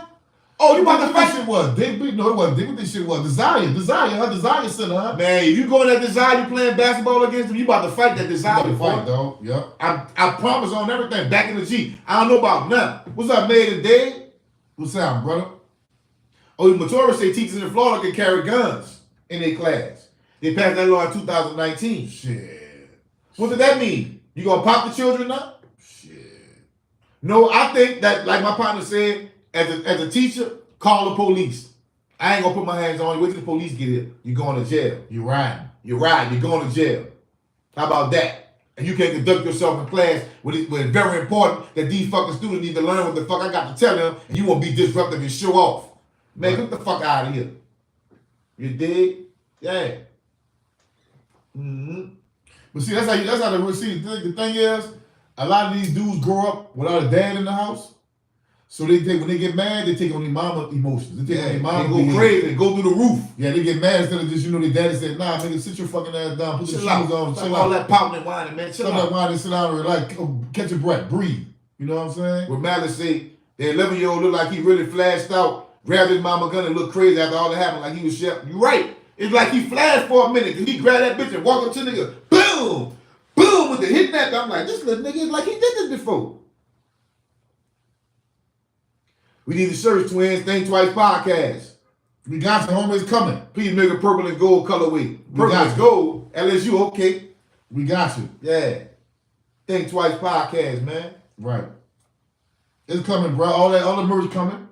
Oh, you about to fight? This shit was. No, it wasn't. What this shit was. Desire, her Desire center, huh? Man, if you go in that Desire, you playing basketball against them, you about to fight that Desire. You about to fight, dog. Yep. I promise on everything. Back in the G. I don't know about nothing. What's up, Made and Dave? What's up, brother? Oh, Matura say teachers in Florida can carry guns in their class. They passed that law in 2019. Shit. What did that mean? You gonna pop the children up? Shit. No, I think that, like my partner said, as a teacher, call the police. I ain't gonna put my hands on you. Wait till the police get here. You're going to jail. You're riding. You're going to jail. How about that? And you can't conduct yourself in class when it's very important that these fucking students need to learn what the fuck I got to tell them, and you want to be disruptive and show off. Man, get the fuck out of here. You dig? Yeah. Mm-hmm. But see, that's how they see. The thing is, a lot of these dudes grow up without a dad in the house. So when they get mad, they take on their mama emotions. They take on their mama. They go crazy. They go through the roof. Yeah, they get mad instead of just, their daddy said, nah, nigga, sit your fucking ass down, put your shoes on, chill out. All that pouting and whining, man. Chill out. All that whining, sit down and relax, catch your breath, breathe. You know what I'm saying? When Malice say, the 11-year-old looked like he really flashed out, grabbed his mama gun and looked crazy after all that happened, like he was shot. You're right. It's like he flashed for a minute, because he grabbed that bitch and walked up to the nigga, boom, boom, with the hit that. I'm like, this little nigga is like he did this before. We need to search Twins Think Twice podcast. We got you, homie. It's coming. Please make a purple and gold colorway. Purple and gold. LSU, okay. We got you. Yeah. Think Twice podcast, man. Right. It's coming, bro. All the merch coming.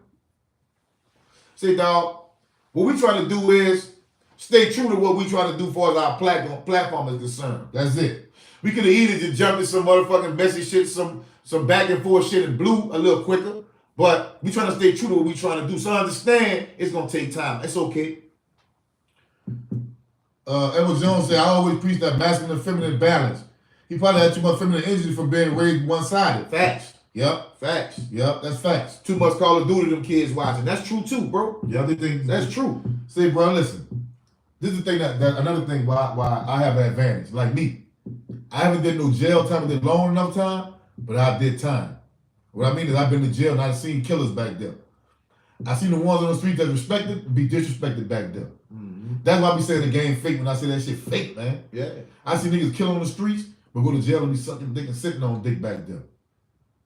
See, dog, what we trying to do is stay true to what we trying to do for our platform is concerned. That's it. We could have either just jumped in some motherfucking messy shit, some back and forth shit and blew a little quicker. But we trying to stay true to what we trying to do. So understand it's gonna take time. It's okay. Edward Jones said, I always preach that masculine and feminine balance. He probably had too much feminine energy from being raised one-sided. Facts. Yep. Facts. Yep, that's facts. Too much Call of Duty them kids watching. That's true too, bro. Yeah, they think that's true. See, bro, listen. This is the thing that another thing why I have an advantage. Like me, I haven't did no jail time, I did long enough time, but I did time. What I mean is I've been to jail and I've seen killers back there. I seen the ones on the street that respected be disrespected back there. Mm-hmm. That's why I be saying the game fake when I say that shit fake, man. Yeah. I see niggas killing on the streets, but go to jail and be sucking dick and sitting on dick back there.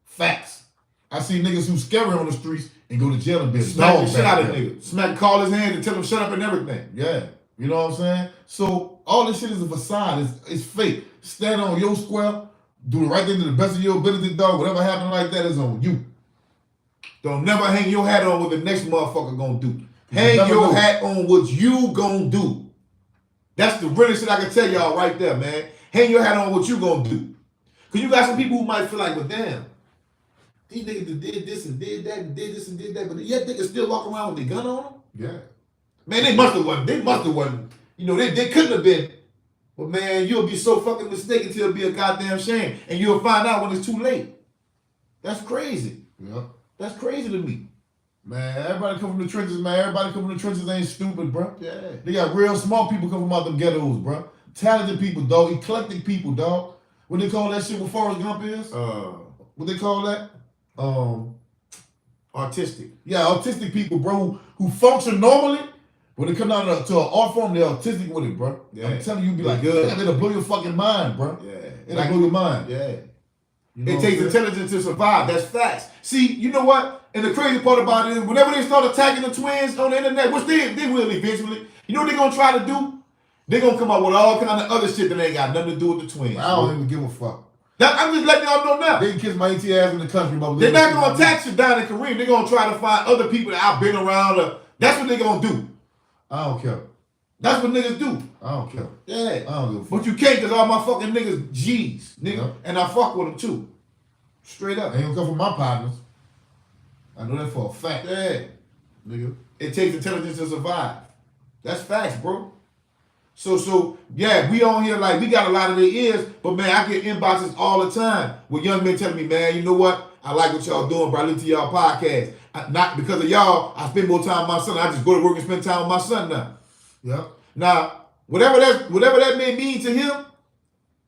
Facts. I see niggas who scary on the streets and go to jail and be a smack dog the shit out of there. niggas. Smack, call his hand and tell him shut up and everything. Yeah. You know what I'm saying? So all this shit is a facade. It's fake. Stand on your square. Do the right thing to the best of your ability, dog. Whatever happened like that is on you. Don't never hang your hat on what the next motherfucker gonna do. Hang your hat on what you gonna do. That's the realest shit I can tell y'all right there, man. Hang your hat on what you gonna do. Cause you got some people who might feel like, well, damn, these niggas did this and did that and did this and did that, but yet they can still walk around with their gun on them. Yeah. Man, they must have won. You know, they couldn't have been. But man, you'll be so fucking mistaken till it'll be a goddamn shame. And you'll find out when it's too late. That's crazy. Yeah. That's crazy to me. Man, everybody come from the trenches, man. Everybody come from the trenches ain't stupid, bro. Yeah. They got real smart people come from out them ghettos, bro. Talented people, dog. Eclectic people, dog. What they call that shit what Forrest Gump is? What they call that? Autistic. Yeah, autistic people, bro, who function normally. When they come down to an art form, they're autistic with it, bro. Yeah. I'm telling you, be like, good. It'll blow your fucking mind, bro. Yeah. It'll blow your mind. Yeah. You know it takes intelligence to survive. That's facts. See, you know what? And the crazy part about it is whenever they start attacking the twins on the internet, which they will eventually, you know what they're going to try to do? They're going to come up with all kind of other shit that ain't got nothing to do with the twins. I don't even give a fuck. I'm just letting y'all know now. They can kiss my AT ass in the country, but they're not going to attack Saddam and Kareem. They're going to try to find other people that I've been around. That's what they're going to do. I don't care. That's what niggas do. I don't care. Yeah. I don't give a fuck. But you can't because all my fucking niggas G's, nigga. Yep. And I fuck with them too. Straight up. They ain't gonna come from my partners. I know that for a fact. Yeah. Nigga. It takes intelligence to survive. That's facts, bro. So yeah, we on here like we got a lot of their ears, but man, I get inboxes all the time with young men telling me, man, you know what? I like what y'all doing, bro. I listen to y'all podcast. Not because of y'all, I spend more time with my son. I just go to work and spend time with my son now. Yeah. Now, whatever that may mean to him,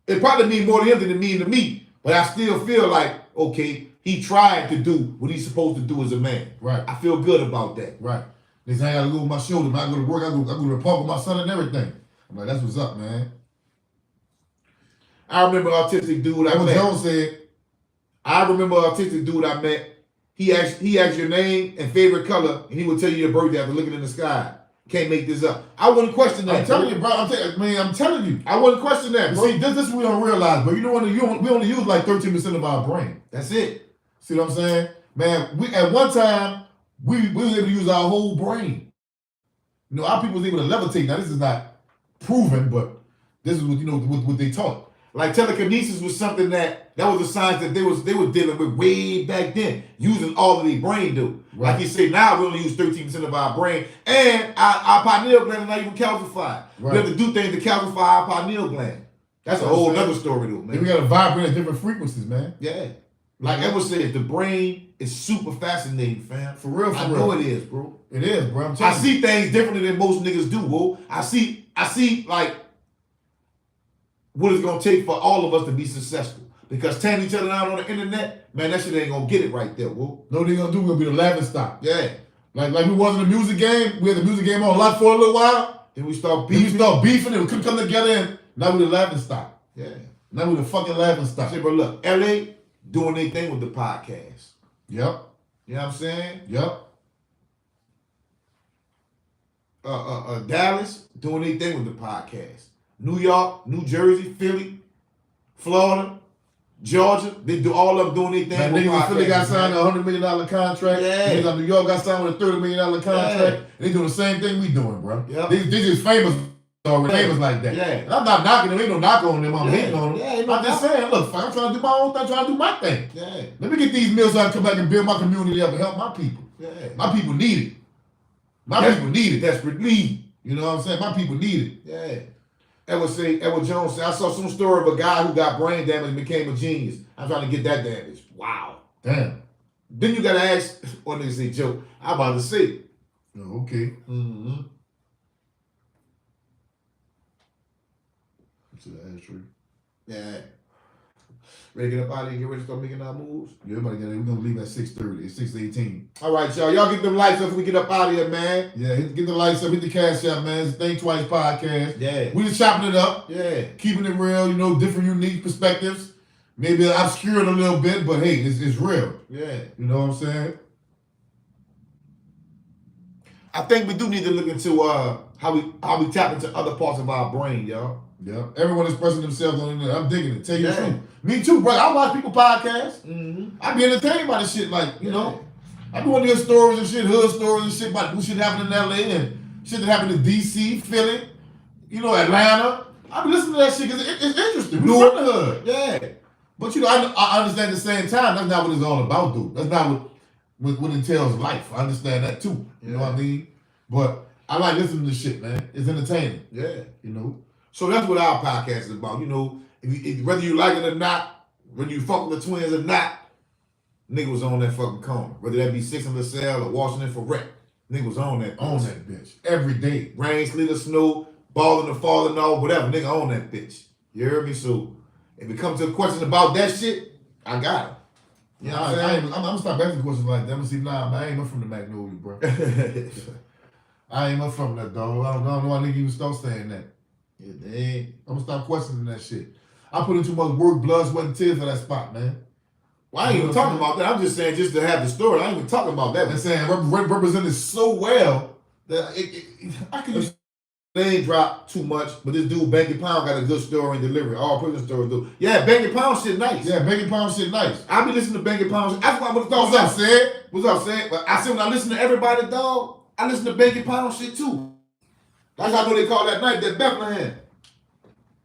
it probably mean more to him than it mean to me. But I still feel like, okay, he tried to do what he's supposed to do as a man. Right. I feel good about that. Right. Next time I gotta go with my shoulder. When I go to work, I go to the park with my son and everything. I'm like, that's what's up, man. I remember an autistic dude I met. Jones said. I remember an autistic dude I met. He asked your name and favorite color, and he would tell you your birthday after looking in the sky. Can't make this up. I wouldn't question that. I'm telling you, bro. I'm telling you. I wouldn't question that, bro. See, this is what we don't realize, bro. You know what? We only use like 13% of our brain. That's it. See what I'm saying? Man, we at one time, we was able to use our whole brain. You know, our people was able to levitate. Now, this is not proven, but this is what, what they taught. Like telekinesis was something that was a science that they was dealing with way back then, using all of their brain do. Right. Like you say, now we only use 13% of our brain, and our pineal gland is not even calcified. Right. We have to do things to calcify our pineal gland. That's a whole other story though, man. And we gotta vibrate at different frequencies, man. Yeah. Like Edward said, the brain is super fascinating, fam. For real, I know it is, bro. It is, bro. I see things differently than most niggas do, bro. I see like what it's gonna take for all of us to be successful. Because tearing each other out on the internet, man, that shit ain't gonna get it right there, bro. No, they gonna do, we're gonna be the laughing stock. Yeah. Like we was in the music game, we had the music game on a lot for a little while. Then we start Then beefing. we start beefing and we couldn't come together and now we the laughing stock. Yeah. Now we the fucking laughing stock. Shit, but look, LA doing their thing with the podcast. Yep. You know what I'm saying? Yep. Dallas doing their thing with the podcast. New York, New Jersey, Philly, Florida, Georgia, they do all of them doing their thing. Man, with niggas in Philly got podcasts, signed man. a $100 million contract. Yeah. Niggas in New York got signed with a $30 million contract. Yeah. They doing the same thing we doing, bro. Yep. They just famous already, famous like that. Yeah. And I'm not knocking them. Ain't no knock on them. I'm Yeah. hating on them. Yeah, ain't no I'm just knock. saying, look, I'm trying to do my own thing. I'm trying to do my thing. Yeah. Let me get these meals so I can come back and build my community up and help my people. Yeah. My people need it. My people need it. Desperately. You know what I'm saying? My people need it. Yeah. Edward Jones said, I saw some story of a guy who got brain damage and became a genius. I'm trying to get that damage. Wow. Damn. Then you gotta ask, what nigga say, Joe? I'm about to say. Oh, okay. Mm-hmm. To the ashtray. Yeah. Ready to get up out of here and get ready to start making our moves? Yeah, everybody get it. We're gonna leave at 6:30. It's 6:18. All right, y'all. Y'all get them lights up before we get up out of here, man. Yeah, get the lights up, hit the cash out, man. It's Think Twice podcast. Yeah. We just chopping it up, Yeah. keeping it real, different unique perspectives. Maybe obscured a little bit, but hey, it's real. Yeah. You know what I'm saying? I think we do need to look into how we tap into other parts of our brain, y'all. Yeah. Everyone expressing themselves on the internet. I'm digging it. Tell you the Yeah. truth. Me too, bro. I watch people podcasts. Mm-hmm. I be entertained by the shit, like, I be want to hear stories and shit, hood stories and shit about what shit happened in LA and shit that happened in DC, Philly, Atlanta. I be listening to that shit because it's interesting. We from the hood. Yeah. But I understand at the same time, that's not what it's all about, dude. That's not what entails life. I understand that too. You know what I mean? But I like listening to shit, man. It's entertaining. Yeah. So So that's what our podcast is about. If whether you like it or not, whether you fuck with the twins or not, nigga was on that fucking corner. Whether that be 6 in LaSalle or Washington for rec, nigga was on that. on that bitch every day. Rain, sleet, or snow, balling or falling off, whatever, nigga on that bitch. You heard me? So if it comes to a question about that shit, I got it. You know what I'm I'm gonna stop asking questions like that. I'm gonna see, nah, man, I ain't up from the Magnolia, bro. saying? I ain't up from that, dog. I don't know why nigga even start saying that. Yeah, dang. I'm gonna stop questioning that shit. I put in too much work, blood, sweat, and tears for that spot, man. Well, I ain't even talking about that. I'm just saying just to have the story. I ain't even talking about that. I'm saying represented so well that I can use. They ain't drop too much, but this dude, Banky Pound, got a good story and delivery. All prison stories do. Yeah, Banky Pound shit nice. Yeah, Banky Pound shit nice. I be listening to Banky Pound shit. That's what I would What's up, Sid? What's up, Sam? But I said when I listen to everybody, dog, I listen to Banky Pound shit too. That's how I know they call that night that Bethlehem.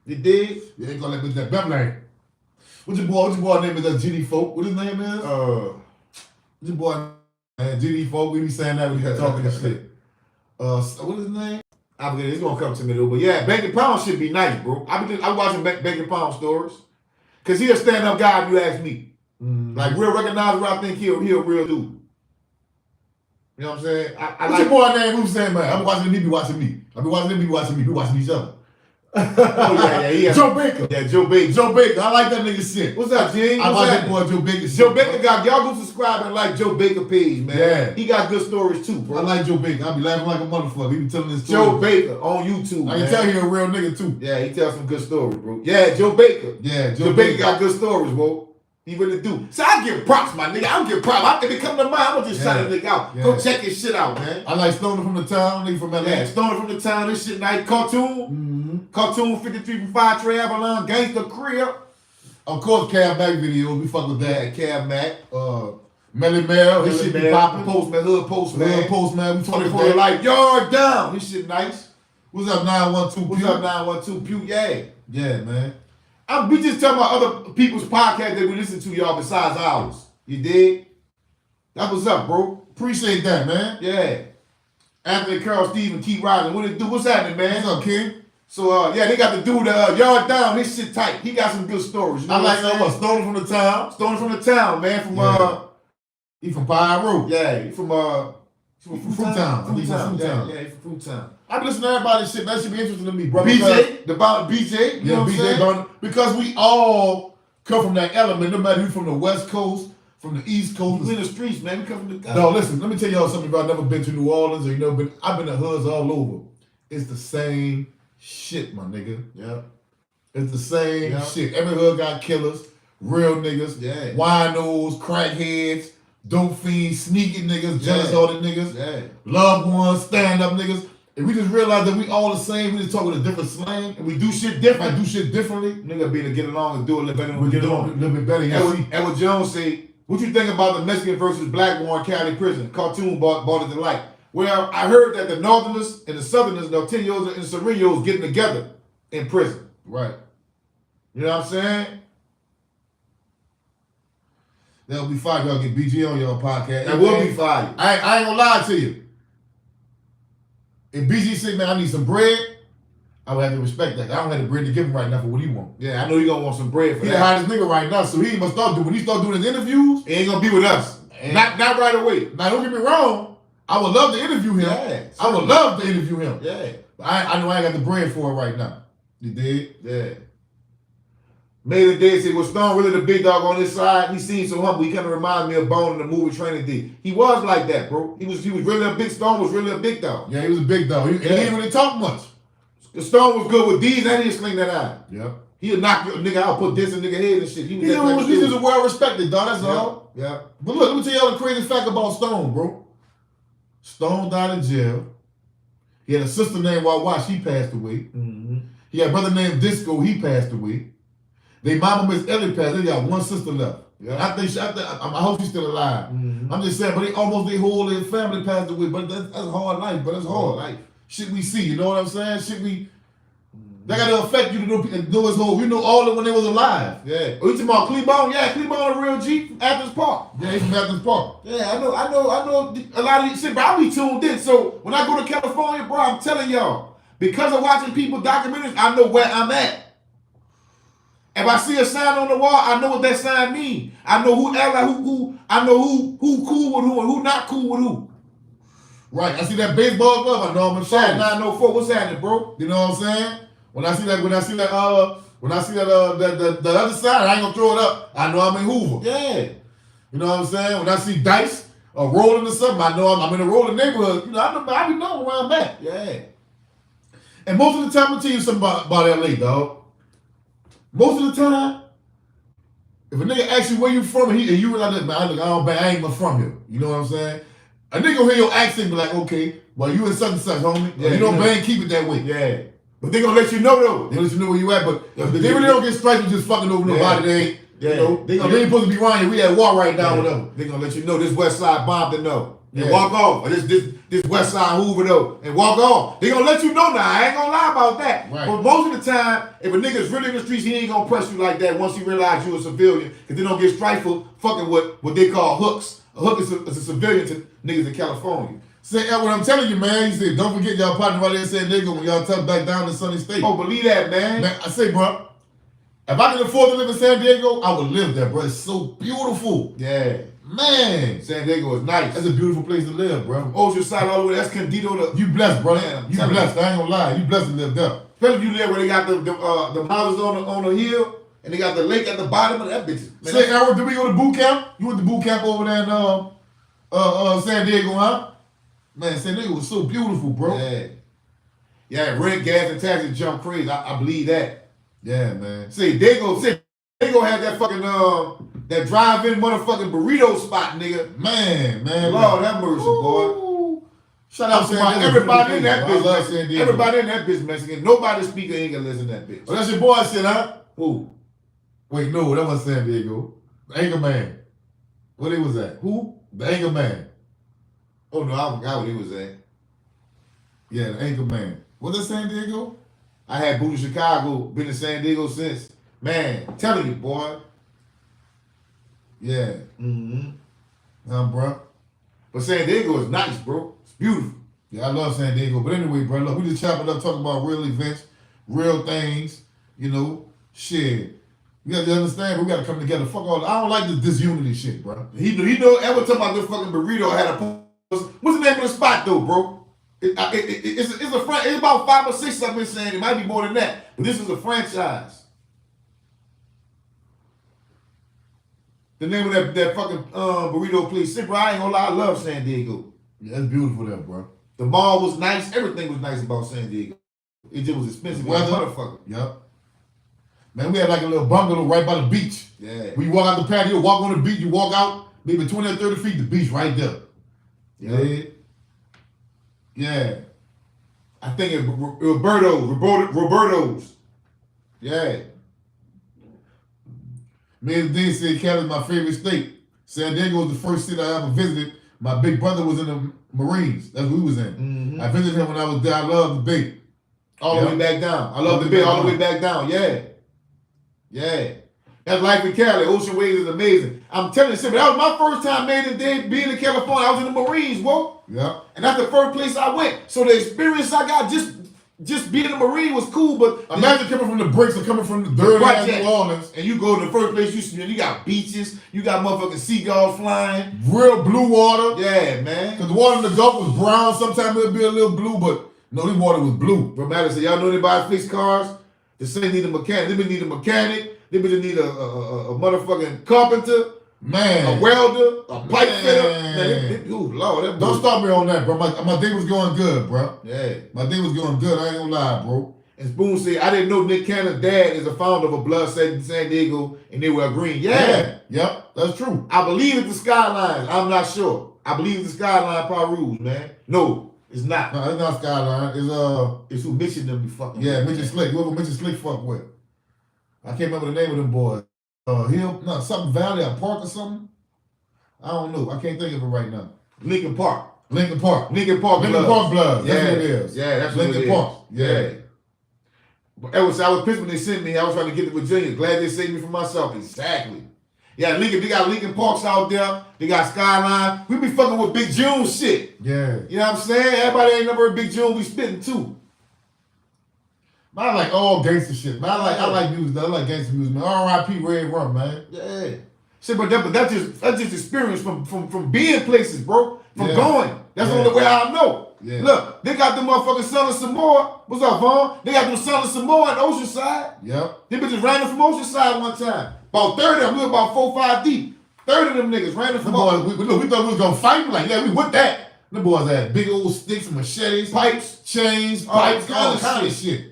You dig? Yeah, they call that bitch that Bethlehem. What's your boy name is? That GD Folk. What his name is? What's your boy? Man, GD Folk. We be saying that when we talking this shit. What is his name? I forget. It's gonna come to me though. But yeah, Banky Pound shit be nice, bro. I'm watching Banky Pound stories. Cause he a stand-up guy if you ask me. Like real recognizable, I think he a real dude. You know what I'm saying? What's your boy name? Who's saying, man? I'm watching him, he be watching me. I be watching him, he be watching me. We watching each other. Oh yeah. Joe Baker. Yeah, Joe Baker. Joe Baker. I like that nigga shit. What's up, Gene? I What's like that happening? boy Joe Baker shit. Joe Baker got, y'all go subscribe and like Joe Baker page, man. Yeah. He got good stories too, bro. I like Joe Baker. I be laughing like a motherfucker. He be telling his Joe stories. Baker on YouTube, I can man. tell he a real nigga too. Yeah, he tells some good stories, bro. Yeah, Joe Baker. Yeah, Joe Baker got good stories, bro. He really do. So I give props, my nigga. I give props. If it come to mind, I'm gonna just shout a nigga out. Yeah. Go check his shit out, man. I like Stoner from the town, nigga from LA. Yeah, Stoner from the town, this shit nice. Cartoon. Cartoon 53 from Fire Trey Avalon, Gangsta Crib. Of course, Cab Mac videos. We fuck with Yeah, that. Cab Mac. Melly Mel. His shit be popping. Postman, Hood Postman. Hood Postman. We fuck with 24 that. like yard down. This shit nice. What's up, 912? What's up, 912 Pew? Yeah. Yeah, man. We just talking about other people's podcasts that we listen to, y'all, besides ours. You dig? That's what's up, bro. Appreciate that, man. Yeah. Anthony, Carl, Steve, and Keith Rising. What it do? What's happening, man? What's up, King? So, yeah, they got the dude, Yard Down. His shit tight. He got some good stories. You know I like what? Stoner from the town. Stoner from the town, man. From, He from Pyro. Yeah, he from Fruitown. Fruitown. Fruitown. Yeah, he from Fruitown. I be listening to everybody's shit. That should be interesting to me, bro. BJ, about BJ. You know what I'm saying? Because we all come from that element, no matter who from the West Coast, from the East Coast. We in the streets, man. We come from the No, listen, let me tell y'all something about I've never been to New Orleans or I've been to hoods all over. It's the same shit, my nigga. Yeah. It's the same shit. Every hood got killers, real niggas, winos, crackheads, dope fiends, sneaky niggas, jealous-hearted niggas, loved ones, stand-up niggas. And we just realized that we all the same. We just talk with a different slang. And we do shit different. Do shit differently. Nigga be able to get along and do a little better than we get along a little bit better. Edward Jones say, what you think about the Mexican versus Black Warren County Prison? Cartoon brought it to light. Well, I heard that the Northerners and the Southerners, the Tenos and Cerrillos getting together in prison. Right. You know what I'm saying? That'll be fire. Y'all get BG on your podcast. That will be fire. I ain't gonna lie to you. If BG say, man, I need some bread, I would have to respect that. I don't have the bread to give him right now for what he want. Yeah, I know he gonna want some bread for he that. He the hottest nigga right now, so he must start doing. When he start doing his interviews, he ain't gonna be with us. Not right away. Now, don't get me wrong. I would love to interview him. Yeah, I would love to interview him. Yeah. But I know I ain't got the bread for it right now. You dig? Yeah. Made a day said, was Stone really the big dog on this side? He seemed so humble. He kind of reminded me of Bone in the movie Training D. He was like that, bro. He was really a big Stone, was really a big dog. Yeah, he was a big dog. He didn't really talk much. The Stone was good with D's and he just sling that eye. Yeah. He'll knock your nigga out, put this in nigga head and shit. He was just a well respected dog, that's all. Yeah. But look, let me tell y'all the crazy fact about Stone, bro. Stone died in jail. He had a sister named Wawa, she passed away. Mm-hmm. He had a brother named Disco, he passed away. They mama, Miss Ellie, passed. They got one sister left. Yeah. I hope she's still alive. Mm-hmm. I'm just saying, but their whole family passed away. But that's hard life, but that's hard life. Shit we see, you know what I'm saying? That got to affect you to know his whole, all of them when they was alive. Yeah. Oh, you talking about Cleburne? Yeah, Cleburne a real G from Athens Park. Yeah, he's from Athens Park. Yeah, I know a lot of these shit, but I be tuned in. So when I go to California, bro, I'm telling y'all, because of watching people documentaries, I know where I'm at. If I see a sign on the wall, I know what that sign means. I know who I know who cool with who and who not cool with who. Right. I see that baseball glove, I know I'm in Shad 904, what's happening, bro? You know what I'm saying? When I see that the other side, I ain't gonna throw it up. I know I'm in Hoover. Yeah. You know what I'm saying? When I see dice or rolling or something, I know I'm in a rolling neighborhood. I be knowing where I'm at. Yeah. And most of the time, I'll tell you something about LA, dog. Most of the time, if a nigga asks you where you from and you realize that, man, I ain't even from here. You know what I'm saying? A nigga will hear your accent and be like, okay, well, you in such and such, homie. Yeah, you don't bang, keep it that way. Yeah. But they gonna let you know, though. They let you know where you at, but they really don't get striked with just fucking over nobody. They ain't, they ain't supposed to be around here. We at war right now, whatever. They gonna let you know this West Side bomb to know. And walk off. Or this West Side Hoover though. And walk off. They gonna let you know now. I ain't gonna lie about that. Right. But most of the time, if a nigga's really in the streets, he ain't gonna press you like that once he realize you a civilian. Cause they don't get striked for fucking what they call hooks. A hook is a civilian to niggas in California. Say, what I'm telling you, man, he said, don't forget y'all partner right there in San Diego when y'all touch back down to Sunny State. Oh, believe that, man. I say, bro, if I can afford to live in San Diego, I would live there, bro. It's so beautiful. Yeah. Man. San Diego is nice. That's a beautiful place to live, bro. From Oceanside all the way, that's Candido to... You blessed, bro. Man, you blessed. I ain't gonna lie. You blessed to live there. Especially if you live where they got the houses on the hill and they got the lake at the bottom of that bitch. Man, say, Aaron, did we go to boot camp? You went to boot camp over there in San Diego, huh? Man, San Diego was so beautiful, bro. Yeah. Yeah, rent, gas, and taxes jump crazy. I believe that. Yeah, man. See, they go have that fucking that drive-in motherfucking burrito spot, nigga. Man. Lord have mercy, boy. Shout out to everybody in that bitch. Everybody in that bitch Mexican. Nobody speaking English in that bitch. Oh, that's your boy shit, huh? Who? Wait, no, that wasn't San Diego. The Anger Man. Where he was at? Who? The Anger Man. Oh no, I forgot what he was at. Yeah, the Anger Man. Was it San Diego? I had booed to Chicago, been to San Diego since. Man, telling you, boy. Yeah. Bro. But San Diego is nice, bro. It's beautiful. Yeah, I love San Diego. But anyway, bro, look, we just chopping up talking about real events, real things, you know, shit. You got to understand, bro, we got to come together. Fuck all. I don't like this disunity shit, bro. He know ever talking about this fucking burrito I had a what's the name of the spot though, bro? It's about 5 or 6 I've been saying. It might be more than that. But this is a franchise. The name of that fucking burrito place. Bro, I ain't gonna lie, I love San Diego. Yeah, that's beautiful there, bro. The mall was nice. Everything was nice about San Diego. It just was expensive. Weather, motherfucker. Yep. Man, we had like a little bungalow right by the beach. Yeah. When you walk out the patio, walk on the beach, you walk out, maybe 20 or 30 feet, the beach right there. Yeah. Yeah. I think it's Roberto's. Yeah. Me and D said Cali's my favorite state. San Diego was the first city I ever visited. My big brother was in the Marines. That's what we was in. I visited him when I was there. I loved the Bay. All the way back down. I love the Bay all the way back down. Yeah. Yeah. That's life in Cali. Ocean Waves is amazing. I'm telling you, that was my first time being in California. I was in the Marines, whoa. Yeah. And that's the first place I went. So the experience I got just being a Marine was cool, but imagine coming from the bricks or coming from the dirty ass New Orleans. And you go to the first place you got beaches, you got motherfucking seagulls flying. Real blue water. Yeah, man. Because the water in the Gulf was brown. Sometimes it'll be a little blue, but no, this water was blue. Bro, matter say, y'all know anybody fix cars? The same need a mechanic. They need a mechanic. They need a motherfucking carpenter. Man. A welder. A pipe fitter. Man, ooh, Lord, that don't stop me on that, bro. My day was going good, bro. Yeah. My day was going good. I ain't gonna lie, bro. And Spoon said, I didn't know Nick Cannon's dad is a founder of a blood set in San Diego and they were agreeing. Yeah. Yep, that's true. I believe it's the Skylines. I'm not sure. I believe it's the Skyline Power Rules, man. No, it's not. No, it's not Skyline. It's who Mitchell them be fucking with. Mitchell Slick. Whoever Mitchell Slick fuck with. I can't remember the name of them boys. Something Valley or Park or something. I don't know. I can't think of it right now. Lincoln Park. Lincoln Park Bloods. Bloods. Yeah. That's what it is. Yeah, that's Lincoln what it Park. is. Yeah. But I was pissed when they sent me. I was trying to get to Virginia. Glad they saved me from myself. Exactly. Yeah, Lincoln. They got Lincoln Parks out there. They got Skyline. We be fucking with Big June shit. Yeah. You know what I'm saying? Everybody ain't never heard Big June. We spitting too. Man, I like all gangster shit, man. I like music. I like gangster music, man. R.I.P. Red Rum, man. Yeah. Shit, but that's just experience from being places, bro. From going. That's the only way I know. Yeah. Look, they got the motherfucking Son of Samoa. What's up, Vaughn? They got the Son of Samoa in Oceanside. Yep. They bitches ran from Oceanside one time. About 30 of them, we were about 4 or 5 deep. 30 of them niggas ran from Oceanside. We thought we was gonna fight. Like, yeah, we with that. The boys had big old sticks, machetes, pipes, chains, pipes, all kind of shit.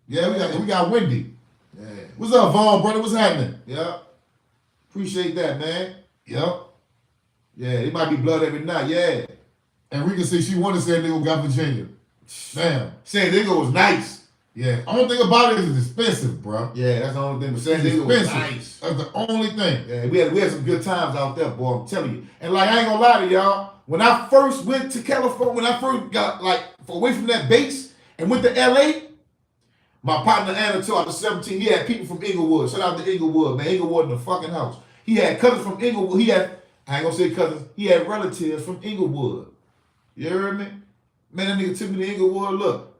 Yeah, we got windy. Yeah. What's up, Vaughn, brother? What's happening? Yeah. Appreciate that, man. Yep. Yeah, it might be blood every night, yeah. And Rika said she wanted San Diego, got Virginia. Damn. San Diego was nice. Yeah. Only thing about it is it's expensive, bro. Yeah, that's the only thing. But San Diego was nice. That's the only thing. Yeah, we had some good times out there, boy. I'm telling you. And like, I ain't gonna lie to y'all. When I first went to California, when I first got like away from that base and went to LA, my partner Anatole, I was 17, he had people from Inglewood. Shout out to Inglewood, man. Inglewood in the fucking house. He had cousins from Inglewood. I ain't gonna say cousins, he had relatives from Inglewood. You heard me? Man, that nigga took me to Inglewood. Look,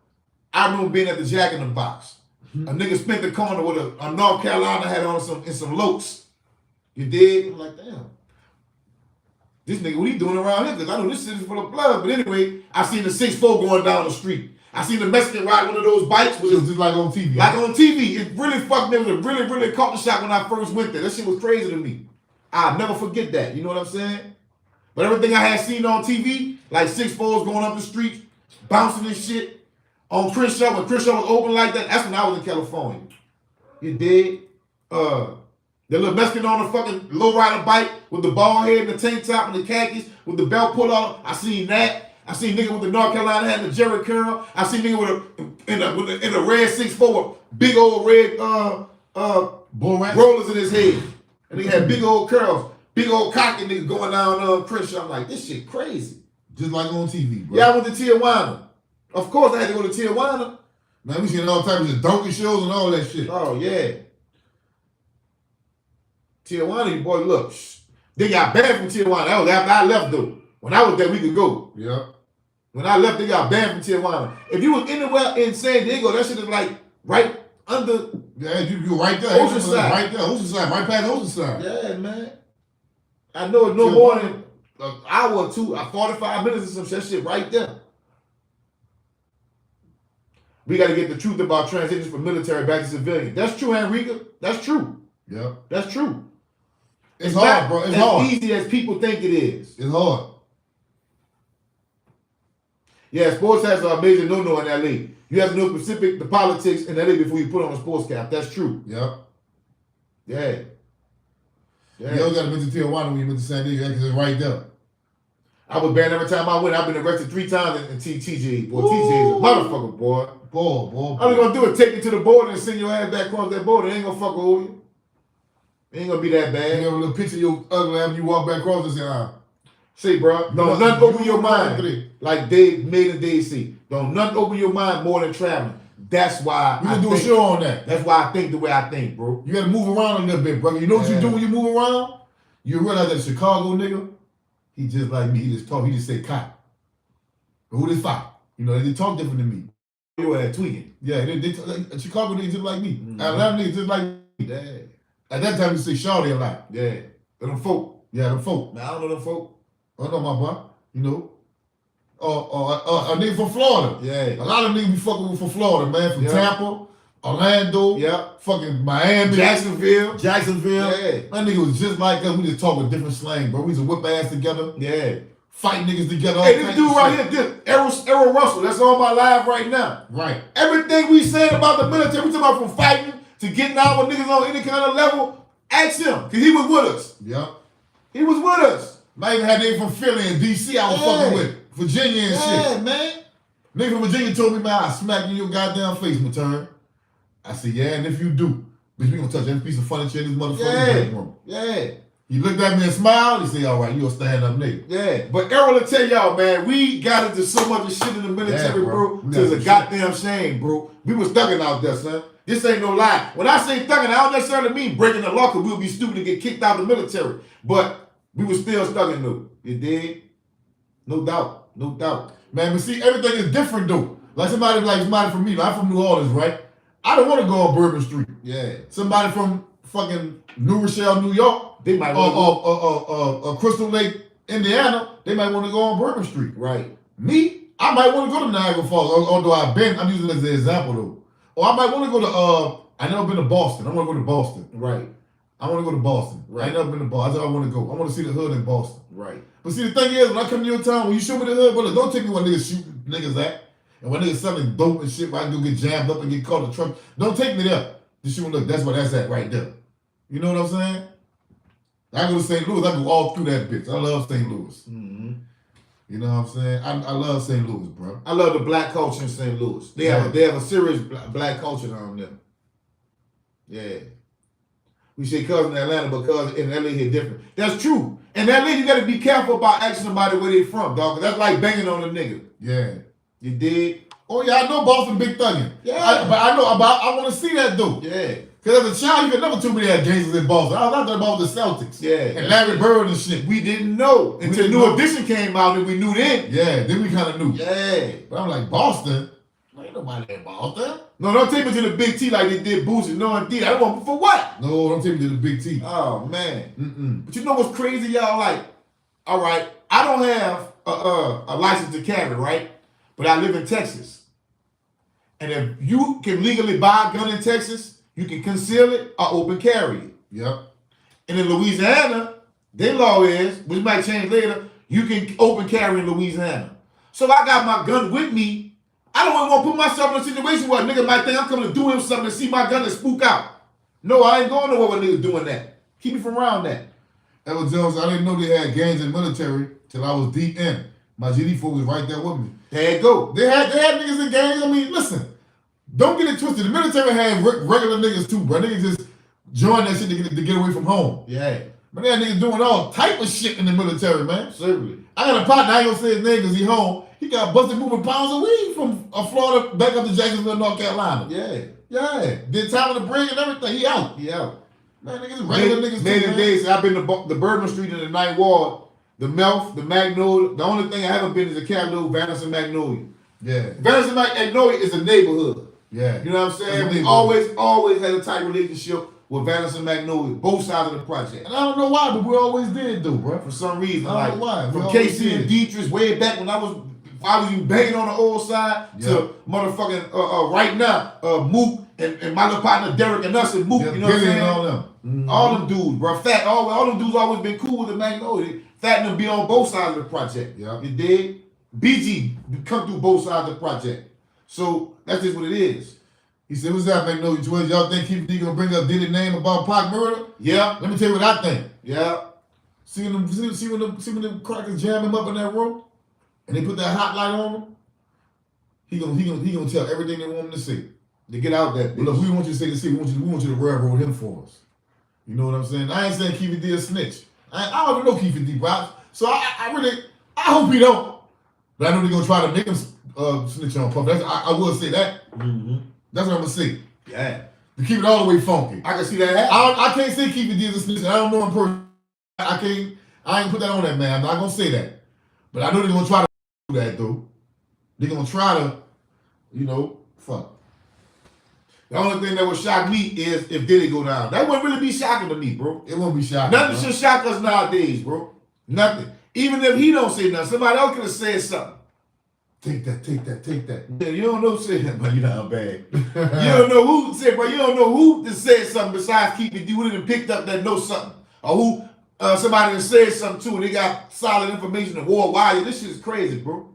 I remember being at the Jack in the Box. A nigga spent the corner with a North Carolina hat on some locs. You dig? I'm like, damn. This nigga, what he doing around here? Because I know this city's full of blood. But anyway, I seen the 6'4" going down the street. I seen the Mexican ride one of those bikes. It was just like on TV. Like on TV. It really fucked me. It was a really, really culture shock when I first went there. That shit was crazy to me. I'll never forget that. You know what I'm saying? But everything I had seen on TV, like 6'4" going up the street, bouncing and shit, on Crenshaw, when Crenshaw was open like that, that's when I was in California. You dig? The little Mexican on the fucking lowrider bike with the bald head and the tank top and the khakis with the belt pulled off. I seen that. I seen nigga with the North Carolina hat and the Jerry curl. I seen nigga in a red 6'4" with big old red rollers in his head. And he had big old curls, big old cocky nigga going down Crenshaw. I'm like, this shit crazy. Just like on TV, bro. Yeah, I went to Tijuana. Of course I had to go to Tijuana. Man, we seen all types of donkey shows and all that shit. Oh, yeah. Tijuana, boy, look, they got banned from Tijuana. That was after I left, though. When I was there, we could go. Yeah. When I left, they got banned from Tijuana. If you was anywhere in San Diego, that shit is like right under. Yeah, you right there. Oceanside. Right there, Oceanside, right past Oceanside. Yeah, man. I know it's no more than an hour or two, 45 minutes or some shit right there. We got to get the truth about transitions from military back to civilian. That's true, Enrica. That's true. Yeah. That's true. It's hard, bro. It's hard. As easy as people think it is. It's hard. Yeah, sports has a major no-no in LA. You have to know the politics in LA before you put on a sports cap. That's true. Yeah. Yeah. You don't got to mention Tijuana when you mention San Diego because it's right there. I was banned every time I went. I've been arrested 3 times in TJ. Boy, TJ is a motherfucker, boy. Boy. All they gonna do is take you to the border and send your ass back across that border. They ain't gonna fuck with you. It ain't gonna be that bad. You have a little picture of your ugly ass when you walk back across and say, See, bro, don't nothing open your mind. Like Dave made and Dave see. Don't nothing open your mind more than traveling. That's why we gonna do a show on that. That's why I think the way I think, bro. You gotta move around a little bit, brother. You know what you do when you move around? You realize that Chicago nigga, he just like me. He just talk. He just say cop. Who this fight? You know, they talk different than me. You were tweaking. Yeah, they like, Chicago niggas just like me. Atlanta niggas just like me. Yeah. At that time, you say Shawty a lot. Yeah. Them folk. Yeah, them folk. Man, I don't know them folk. I know my boy. You know. A nigga from Florida. Yeah. A lot of niggas be fucking with from Florida, man. From Tampa, Orlando, fucking Miami, Jacksonville. Yeah. That nigga was just like us. We just talk with different slang, bro. We used to whip ass together. Yeah. Fight niggas together. Hey, this dude right here, Errol Russell, that's on my live right now. Right. Everything we saying about the military, we talking about from fighting to getting out with niggas on any kind of level, ask him, because he was with us. Yeah. He was with us. I even had niggas from Philly and D.C. I was fucking with. Virginia and shit. Yeah, man. Nigga from Virginia told me, man, I smack you in your goddamn face, Matern. I said, yeah, and if you do, bitch, we gonna touch every piece of furniture in this motherfucking room. Yeah. He looked at me and smiled. He said, all right, you a stand-up nigga. Yeah. But Errol will tell y'all, man, we got into so much of shit in the military, bro. It's a goddamn shame, bro. We was thugging out there, son. This ain't no lie. When I say thugging, I don't necessarily mean breaking the law, because we'll be stupid to get kicked out of the military. But we was still thugging, though. You dig? No doubt. No doubt. Man, but see, everything is different, though. Like somebody from me, like I'm from New Orleans, right? I don't want to go on Bourbon Street. Yeah. Somebody from fucking New Rochelle, New York, they might Crystal Lake, Indiana, they might want to go on Bourbon Street. Right. Me, I might want to go to Niagara Falls, although I'm using it as an example, though. Or I might want to go to, I never been to Boston. I want to go to Boston. Right. I want to go to Boston. Right. I ain't never been to Boston. I said I want to go. I want to see the hood in Boston. Right. But see, the thing is, when I come to your town, when you show me the hood, brother, don't take me where niggas shoot niggas at. And when niggas selling dope and shit, where I can go get jammed up and get caught in the truck, don't take me there. Just shoot me, look, that's where that's at right there. You know what I'm saying? I go to St. Louis, I go all through that bitch. I love St. Louis. Mm-hmm. You know what I'm saying? I love St. Louis, bro. I love the black culture in St. Louis. They have a serious black culture down there. Yeah. We say cousin in Atlanta, but cousin in LA here different. That's true. In LA, you gotta be careful about asking somebody where they from, dog. That's like banging on a nigga. Yeah. You dig? Oh yeah, I know Boston big thugging. Yeah. But I want to see that though. Yeah. Because as a child, you could never tell me they had gangsters in Boston. I was out there about the Celtics. Yeah. And Larry Bird and shit. We didn't know until New Edition came out and we knew then. Yeah, then we kind of knew. Yeah. But I'm like, Boston? Ain't nobody in Boston. No, don't take me to the Big T like they did Boosie. No, indeed. I don't want for what? No, don't take me to the Big T. Oh, man. But you know what's crazy, y'all? Like, all right, I don't have a license to carry, right? But I live in Texas. And if you can legally buy a gun in Texas, you can conceal it or open carry it. Yep. And in Louisiana, their law is, which might change later, you can open carry in Louisiana. So if I got my gun with me, I don't want to put myself in a situation where a nigga might think I'm coming to do him something and see my gun and spook out. No, I ain't going nowhere with niggas doing that. Keep me from around that. Edward Jones, I didn't know they had gangs in the military till I was deep in. My GD folks was right there with me. There you go. They had niggas in gangs. I mean, listen, don't get it twisted. The military had regular niggas too, bro. Niggas just join that shit to get away from home. Yeah. But they had niggas doing all type of shit in the military, man. Certainly. I got a partner, I ain't gonna say his name because he home. He got busted moving pounds of weed from Florida back up to Jacksonville, North Carolina. Yeah. Yeah. Did time on the brig and everything. He out. He out. Man, niggas, regular niggas Made too, in man. days. I've been to the Bourbon Street in the Ninth Ward, the Melf, the Magnolia. The only thing I haven't been is the Capitol, Venice and Magnolia. Yeah. Venice and Magnolia is a neighborhood. Yeah. You know what I'm saying? We always had a tight relationship with Venice and Magnolia, both sides of the project. And I don't know why, but we always did, though, bro. For some reason, I don't know why. From Casey and Dietrich, way back when I was even banging on the old side to motherfucking right now, Mook and my little partner Derek and us and Mook. You know what I'm saying? All them. Mm-hmm. All them dudes, bro. Fat, all them dudes always been cool with the Magnolia. Fat and them be on both sides of the project. Yeah. You dig? BG come through both sides of the project. So that's just what it is. He said, what's that, Magnolia 12? Y'all think Keefe D gonna bring up Diddy's name about Pac murder? Yeah. Let me tell you what I think. Yeah. See when them crackers jam him up in that room and they put that hot light on him? He gonna tell everything they want him to say. To get out that bitch. Look, we want you to say the shit. We want you to railroad him for us. You know what I'm saying? I ain't saying Keefe D a snitch. I don't even know Keefe D, bro. So I hope he don't. But I know they're gonna try to make him snitch on Puff. I will say that. Mm-hmm. That's what I'm gonna say. Yeah. To keep it all the way funky. I can see that. I can't say Keefe D is a snitch. I don't know him personally. I ain't put that on that man. I'm not gonna say that. But I know they're gonna try to do that though. They're gonna try to, fuck. The only thing that would shock me is if Diddy go down. That wouldn't really be shocking to me, bro. It won't be shocking. Nothing should shock us nowadays, bro. Nothing. Even if he don't say nothing, somebody else could have said something. Take that. Yeah, you don't know shit, but you know how bad. You don't know who said, bro. You don't know who just said something besides Keefe D. Who done picked up that know something, or who somebody that said something too, and they got solid information of worldwide. This shit is crazy, bro.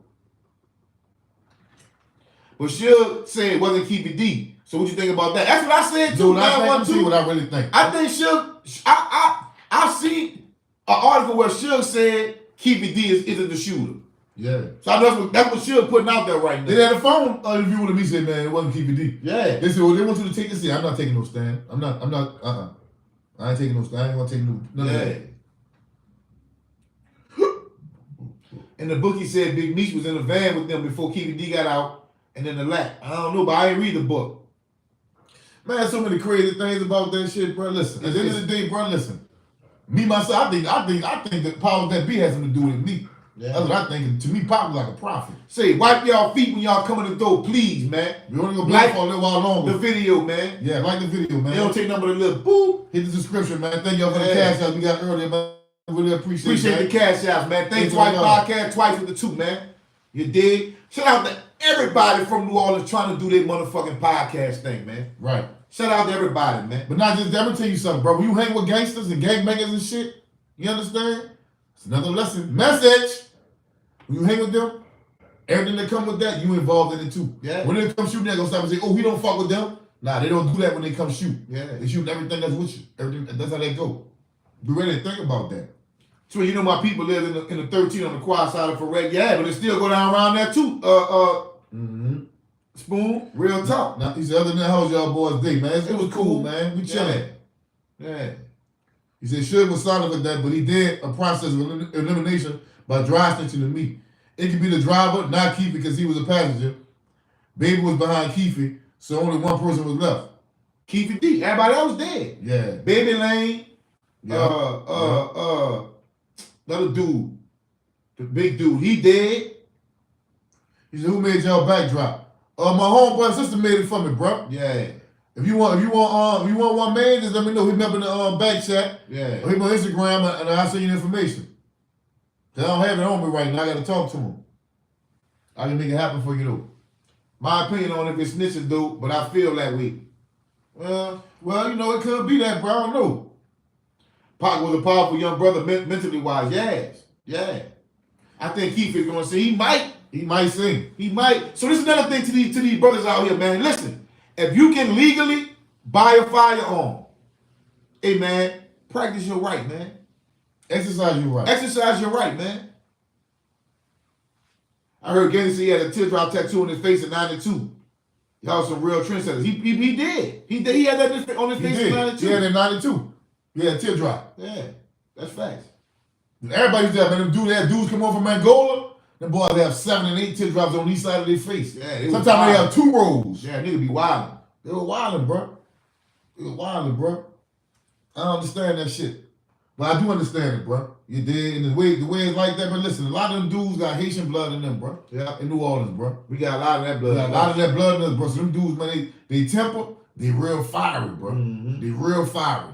But Suge said it wasn't Keefe D. So what you think about that? That's what I said too. Dude, I see what I really think. I think Suge. I seen an article where Suge said Keefe D isn't the shooter. Yeah. So I know that's what Suge putting out there right now. They had a phone interview with him. He said, "Man, it wasn't Keefe D." Yeah. They said, "Well, they want you to take this stand." I'm not taking no stand. I'm not. I ain't taking no stand. I ain't gonna take none of that. And the bookie said Big Meech was in the van with them before Keefe D got out, and then the lap. I don't know, but I ain't read the book. Man, so many crazy things about that shit, bro. Listen, at the end of the day, bro, listen. Me myself, I think that powers that be has something to do with me. Yeah. That's what I think. And to me, Pop was like a prophet. Say, wipe y'all feet when y'all come in the door, please, man. We only gonna black for a little while longer. The video, man. Yeah, like the video, man. It don't take nothing but a little boop. Hit the description, man. Thank y'all for the cash out we got earlier, man. Really appreciate the cash out, man. Thanks White Podcast twice with the two, man. You dig? Shout out to everybody from New Orleans trying to do their motherfucking podcast thing, man. Right. Shout out to everybody, man. But not just that. I'm gonna tell you something, bro. When you hang with gangsters and gangbangers and shit, you understand? It's another lesson. Message. When you hang with them, everything that come with that, you involved in it too. Yeah. When they come shooting, they're gonna stop and say, "Oh, we don't fuck with them." Nah, they don't do that when they come shoot. Yeah. They shoot everything that's with you. Everything. That's how they go. Be ready to think about that. So you know my people live in the 13 on the quiet side of Ferret. Yeah, but it still go down around there too. Spoon, real talk. Now, he said, other than that, how was y'all boys' day, man? It was cool, man. We chilling. Yeah. He said, Suge was solid with that, but he did a process of elimination by dry snitching to me. It could be the driver, not Keefe, because he was a passenger. Baby was behind Keefe, so only one person was left. Keefe D. Everybody else dead. Yeah. Baby Lane. Another dude, the big dude, he dead. He said, who made y'all backdrop? My homeboy sister made it for me, bro. Yeah. If you want one man, just let me know. Hit me up in the back chat. Yeah. Or hit me on Instagram and I'll send you the information. I don't have it on me right now. I gotta talk to him. I can make it happen for you though. My opinion on if it's snitching, dude, but I feel that way. Well, it could be that, bro. I don't know. Pac was a powerful young brother, mentally wise. Yes. Yeah. I think Keefe is going to say he might sing. He might. So this is another thing to these brothers out here, man. Listen, if you can legally buy a firearm, hey, man, practice your right, man. Exercise your right. Exercise your right, man. I heard Genny say he had a teardrop tattoo on his face in 92. Y'all some real trendsetters. He did. He had that on his face in 92. He had it in 92. Yeah, teardrop. Yeah, that's facts. Everybody's there, man. Them dudes come over from Angola. Them boys have 7 and 8 teardrops on each side of their face. Yeah, sometimes they have 2 rows. Yeah, nigga be wildin'. They were wildin', bro. I don't understand that shit. But I do understand it, bro. You did, and the way it's like that. But listen, a lot of them dudes got Haitian blood in them, bro. Yeah. In New Orleans, bro. We got a lot of that blood. We got a lot of that blood in us, bro. So them dudes, man, they temper, they real fiery, bro. Mm-hmm. They real fiery.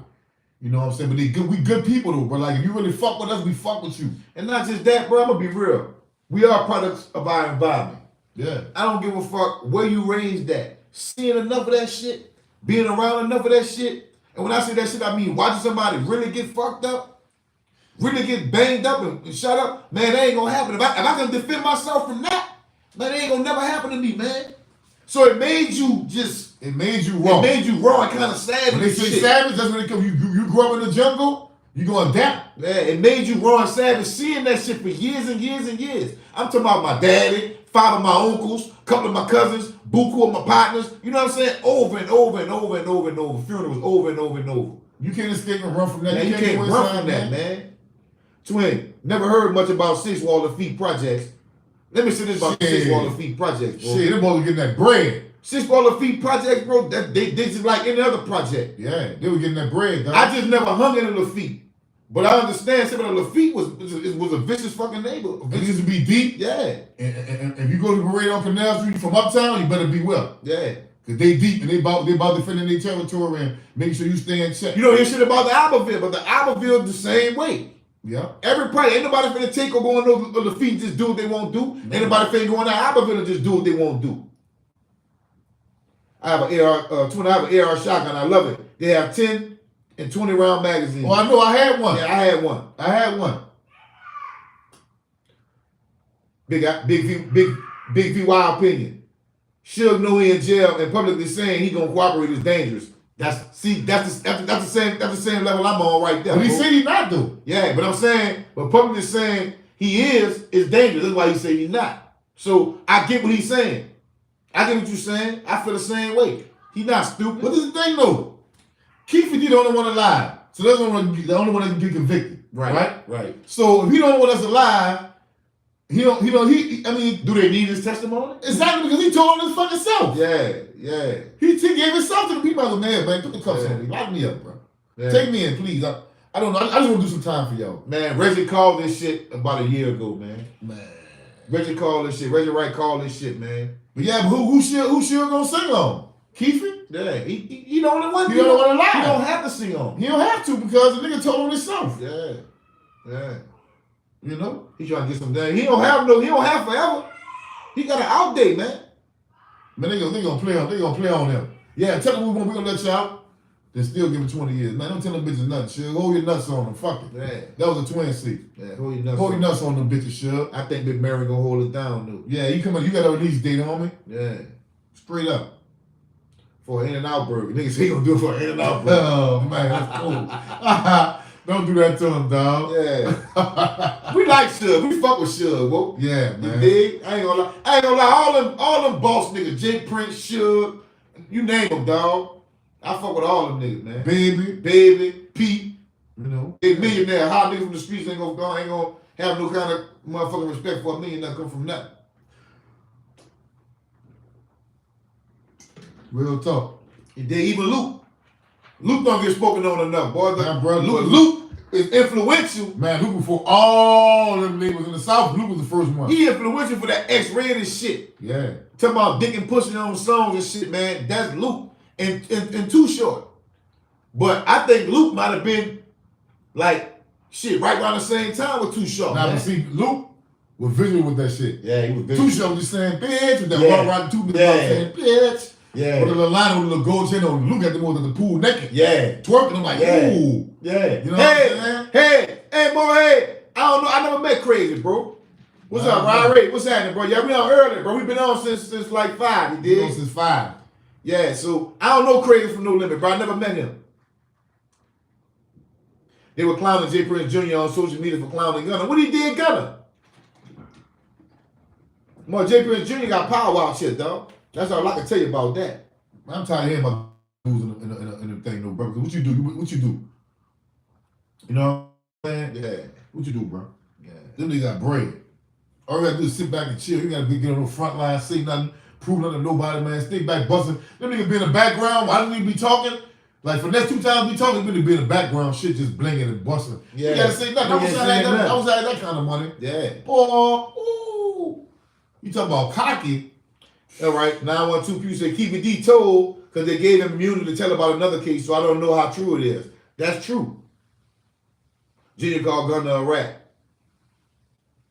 You know what I'm saying? But we good people though, bro. Like if you really fuck with us, we fuck with you. And not just that, bro. I'm gonna be real. We are products of our environment. Yeah. I don't give a fuck where you raised at. Seeing enough of that shit, being around enough of that shit. And when I say that shit, I mean watching somebody really get fucked up, really get banged up and shut up. Man, that ain't gonna happen. If I can defend myself from that, man, that ain't gonna never happen to me, man. So it made you just... It made you raw. It made you raw and kind of savage. When they say savage, that's when they come. You grew up in the jungle, you gonna adapt. Yeah, it made you raw and savage, seeing that shit for years and years and years. I'm talking about my daddy, 5 of my uncles, a couple of my cousins, buku of my partners. You know what I'm saying? Over and over and over and over and over. Funerals over and over and over. You can't escape and run from that. Man, you can't run from that, man. Twin, never heard much about 6 Waller Feet projects. Let me say this about 6 Waller Feet projects, bro. Shit, them boys getting that bread. 6 Waller Feet projects, bro, they just like any other project. Yeah, they were getting that bread, dog. I just never hung in a Lafitte. But I understand some of the Lafitte was a vicious fucking neighbor. It used to be deep. Yeah. And if you go to Parade on Canal Street from uptown, you better be well. Yeah. Cause they deep and they about defending their territory and making sure you stay in check. You don't hear shit about the Albertville, but the Albertville the same way. Yeah. Everybody, ain't nobody finna take or go on those Lafitte just do what they won't do. Ain't nobody finna go on the Albertville and just do what they won't do. I have an AR shotgun. I love it. They have 10 and 20 round magazines. Oh, I know. I had one. Yeah, I had one. I had one. Big VY opinion. Suge know he in jail and publicly saying he gonna cooperate is dangerous. That's the same level I'm on right there. But he said he not though. Yeah, but I'm saying, but publicly saying he is dangerous. That's why he say he's not. So I get what he's saying. I get what you're saying. I feel the same way. He's not stupid. But this is the thing though. Keefe D the only one alive. So that's the only one that can get convicted. Right. So if he don't want us alive, I mean, do they need his testimony? Exactly, because he told on his fucking self. Yeah. He gave himself to the people. I go, man, put the cuffs on me. Lock me up, bro. Yeah. Take me in, please. I don't know. I just want to do some time for y'all. Man, Reggie called this shit about a year ago, man. Reggie called this shit. Reggie Wright called this shit, man. But yeah, but who sure gonna sing on? Keefe? Yeah, he the only one. He the only one alive. He don't have to sing on. He don't have to because the nigga told on himself. Yeah. You know? He trying to get some damn. He don't have forever. He got an out date, man. Man, they gonna play on him. Yeah, tell them we're gonna let you out. Then still give him 20 years. Man, don't tell them bitches nothing, Suge. Hold your nuts on them. Fuck it. Yeah. That was a twin seat. Yeah, hold your nuts on them bitches, Suge. I think Big Mary gonna hold it down, dude. Yeah, you got a release date, homie. Yeah. Straight up. For an In-N-Out burger. Niggas say he gonna do it for an In-N-Out burger. Oh, man, that's cool. Don't do that to him, dog. Yeah. We like Suge. We fuck with Suge, bro. Yeah, man. You dig? I ain't gonna lie. All them boss niggas, J Prince, Suge, you name them, dog. I fuck with all them niggas, man. Baby, Pete, you know. They millionaire. Hot niggas from the streets ain't gonna have no kind of motherfucking respect for a million that come from that. Real talk. And then even Luke don't get spoken on enough, boy. Yeah, bro, Luke is influential. Man, Luke before all them niggas in the South, Luke was the first one. He influential for that X-rated shit. Yeah. Talking about dick and pushing on songs and shit, man. That's Luke and Too Short. But I think Luke might have been like shit right around the same time with Too Short. Now, man. see, Luke was visual with that shit. Yeah, he was visual. Too Short just saying bitch with that rock two niggas saying bitch. Yeah. With a little line with a little gold chain on. Luke at the most at the pool naked. Yeah. Twerking. I'm like, ooh. Yeah. You know what I'm saying? Hey, boy, hey. I don't know. I never met Crazy, bro. What's up, Ryan Ray? What's happening, bro? Yeah, we on early, bro. We been on since like 5. You did? Been on since 5. Yeah, so I don't know Crazy from No Limit, bro. I never met him. They were clowning J. Prince Jr. on social media for clowning Gunna. What he did, Gunna? Well, J. Prince Jr. got power out shit, dog. That's all I can tell you about that. I'm tired of hearing about dudes in the thing, though, bro. What you do? What you do? You know what I'm saying? Yeah. What you do, bro? Yeah. Them niggas got bread. All you gotta do is sit back and chill. You gotta get on the front line, say nothing, prove nothing to nobody, man. Stay back busting. Them niggas be in the background. Why don't we be talking? Like for the next 2 times we talking, really be in the background, shit just blinging and busting. Yeah. You gotta say nothing. I was out that kind of money. Yeah. Boy, ooh. You talk about cocky. All right, 912 people say Keefe D told because they gave him immunity to tell about another case, so I don't know how true it is. That's true. Junior called Gunner a rat.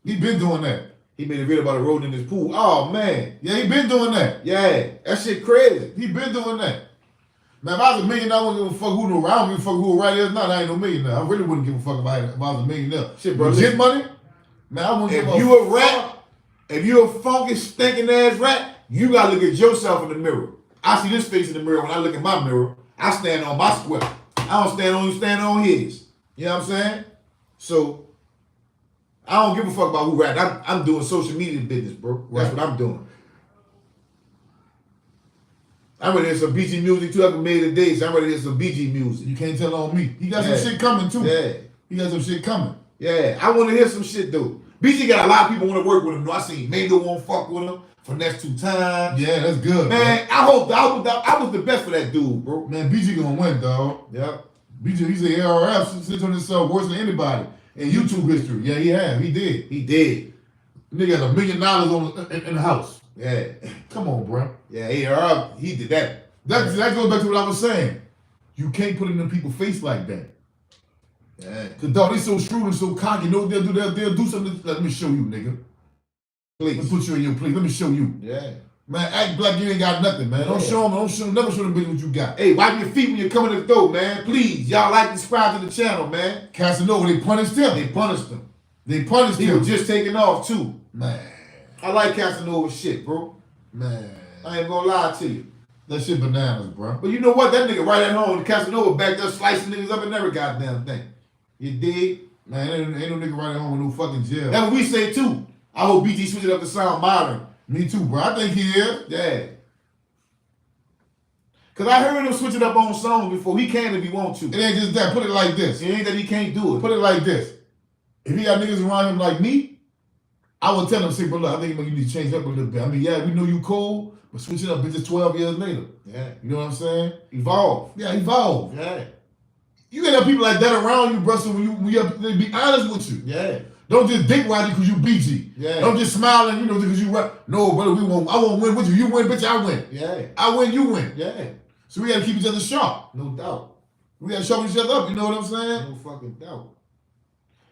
He been doing that. He made a video about a rodent in his pool. Oh, man. Yeah, he been doing that. Yeah, that shit crazy. He been doing that. Man, if I was a millionaire, I wouldn't give a fuck who no around me, fuck who right is not. I ain't no millionaire. I really wouldn't give a fuck about it if I was a millionaire. Shit, bro. Legit money? Man, I wouldn't give a fuck. If you a rat, if you a funky, stinking ass rat, you gotta look at yourself in the mirror. I see this face in the mirror when I look in my mirror. I stand on my square. I don't stand on his. You know what I'm saying? So, I don't give a fuck about who rat. I'm doing social media business, bro. That's what I'm doing. I'm ready to hear some BG music too. I haven't made a day, so I'm ready to hear some BG music. You can't tell on me. He got some shit coming too. Yeah. He got some shit coming. Yeah, I want to hear some shit though. BG got a lot of people want to work with him. I seen Mango won't fuck with him for the next 2 times. Yeah, that's good, man. Bro. I was the best for that dude, bro. Man, BG gonna win, dog. Yeah. BG, he's an ARF, sits on himself worse than anybody in YouTube history. Yeah, he has. He did. He did. Nigga got $1 million in the house. Yeah. Come on, bro. Yeah, he did that. That goes back to what I was saying. You can't put it in them people's face like that. Yeah. Cause dog, they so shrewd and so cocky. You know what they'll do? They'll do something. Let me show you, nigga. Please. Let me put you in your place. Let me show you. Yeah. Man, act like you ain't got nothing, man. Don't show them. Never show them what you got. Hey, wipe your feet when you're coming to the door, man. Please, y'all like and subscribe to the channel, man. Casanova, they punished him. They punished him. He was just taking off too. Man. I like Casanova shit, bro. Man. I ain't gonna lie to you. That shit bananas, bro. But you know what? That nigga right at home, Casanova back there slicing niggas up in every goddamn thing. You dig? Man, ain't no nigga right at home with no fucking jail. That's what we say too. I hope BG switch it up to sound modern. Me too, bro. I think he is. Yeah. Cause I heard him switch it up on songs before. He can if he want to. It ain't just that. Put it like this. It ain't that he can't do it. Put it like this. If he got niggas around him like me, I would tell him, say, bro, look, I think you need to change up a little bit. I mean, yeah, we know you cold, but switch it up. Bitches 12 years later. Yeah. You know what I'm saying? Evolve. Yeah, evolve. Yeah. You gotta have people like that around you, bro, so they be honest with you. Yeah. Don't just dick ride you because you BG. Yeah. Don't just smile and because you rap. No, brother, I won't win with you. You win, bitch, I win. Yeah. I win, you win. Yeah. So we gotta keep each other sharp. No doubt. We gotta sharpen each other up, you know what I'm saying? No fucking doubt.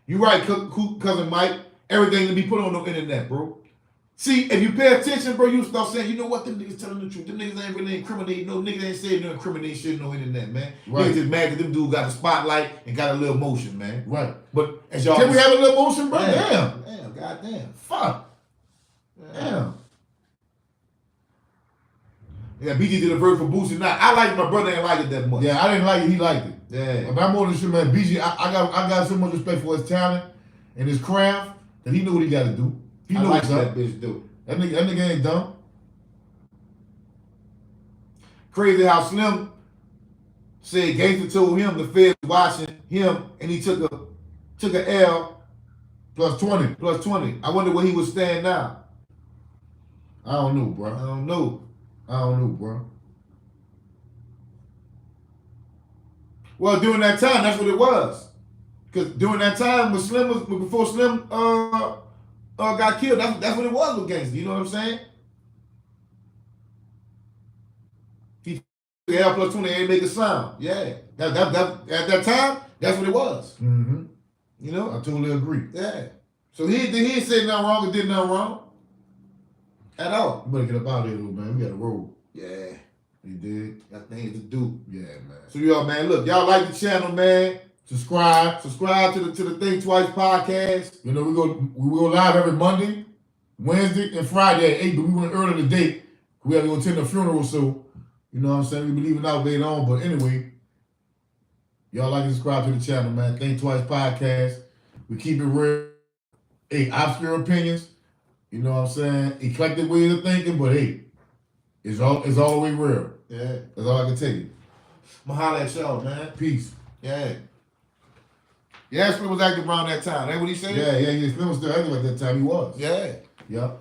You right, cousin Mike. Everything to be put on the internet, bro. See, if you pay attention, bro, you start saying, you know what, them niggas telling the truth. Them niggas ain't really incriminating. No niggas ain't saying no incriminating shit on the internet, man. Right. Niggas just mad because them dudes got the spotlight and got a little motion, man. Right. But as y'all Can we have a little motion, bro? Damn, goddamn. Fuck. Damn. Yeah, BG did a verse for Boosie. Now, I like my brother ain't like it that much. Yeah, I didn't like it. He liked it. Yeah. But I'm more than sure, man. BG, I got so much respect for his talent and his craft that he knew what he got to do. He I knows like what's that up. bitch do. That nigga ain't dumb. Crazy how Slim said Gangster told him the feds watching him and he took a L Plus 20. plus 20. I wonder where he would stand now. I don't know, bro. I don't know. Bro. Well, during that time, that's what it was. Because during that time, before Slim got killed, that's what it was with Gangsta. You know what I'm saying? He took the L plus 20 and make a sound. Yeah. At that time, that's what it was. Mm-hmm. You know? I totally agree. Yeah. So he ain't said nothing wrong or did nothing wrong. At all. You better get up out of here, little man. We got to roll. Yeah. You did? Got things to do. Yeah, man. So y'all, man, look, y'all like the channel, man. Subscribe. Subscribe to the Think Twice podcast. You know, we go live every Monday, Wednesday, and Friday at 8, but we went early today. We have to go attend the funeral, so, you know what I'm saying? We be leaving out later on, but anyway, y'all like and subscribe to the channel, man. Think Twice podcast. We keep it real. Hey, obscure opinions, you know what I'm saying? Eclectic ways of thinking, but hey, it's always real. Yeah. That's all I can tell you. I'ma holler at y'all, man. Peace. Yeah. Yeah, Slim was active around that time. That what he said? Yeah. Slim was still active at that time. He was. Yeah. Yep.